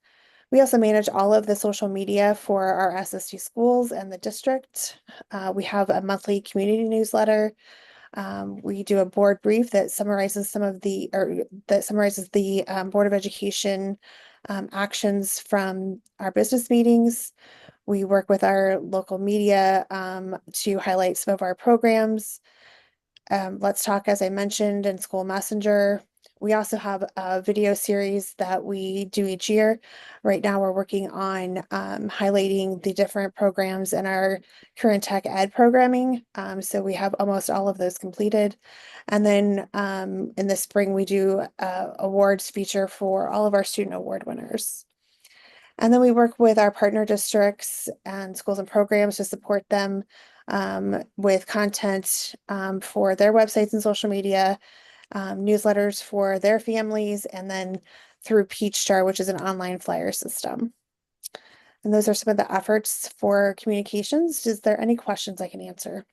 We also manage all of the social media for our SSD schools and the district. We have a monthly community newsletter. We do a board brief that summarizes the Board of Education actions from our business meetings. We work with our local media to highlight some of our programs. Let's Talk, as I mentioned, and School Messenger. We also have a video series that we do each year. Right now, we're working on highlighting the different programs in our current tech ed programming. So we have almost all of those completed. And then in the spring, we do awards feature for all of our student award winners. And then we work with our partner districts and schools and programs to support them with content for their websites and social media, newsletters for their families, and then through Peach Star, which is an online flyer system. And those are some of the efforts for communications. Is there any questions I can answer?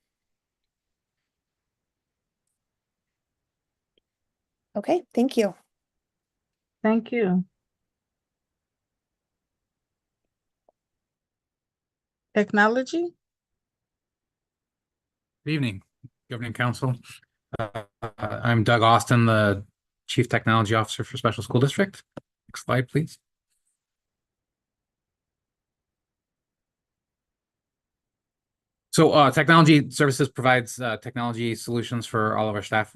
Okay, thank you. Thank you. Technology? Good evening, Governing Council. I'm Doug Austin, the Chief Technology Officer for Special School District. Next slide, please. So Technology Services provides technology solutions for all of our staff.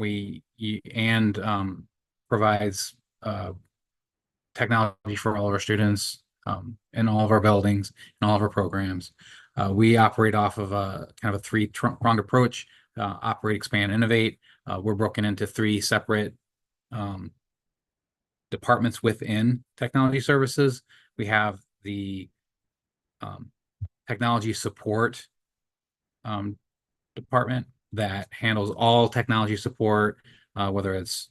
Provides technology for all of our students in all of our buildings and all of our programs. We operate off of a kind of a three-pronged approach: operate, expand, innovate. We're broken into three separate departments within Technology Services. We have the technology support department that handles all technology support, whether it's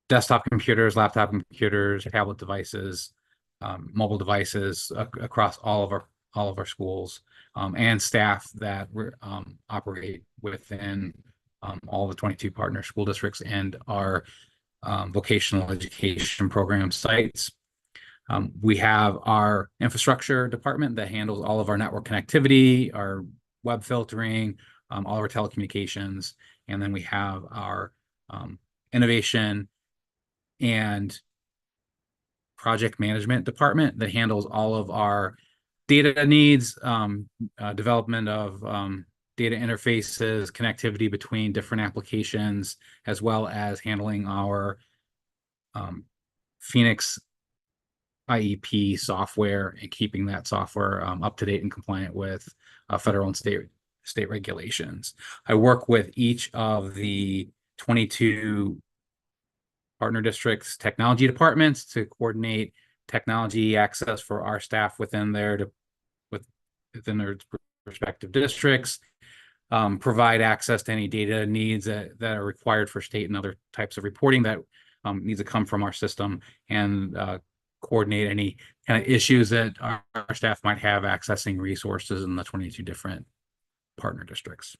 desktop computers, laptop computers, tablet devices, mobile devices across all of our schools, and staff that operate within all the 22 partner school districts and our vocational education program sites. We have our infrastructure department that handles all of our network connectivity, our web filtering, all of our telecommunications, and then we have our innovation and project management department that handles all of our data needs, development of data interfaces, connectivity between different applications, as well as handling our Phoenix IEP software and keeping that software up to date and compliant with federal and state regulations. I work with each of the 22 partner districts technology departments to coordinate technology access for our staff within their respective districts, provide access to any data needs that are required for state and other types of reporting that needs to come from our system, and coordinate any kind of issues that our staff might have accessing resources in the 22 different partner districts.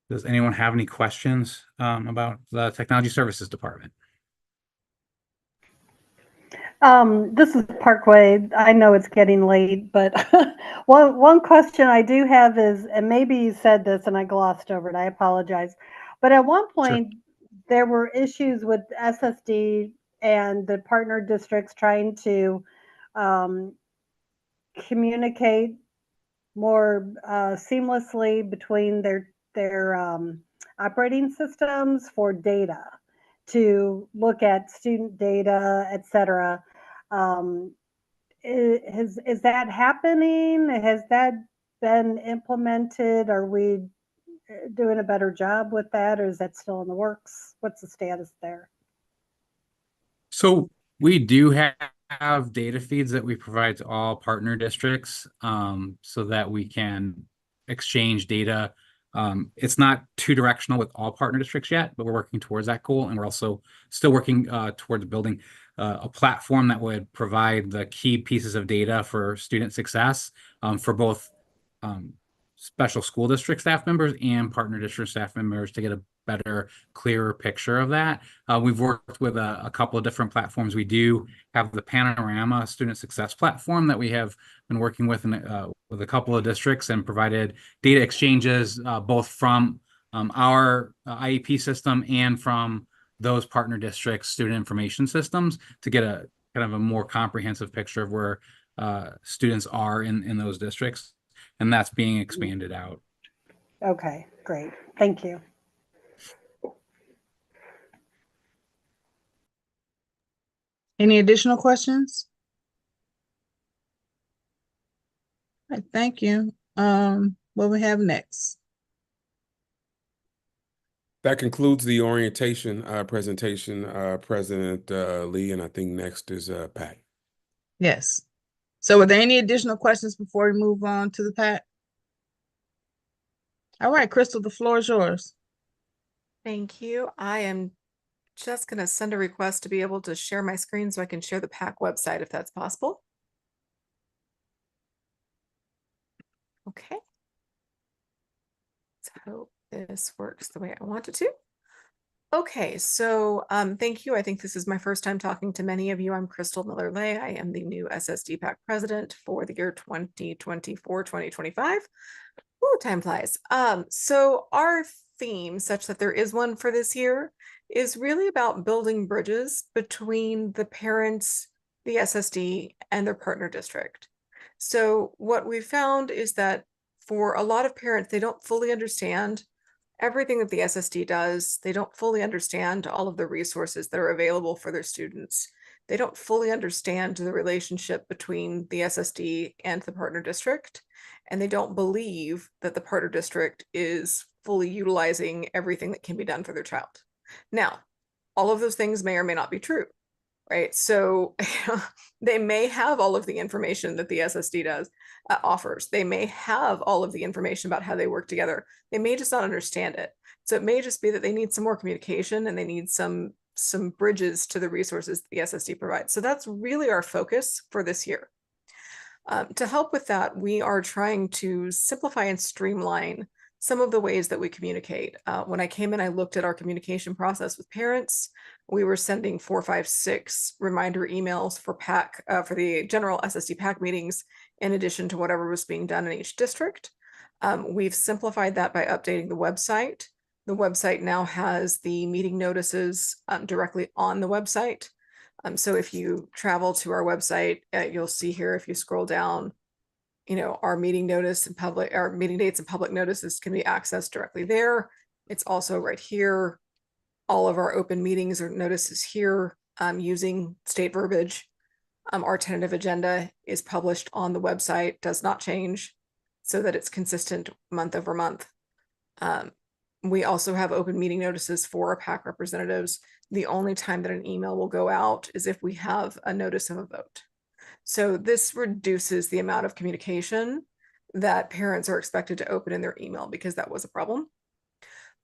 Does anyone have any questions about the Technology Services Department? This is Parkway. I know it's getting late, but one question I do have is, and maybe you said this and I glossed over it, I apologize. But at one point, there were issues with SSD and the partner districts trying to communicate more seamlessly between their operating systems for data, to look at student data, etc. Is that happening? Has that been implemented? Are we doing a better job with that, or is that still in the works? What's the status there? So we do have data feeds that we provide to all partner districts, so that we can exchange data. It's not two directional with all partner districts yet, but we're working towards that goal. And we're also still working towards building a platform that would provide the key pieces of data for student success for both special school district staff members and partner district staff members, to get a better, clearer picture of that. We've worked with a couple of different platforms. We do have the Panorama student success platform that we have been working with with a couple of districts, and provided data exchanges both from our IEP system and from those partner districts' student information systems, to get a kind of a more comprehensive picture of where students are in those districts. And that's being expanded out. Okay, great. Thank you. Any additional questions? All right, thank you. What we have next? That concludes the orientation presentation, President Lee, and I think next is Pat. Yes. So are there any additional questions before we move on to the Pat? All right, Crystal, the floor is yours. Thank you. I am just going to send a request to be able to share my screen so I can share the PAC website if that's possible. Okay. Let's hope this works the way I want it to. Okay, so thank you. I think this is my first time talking to many of you. I'm Crystal Miller-Lay. I am the new SSD PAC president for the year 2024-2025. Ooh, time flies. So our theme, such that there is one for this year, is really about building bridges between the parents, the SSD, and their partner district. So what we found is that for a lot of parents, they don't fully understand everything that the SSD does. They don't fully understand all of the resources that are available for their students. They don't fully understand the relationship between the SSD and the partner district. And they don't believe that the partner district is fully utilizing everything that can be done for their child. Now, all of those things may or may not be true, right? So they may have all of the information that the SSD offers. They may have all of the information about how they work together. They may just not understand it. So it may just be that they need some more communication, and they need some bridges to the resources the SSD provides. So that's really our focus for this year. To help with that, we are trying to simplify and streamline some of the ways that we communicate. When I came in, I looked at our communication process with parents. We were sending 4, 5, 6 reminder emails for PAC, for the general SSD PAC meetings, in addition to whatever was being done in each district. We've simplified that by updating the website. The website now has the meeting notices directly on the website. So if you travel to our website, you'll see here, if you scroll down, our meeting notice and our meeting dates and public notices can be accessed directly there. It's also right here. All of our open meetings or notices here using state verbiage. Our tentative agenda is published on the website, does not change, so that it's consistent month over month. We also have open meeting notices for our PAC representatives. The only time that an email will go out is if we have a notice of a vote. So this reduces the amount of communication that parents are expected to open in their email, because that was a problem.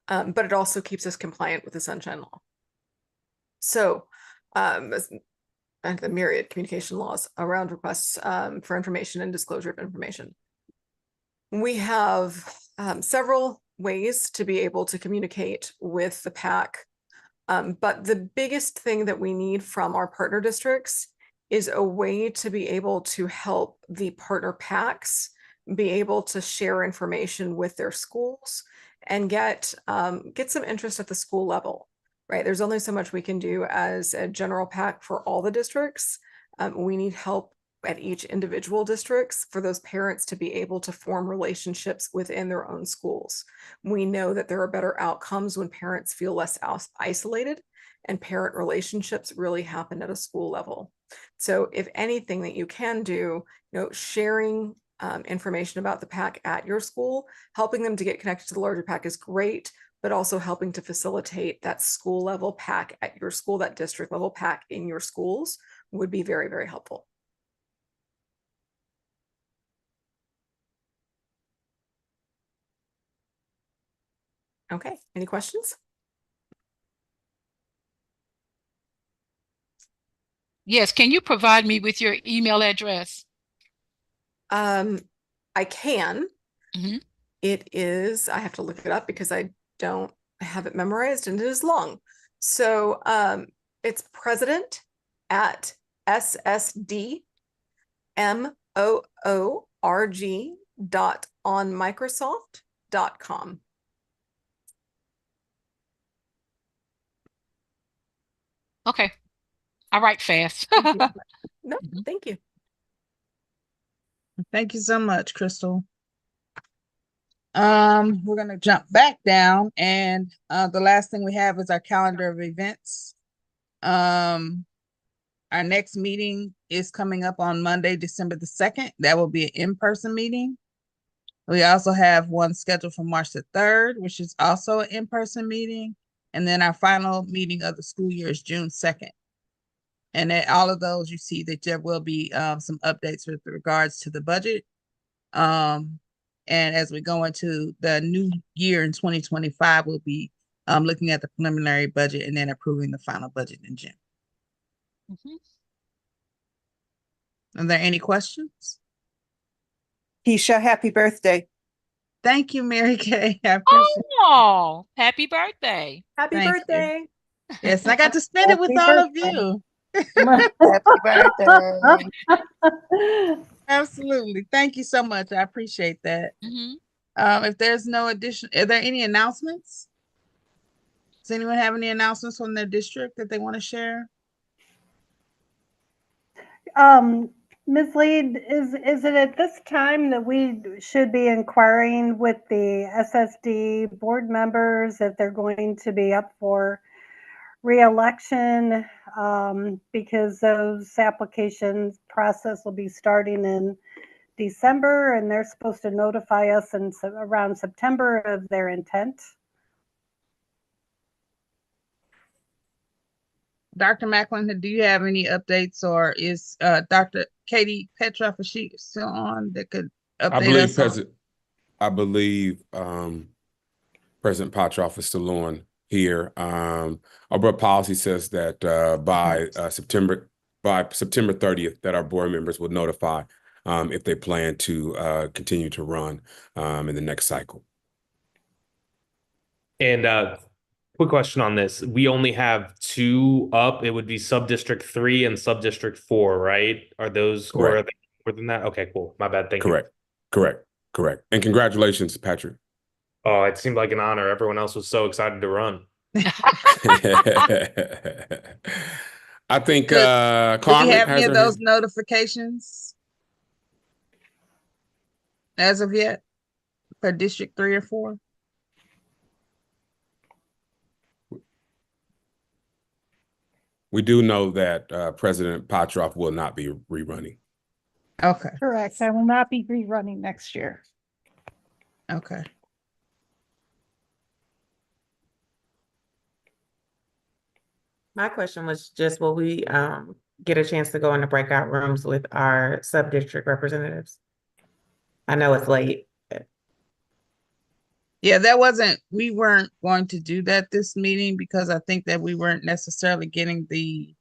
But it also keeps us compliant with the Sunshine Law. So, and the myriad communication laws around requests for information and disclosure of information. We have several ways to be able to communicate with the PAC, but the biggest thing that we need from our partner districts is a way to be able to help the partner PACs be able to share information with their schools and get some interest at the school level, right? There's only so much we can do as a general PAC for all the districts. We need help at each individual districts for those parents to be able to form relationships within their own schools. We know that there are better outcomes when parents feel less isolated, and parent relationships really happen at a school level. So if anything that you can do, sharing information about the PAC at your school, helping them to get connected to the larger PAC is great, but also helping to facilitate that school level PAC at your school, that district level PAC in your schools would be very, very helpful. Okay, any questions? Yes, can you provide me with your email address? I can. Mm-hmm. It is, I have to look it up because I don't have it memorized and it is long. So it's president at ssdmoorg.onmicrosoft.com. Okay. I write fast. No, thank you. Thank you so much, Crystal. We're gonna jump back down, and the last thing we have is our calendar of events. Our next meeting is coming up on Monday, December the 2nd. That will be an in-person meeting. We also have one scheduled for March the 3rd, which is also an in-person meeting. And then our final meeting of the school year is June 2nd. And at all of those, you see that there will be some updates with regards to the budget. And as we go into the new year in 2025, we'll be looking at the preliminary budget and then approving the final budget in June. Mm-hmm. Are there any questions? Keisha, happy birthday. Thank you, Mary Kay. Oh, happy birthday. Happy Thank birthday. You. Yes, and I got to spend it with all of you. Happy birthday. Absolutely. Thank you so much. I appreciate that. Mm-hmm. If there's no addition, are there any announcements? Does anyone have any announcements from their district that they want to share? Ms. Lee, is it at this time that we should be inquiring with the SSD board members if they're going to be up for re-election? Because those applications process will be starting in December, and they're supposed to notify us in around September of their intent. Dr. Macklin, do you have any updates, or is Dr. Katie Petroff, is she still on that could update us? I believe President Petroff is still on here. Our board policy says that by September 30th, that our board members will notify if they plan to continue to run in the next cycle. And quick question on this. We only have 2 up. It would be sub-district 3 and sub-district 4, right? Are those, Correct. or are they more than that? Okay, cool. My bad. Thank you. Correct. And congratulations, Patrick. Oh, it seemed like an honor. Everyone else was so excited to run. I think Do we Carmen have any has of her those hand. notifications as of yet for District 3 or 4? We do know that President Patroff will not be rerunning. Okay. Correct. I will not be rerunning next year. Okay. My question was just, will we get a chance to go into breakout rooms with our sub-district representatives? I know it's late. Yeah, we weren't going to do that this meeting because I think that we weren't necessarily getting the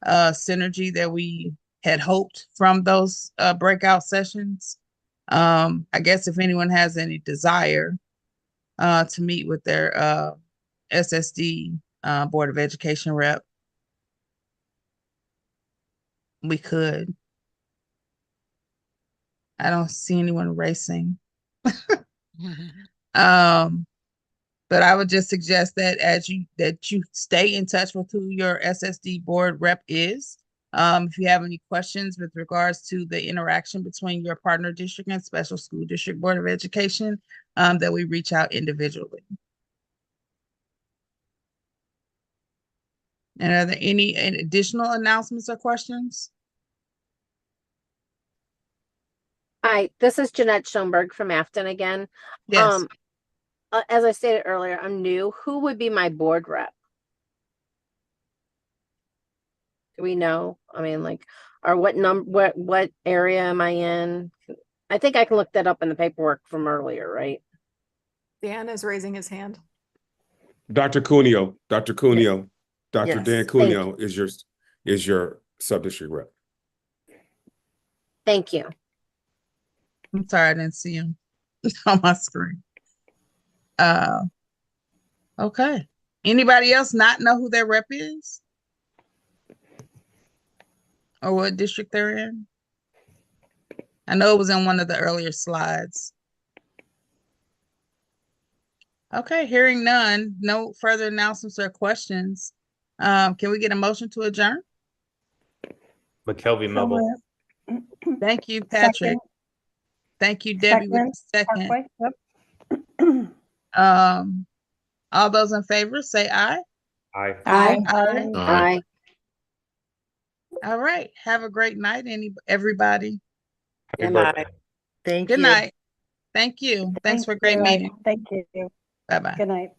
synergy that we had hoped from those breakout sessions. I guess if anyone has any desire to meet with their SSD Board of Education rep, we could. I don't see anyone racing. But I would just suggest that you stay in touch with who your SSD board rep is. If you have any questions with regards to the interaction between your partner district and special school district board of education, that we reach out individually. And are there any additional announcements or questions? Hi, this is Jeanette Schoenberg from Afton again. Yes. As I stated earlier, I'm new. Who would be my board rep? Do we know? I mean, like, or what area am I in? I think I can look that up in the paperwork from earlier, right? Dan is raising his hand. Dr. Cuneo, Dr. Cuneo, Dr. Yes, Dan Cuneo is your sub-district rep. Thank you. I'm sorry, I didn't see him on my screen. Okay. Anybody else not know who their rep is? Or what district they're in? I know it was in one of the earlier slides. Okay, hearing none, no further announcements or questions. Can we get a motion to adjourn? McKelvey Mubble. Thank you, Patrick. Second. Thank you, Debbie, with the second. Parkway. Yep. All those in favor say aye. Aye. Aye. Aye. Aye. All right. Have a great night, everybody. Good night. Thank you. Good night. Thank you. Thanks for a great meeting. Thank you. Bye-bye. Good night.